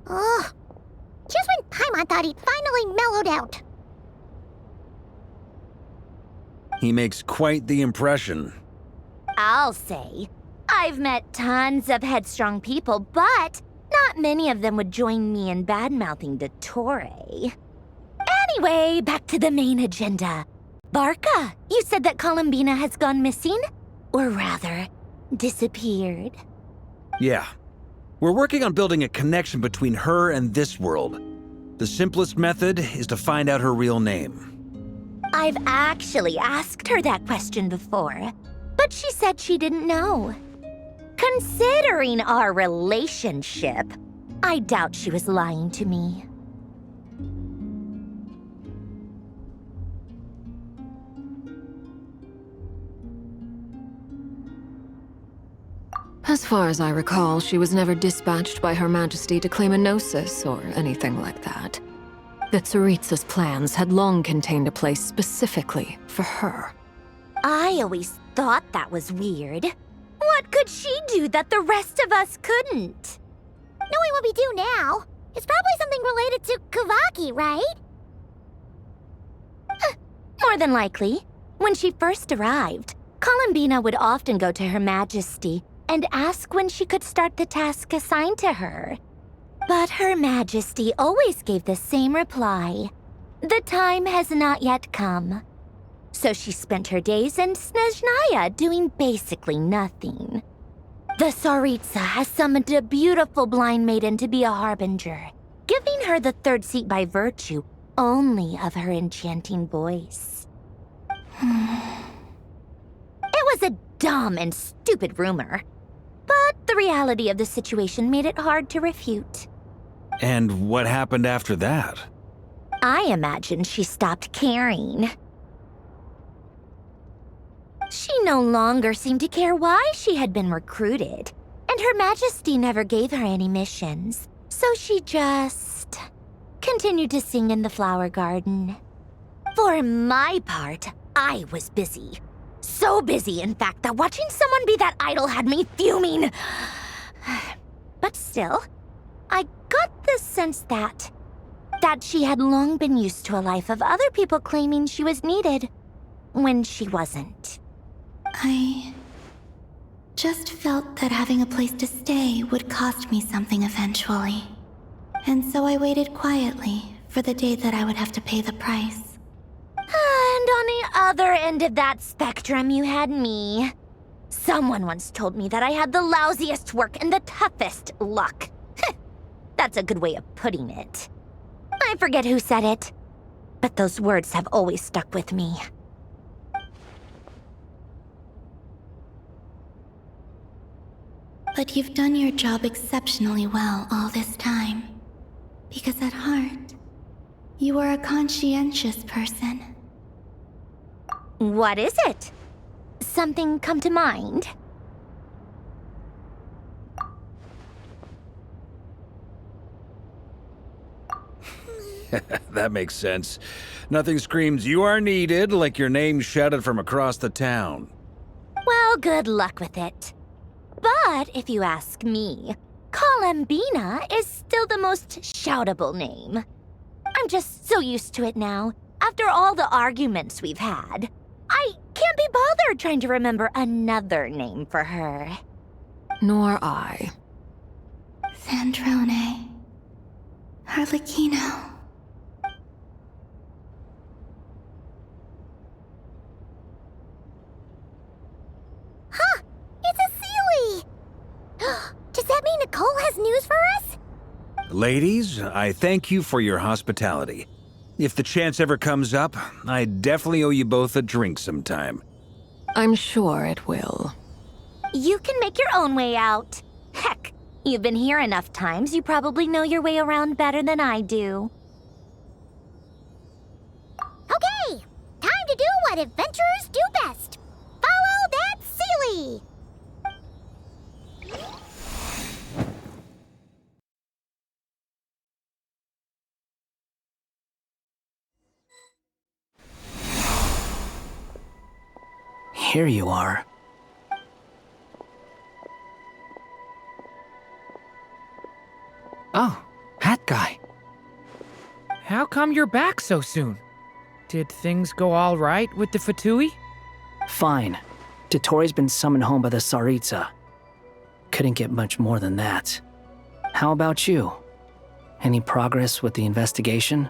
[SPEAKER 2] Ugh. Just when Paimon thought he'd finally mellowed out.
[SPEAKER 5] He makes quite the impression.
[SPEAKER 2] I'll say. I've met tons of headstrong people, but not many of them would join me in bad-mouthing Dottore. Anyway, back to the main agenda. Barca, you said that Columbina has gone missing? Or rather, disappeared.
[SPEAKER 5] Yeah. We're working on building a connection between her and this world. The simplest method is to find out her real name.
[SPEAKER 2] I've actually asked her that question before, but she said she didn't know. Considering our relationship, I doubt she was lying to me.
[SPEAKER 13] As far as I recall, she was never dispatched by Her Majesty to claim a gnosis or anything like that. The Tsaritsa's plans had long contained a place specifically for her.
[SPEAKER 2] I always thought that was weird. What could she do that the rest of us couldn't? Knowing what we do now, it's probably something related to Kavaki, right? More than likely. When she first arrived, Columbina would often go to Her Majesty and ask when she could start the task assigned to her. But Her Majesty always gave the same reply. The time has not yet come. So she spent her days in Snezhnaya doing basically nothing. The Tsaritsa has summoned a beautiful blind maiden to be a harbinger, giving her the third seat by virtue only of her enchanting voice. It was a dumb and stupid rumor, but the reality of the situation made it hard to refute.
[SPEAKER 5] And what happened after that?
[SPEAKER 2] I imagine she stopped caring. She no longer seemed to care why she had been recruited, and Her Majesty never gave her any missions, so she just continued to sing in the flower garden. For my part, I was busy. So busy, in fact, that watching someone be that idol had me fuming. But still, I got the sense that she had long been used to a life of other people claiming she was needed when she wasn't.
[SPEAKER 3] I just felt that having a place to stay would cost me something eventually. And so I waited quietly for the day that I would have to pay the price.
[SPEAKER 2] And on the other end of that spectrum, you had me. Someone once told me that I had the lousiest work and the toughest luck. That's a good way of putting it. I forget who said it, but those words have always stuck with me.
[SPEAKER 3] But you've done your job exceptionally well all this time. Because at heart, you are a conscientious person.
[SPEAKER 2] What is it? Something come to mind?
[SPEAKER 5] That makes sense. Nothing screams you are needed like your name shouted from across the town.
[SPEAKER 2] Well, good luck with it. But if you ask me, Columbina is still the most shoutable name. I'm just so used to it now, after all the arguments we've had. I can't be bothered trying to remember another name for her.
[SPEAKER 13] Nor I.
[SPEAKER 3] Sandrone. Harlequino.
[SPEAKER 2] Huh! It's a Sealy!
[SPEAKER 5] Ladies, I thank you for your hospitality. If the chance ever comes up, I definitely owe you both a drink sometime.
[SPEAKER 13] I'm sure it will.
[SPEAKER 2] You can make your own way out. Heck, you've been here enough times, you probably know your way around better than I do. Okay, time to do what adventurers do best. Follow that Sealy!
[SPEAKER 14] Here you are. Oh, hat guy.
[SPEAKER 7] How come you're back so soon? Did things go all right with the Fatui?
[SPEAKER 14] Fine. Totori's been summoned home by the Tsaritsa. Couldn't get much more than that. How about you? Any progress with the investigation?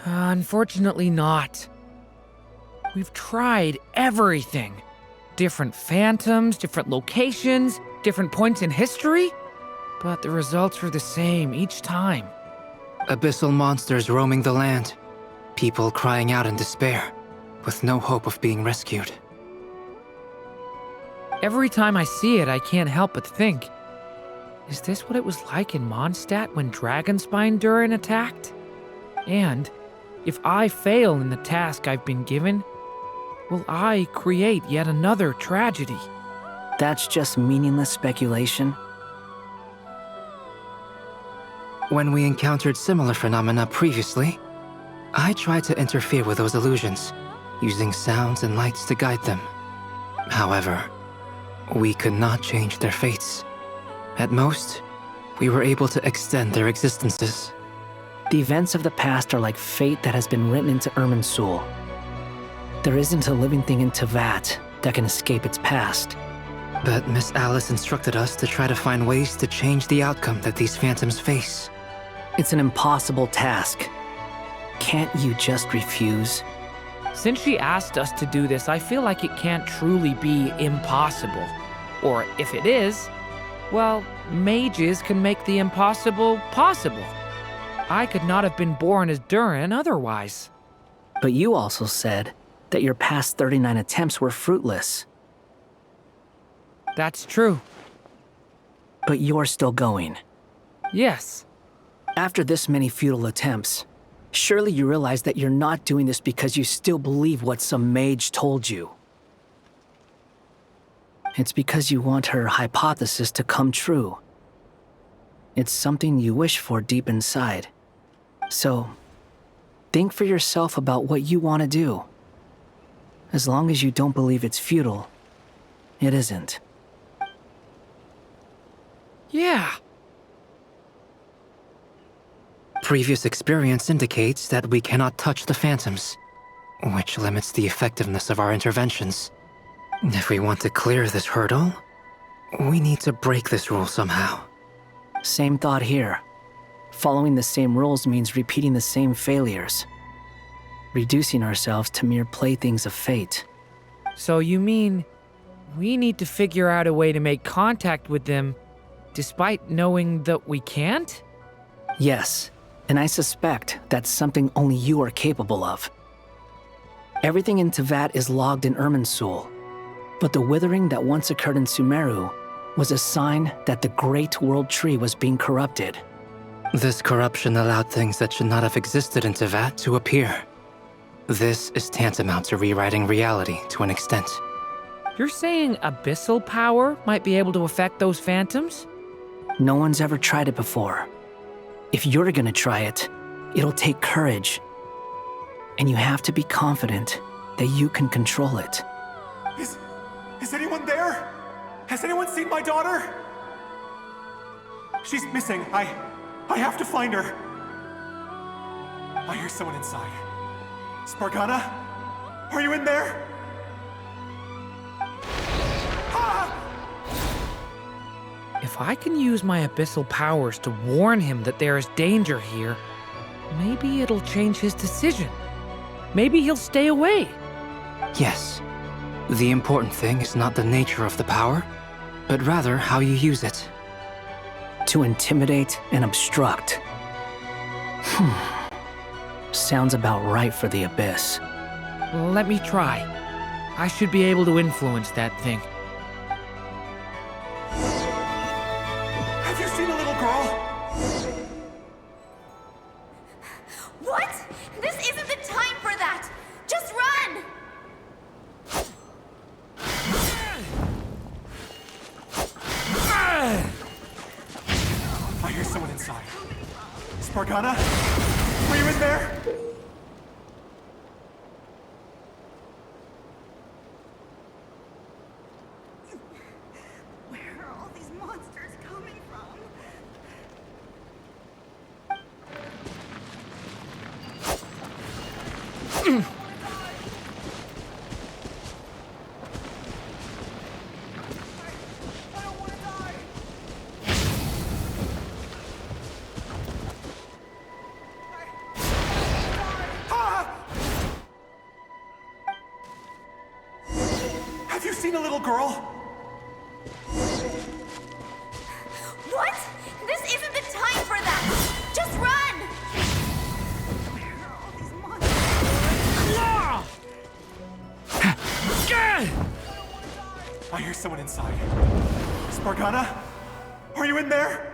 [SPEAKER 7] Unfortunately not. We've tried everything. Different phantoms, different locations, different points in history. But the results were the same each time.
[SPEAKER 9] Abyssal monsters roaming the land. People crying out in despair, with no hope of being rescued.
[SPEAKER 7] Every time I see it, I can't help but think, is this what it was like in Mondstadt when Dragonspine Durin attacked? And if I fail in the task I've been given, will I create yet another tragedy?
[SPEAKER 14] That's just meaningless speculation.
[SPEAKER 9] When we encountered similar phenomena previously, I tried to interfere with those illusions, using sounds and lights to guide them. However, we could not change their fates. At most, we were able to extend their existences.
[SPEAKER 14] The events of the past are like fate that has been written into Irminsul. There isn't a living thing in Teyvat that can escape its past.
[SPEAKER 9] But Miss Alice instructed us to try to find ways to change the outcome that these phantoms face.
[SPEAKER 14] It's an impossible task. Can't you just refuse?
[SPEAKER 7] Since she asked us to do this, I feel like it can't truly be impossible. Or if it is, well, mages can make the impossible possible. I could not have been born as Durin otherwise.
[SPEAKER 14] But you also said that your past 39 attempts were fruitless.
[SPEAKER 7] That's true.
[SPEAKER 14] But you're still going.
[SPEAKER 7] Yes.
[SPEAKER 14] After this many futile attempts, surely you realize that you're not doing this because you still believe what some mage told you. It's because you want her hypothesis to come true. It's something you wish for deep inside. So, think for yourself about what you want to do. As long as you don't believe it's futile, it isn't.
[SPEAKER 7] Yeah.
[SPEAKER 9] Previous experience indicates that we cannot touch the phantoms, which limits the effectiveness of our interventions. If we want to clear this hurdle, we need to break this rule somehow.
[SPEAKER 14] Same thought here. Following the same rules means repeating the same failures. Reducing ourselves to mere playthings of fate.
[SPEAKER 7] So you mean we need to figure out a way to make contact with them despite knowing that we can't?
[SPEAKER 14] Yes, and I suspect that's something only you are capable of. Everything in Teyvat is logged in Irminsul, but the withering that once occurred in Sumeru was a sign that the Great World Tree was being corrupted.
[SPEAKER 9] This corruption allowed things that should not have existed in Teyvat to appear. This is tantamount to rewriting reality to an extent.
[SPEAKER 7] You're saying abyssal power might be able to affect those phantoms?
[SPEAKER 14] No one's ever tried it before. If you're gonna try it, it'll take courage. And you have to be confident that you can control it.
[SPEAKER 15] Is anyone there? Has anyone seen my daughter? She's missing. I have to find her. I hear someone inside. Spargana? Are you in there?
[SPEAKER 7] If I can use my abyssal powers to warn him that there is danger here, maybe it'll change his decision. Maybe he'll stay away.
[SPEAKER 9] Yes. The important thing is not the nature of the power, but rather how you use it.
[SPEAKER 14] To intimidate and obstruct. Sounds about right for the Abyss.
[SPEAKER 7] Let me try. I should be able to influence that thing.
[SPEAKER 15] Have you seen a little girl?
[SPEAKER 8] What? This isn't the time for that! Just run!
[SPEAKER 15] I hear someone inside. Spargana? Were you in there?
[SPEAKER 8] Where are all these monsters coming from?
[SPEAKER 15] Have you seen a little girl?
[SPEAKER 8] What? This isn't the time for that! Just run! Where are all these monsters?
[SPEAKER 15] I hear someone inside. Spargana? Are you in there?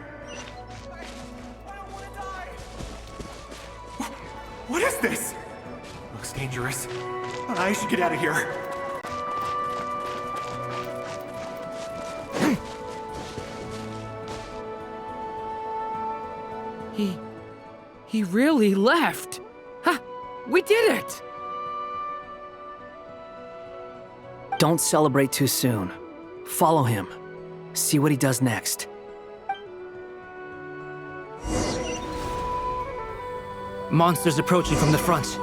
[SPEAKER 15] What is this? Looks dangerous. I should get out of here.
[SPEAKER 7] He really left. Ha! We did it!
[SPEAKER 14] Don't celebrate too soon. Follow him. See what he does next.
[SPEAKER 9] Monsters approaching from the front.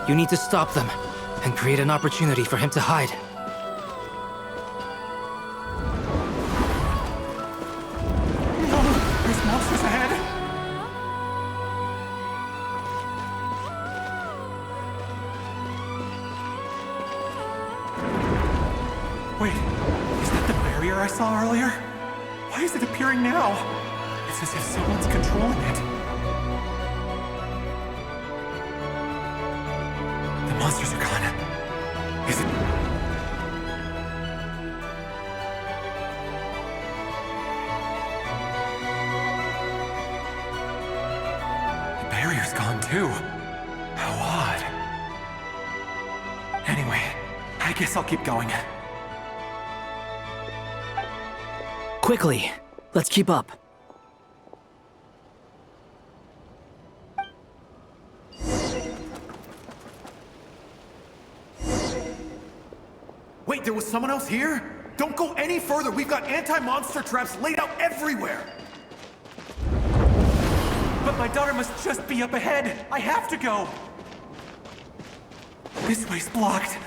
[SPEAKER 9] You need to stop them and create an opportunity for him to hide.
[SPEAKER 15] There's monsters ahead. Wait, is that the barrier I saw earlier? Why is it appearing now? It's as if someone's controlling it. The monsters are gone. Is it... The barrier's gone too. How odd. Anyway, I guess I'll keep going.
[SPEAKER 14] Quickly, let's keep up.
[SPEAKER 15] Wait, there was someone else here? Don't go any further. We've got anti-monster traps laid out everywhere. But my daughter must just be up ahead. I have to go. This way's blocked.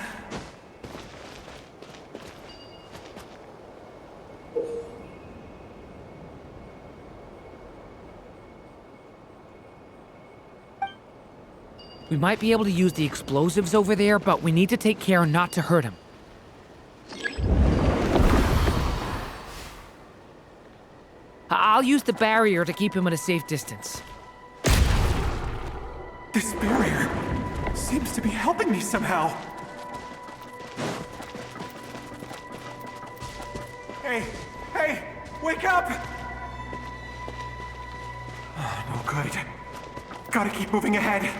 [SPEAKER 7] We might be able to use the explosives over there, but we need to take care not to hurt him. I'll use the barrier to keep him at a safe distance.
[SPEAKER 15] This barrier seems to be helping me somehow. Hey, wake up! Oh, no good. Gotta keep moving ahead.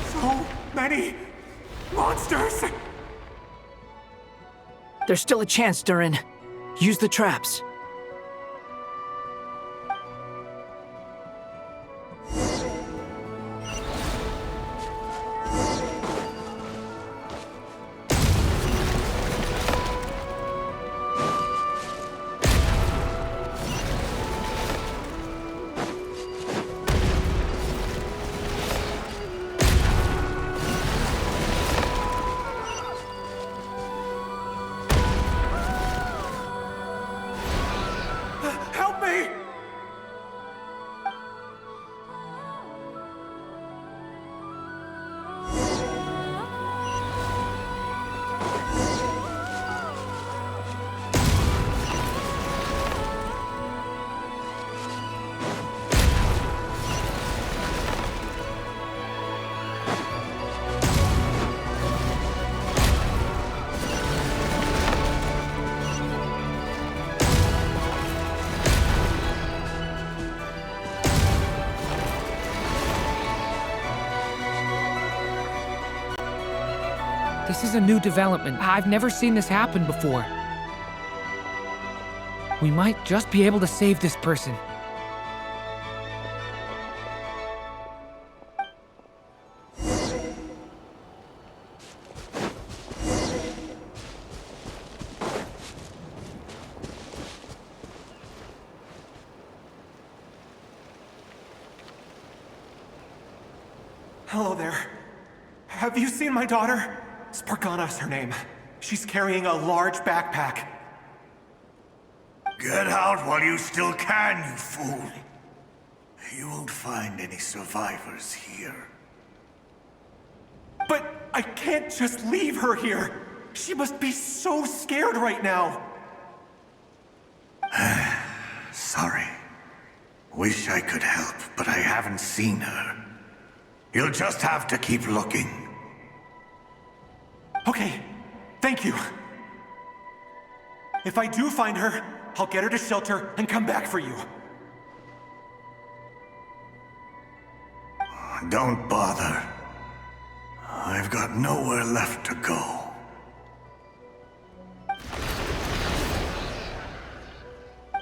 [SPEAKER 15] So many monsters!
[SPEAKER 14] There's still a chance, Durin. Use the traps.
[SPEAKER 7] This is a new development. I've never seen this happen before. We might just be able to save this person.
[SPEAKER 15] Hello there. Have you seen my daughter? Spargana's her name. She's carrying a large backpack.
[SPEAKER 18] Get out while you still can, you fool. You won't find any survivors here.
[SPEAKER 15] But I can't just leave her here. She must be so scared right now.
[SPEAKER 18] Sorry. Wish I could help, but I haven't seen her. You'll just have to keep looking.
[SPEAKER 15] Okay, thank you. If I do find her, I'll get her to shelter and come back for you.
[SPEAKER 18] Don't bother. I've got nowhere left to go.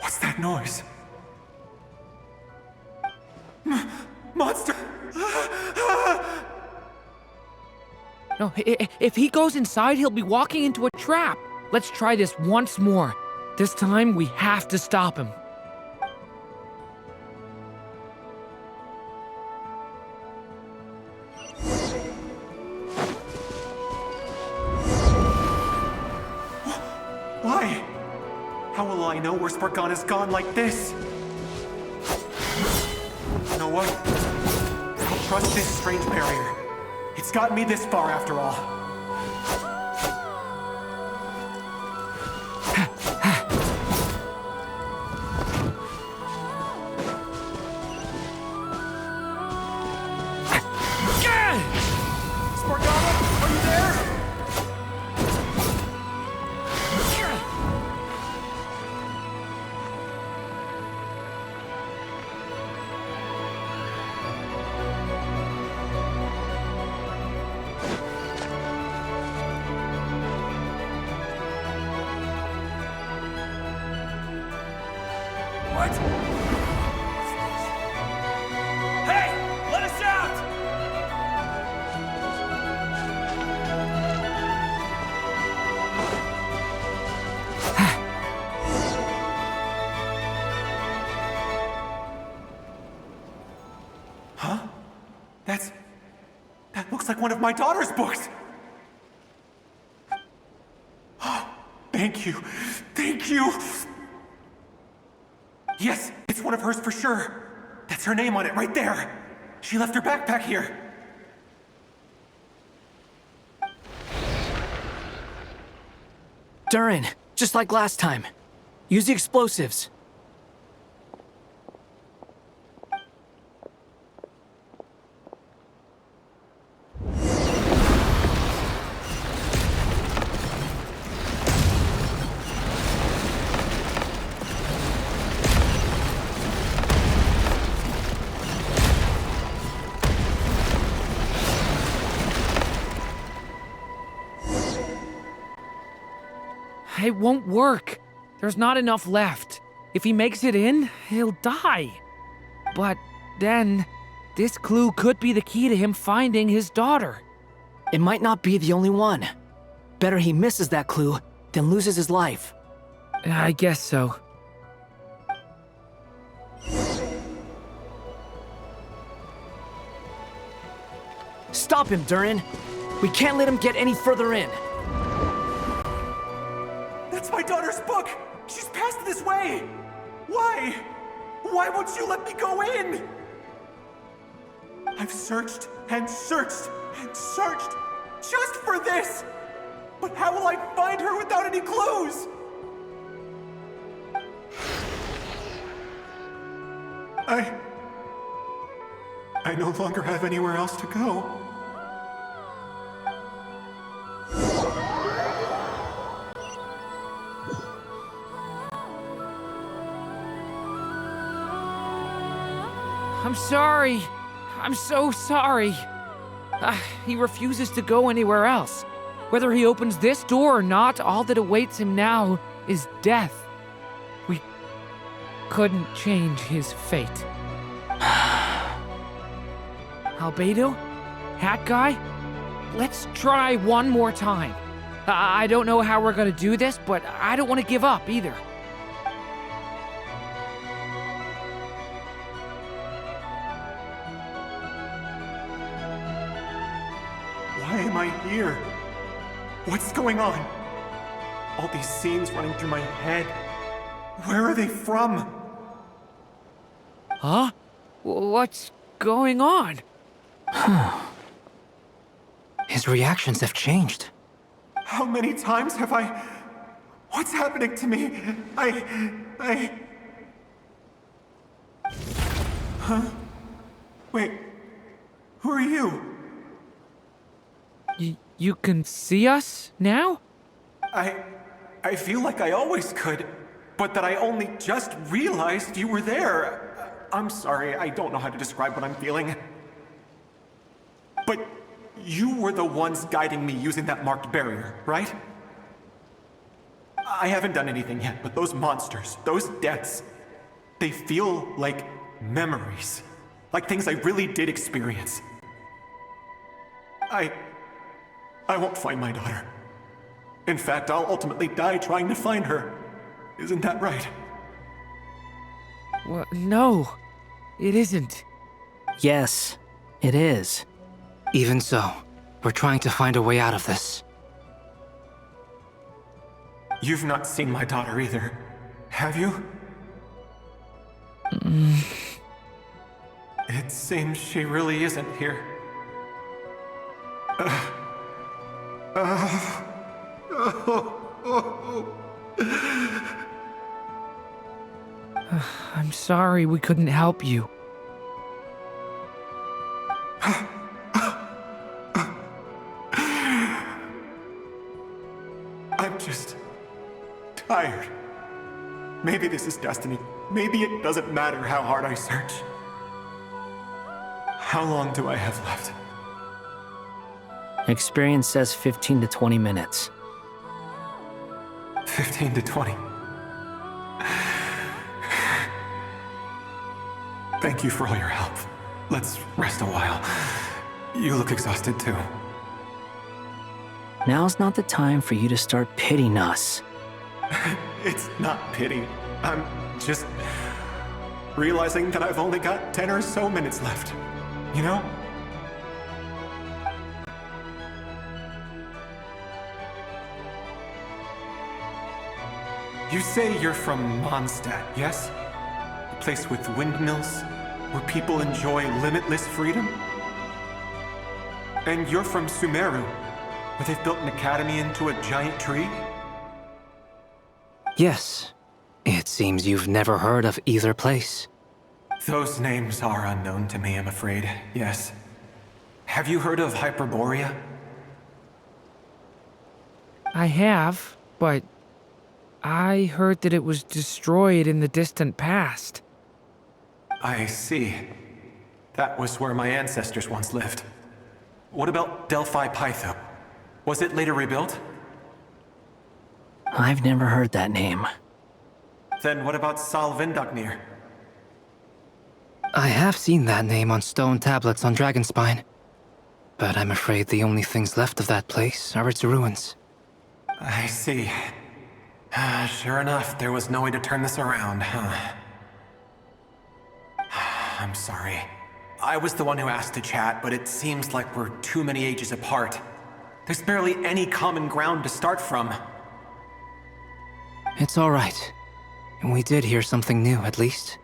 [SPEAKER 15] What's that noise? Monster!
[SPEAKER 7] No, if he goes inside, he'll be walking into a trap. Let's try this once more. This time, we have to stop him.
[SPEAKER 15] Why? How will I know where Spargana's gone like this? You know what? I'll trust this strange barrier. It's gotten me this far after all. Spargana, are you there?
[SPEAKER 20] What? Hey! Let us out!
[SPEAKER 15] Huh? That looks like one of my daughter's books! Thank you. Thank you! Yes, it's one of hers for sure. That's her name on it right there. She left her backpack here.
[SPEAKER 14] Durin, just like last time. Use the explosives.
[SPEAKER 7] It won't work. There's not enough left. If he makes it in, he'll die. But then, this clue could be the key to him finding his daughter.
[SPEAKER 14] It might not be the only one. Better he misses that clue than loses his life.
[SPEAKER 7] I guess so.
[SPEAKER 14] Stop him, Durin. We can't let him get any further in.
[SPEAKER 15] That's my daughter's book! She's passed this way! Why? Why won't you let me go in? I've searched and searched and searched just for this! But how will I find her without any clues? I no longer have anywhere else to go.
[SPEAKER 7] I'm sorry. I'm so sorry. He refuses to go anywhere else. Whether he opens this door or not, all that awaits him now is death. We couldn't change his fate. Albedo? Hat guy? Let's try one more time. I don't know how we're gonna do this, but I don't want to give up either.
[SPEAKER 15] Why am I here? What's going on? All these scenes running through my head. Where are they from?
[SPEAKER 7] Huh? What's going on?
[SPEAKER 9] His reactions have changed.
[SPEAKER 15] How many times have I... What's happening to me? Huh? Wait, who are you?
[SPEAKER 7] You can see us now?
[SPEAKER 15] I feel like I always could, but that I only just realized you were there. I'm sorry, I don't know how to describe what I'm feeling. But you were the ones guiding me using that marked barrier, right? I haven't done anything yet, but those monsters, those deaths, they feel like memories. Like things I really did experience. I won't find my daughter. In fact, I'll ultimately die trying to find her. Isn't that right?
[SPEAKER 7] Well, no, it isn't.
[SPEAKER 14] Yes, it is.
[SPEAKER 9] Even so, we're trying to find a way out of this.
[SPEAKER 15] You've not seen my daughter either, have you? It seems she really isn't here.
[SPEAKER 7] I'm sorry we couldn't help you.
[SPEAKER 15] I'm just tired. Maybe this is destiny. Maybe it doesn't matter how hard I search. How long do I have left?
[SPEAKER 14] Experience says 15 to 20 minutes.
[SPEAKER 15] 15 to 20. Thank you for all your help. Let's rest a while. You look exhausted too.
[SPEAKER 14] Now's not the time for you to start pitying us.
[SPEAKER 15] It's not pity. I'm just realizing that I've only got 10 or so minutes left. You know? You say you're from Mondstadt, yes? A place with windmills, where people enjoy limitless freedom? And you're from Sumeru, where they've built an academy into a giant tree?
[SPEAKER 9] Yes. It seems you've never heard of either place.
[SPEAKER 15] Those names are unknown to me, I'm afraid, yes. Have you heard of Hyperborea?
[SPEAKER 7] I have, but I heard that it was destroyed in the distant past.
[SPEAKER 15] I see. That was where my ancestors once lived. What about Delphi Pytho? Was it later rebuilt?
[SPEAKER 14] I've never heard that name.
[SPEAKER 15] Then what about Sal Vindagnir?
[SPEAKER 9] I have seen that name on stone tablets on Dragonspine. But I'm afraid the only things left of that place are its ruins.
[SPEAKER 15] I see. Sure enough, there was no way to turn this around, huh? I'm sorry. I was the one who asked to chat, but it seems like we're too many ages apart. There's barely any common ground to start from.
[SPEAKER 9] It's all right. We did hear something new, at least.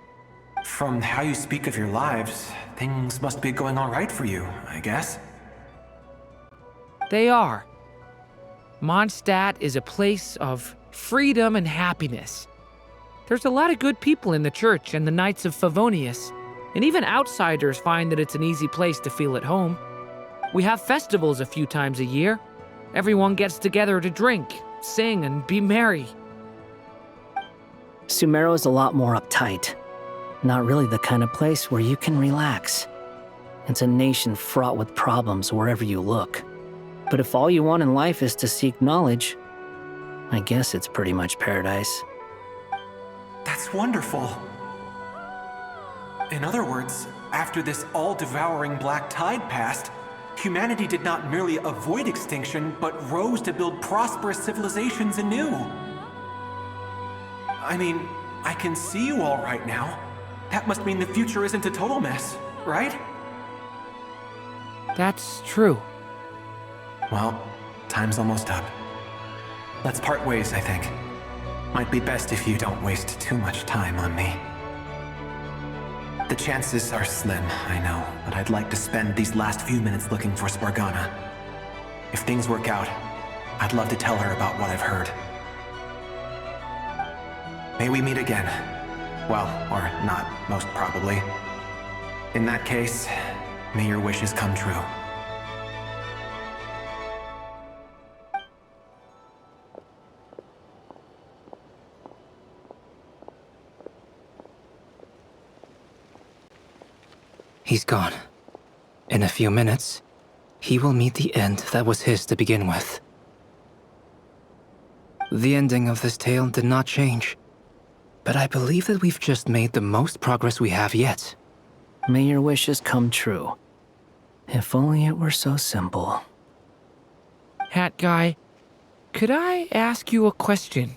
[SPEAKER 15] From how you speak of your lives, things must be going all right for you, I guess.
[SPEAKER 7] They are. Mondstadt is a place of freedom and happiness. There's a lot of good people in the church and the Knights of Favonius, and even outsiders find that it's an easy place to feel at home. We have festivals a few times a year. Everyone gets together to drink, sing, and be merry.
[SPEAKER 14] Sumeru is a lot more uptight. Not really the kind of place where you can relax. It's a nation fraught with problems wherever you look. But if all you want in life is to seek knowledge, I guess it's pretty much paradise.
[SPEAKER 15] That's wonderful. In other words, after this all-devouring black tide passed, humanity did not merely avoid extinction, but rose to build prosperous civilizations anew. I mean, I can see you all right now. That must mean the future isn't a total mess, right?
[SPEAKER 7] That's true.
[SPEAKER 15] Well, time's almost up. Let's part ways, I think. Might be best if you don't waste too much time on me. The chances are slim, I know, but I'd like to spend these last few minutes looking for Spargana. If things work out, I'd love to tell her about what I've heard. May we meet again. Well, or not, most probably. In that case, may your wishes come true.
[SPEAKER 9] He's gone. In a few minutes, he will meet the end that was his to begin with. The ending of this tale did not change, but I believe that we've just made the most progress we have yet.
[SPEAKER 14] May your wishes come true. If only it were so simple.
[SPEAKER 7] Hat guy, could I ask you a question?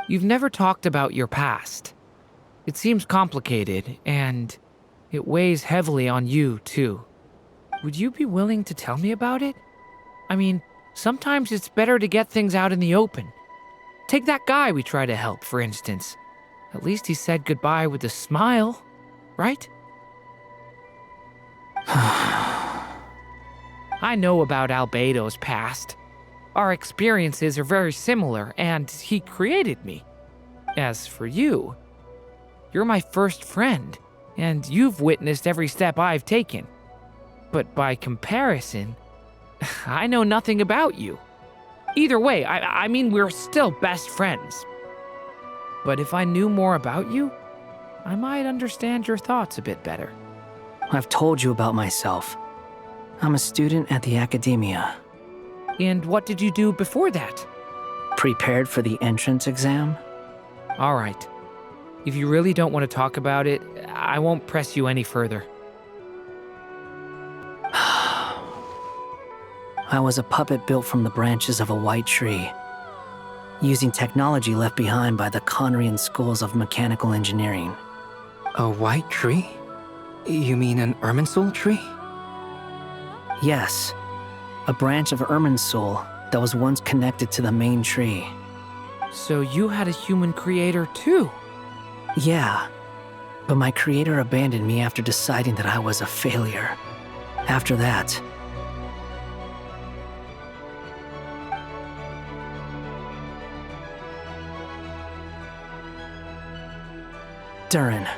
[SPEAKER 7] You've never talked about your past. It seems complicated, and it weighs heavily on you, too. Would you be willing to tell me about it? I mean, sometimes it's better to get things out in the open. Take that guy we try to help, for instance. At least he said goodbye with a smile, right? I know about Albedo's past. Our experiences are very similar, and he created me. As for you, you're my first friend, and you've witnessed every step I've taken. But by comparison, I know nothing about you. Either way, I mean, we're still best friends. But if I knew more about you, I might understand your thoughts a bit better.
[SPEAKER 14] I've told you about myself. I'm a student at the academia.
[SPEAKER 7] And what did you do before that?
[SPEAKER 14] Prepared for the entrance exam?
[SPEAKER 7] All right. If you really don't want to talk about it, I won't press you any further.
[SPEAKER 14] I was a puppet built from the branches of a white tree, using technology left behind by the Conrian schools of mechanical engineering.
[SPEAKER 9] A white tree? You mean an Irminsul tree?
[SPEAKER 14] Yes, a branch of Irminsul that was once connected to the main tree.
[SPEAKER 7] So you had a human creator too?
[SPEAKER 14] Yeah, but my creator abandoned me after deciding that I was a failure. After that, Durin,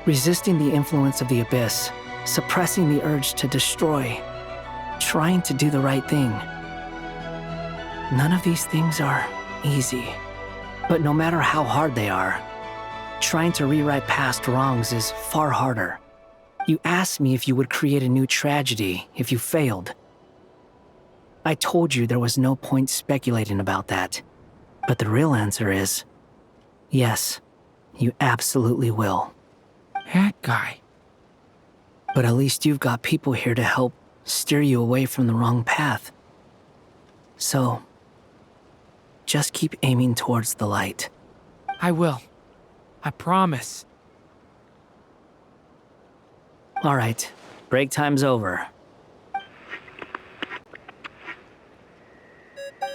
[SPEAKER 14] resisting the influence of the Abyss, suppressing the urge to destroy, trying to do the right thing. None of these things are easy, but no matter how hard they are, trying to rewrite past wrongs is far harder. You asked me if you would create a new tragedy if you failed. I told you there was no point speculating about that, but the real answer is, yes, you absolutely will.
[SPEAKER 7] Hat guy.
[SPEAKER 14] But at least you've got people here to help steer you away from the wrong path. So, just keep aiming towards the light.
[SPEAKER 7] I will. I promise.
[SPEAKER 14] All right, break time's over.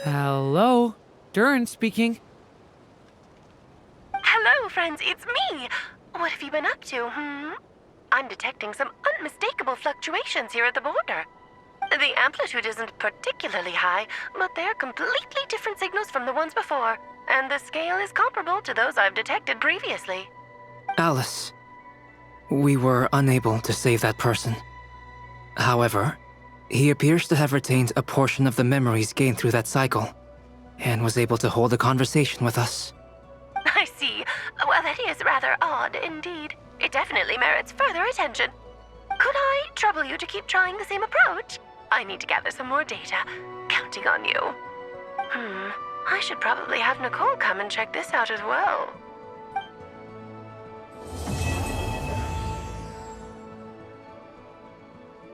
[SPEAKER 7] Hello? Durin speaking.
[SPEAKER 17] Hello, friends, it's me. What have you been up to, I'm detecting some unmistakable fluctuations here at the border. The amplitude isn't particularly high, but they're completely different signals from the ones before, and the scale is comparable to those I've detected previously.
[SPEAKER 9] Alice, we were unable to save that person. However, he appears to have retained a portion of the memories gained through that cycle, and was able to hold a conversation with us.
[SPEAKER 17] I see. Well, that is rather odd indeed. It definitely merits further attention. Could I trouble you to keep trying the same approach? I need to gather some more data. Counting on you. I should probably have Nicole come and check this out as well.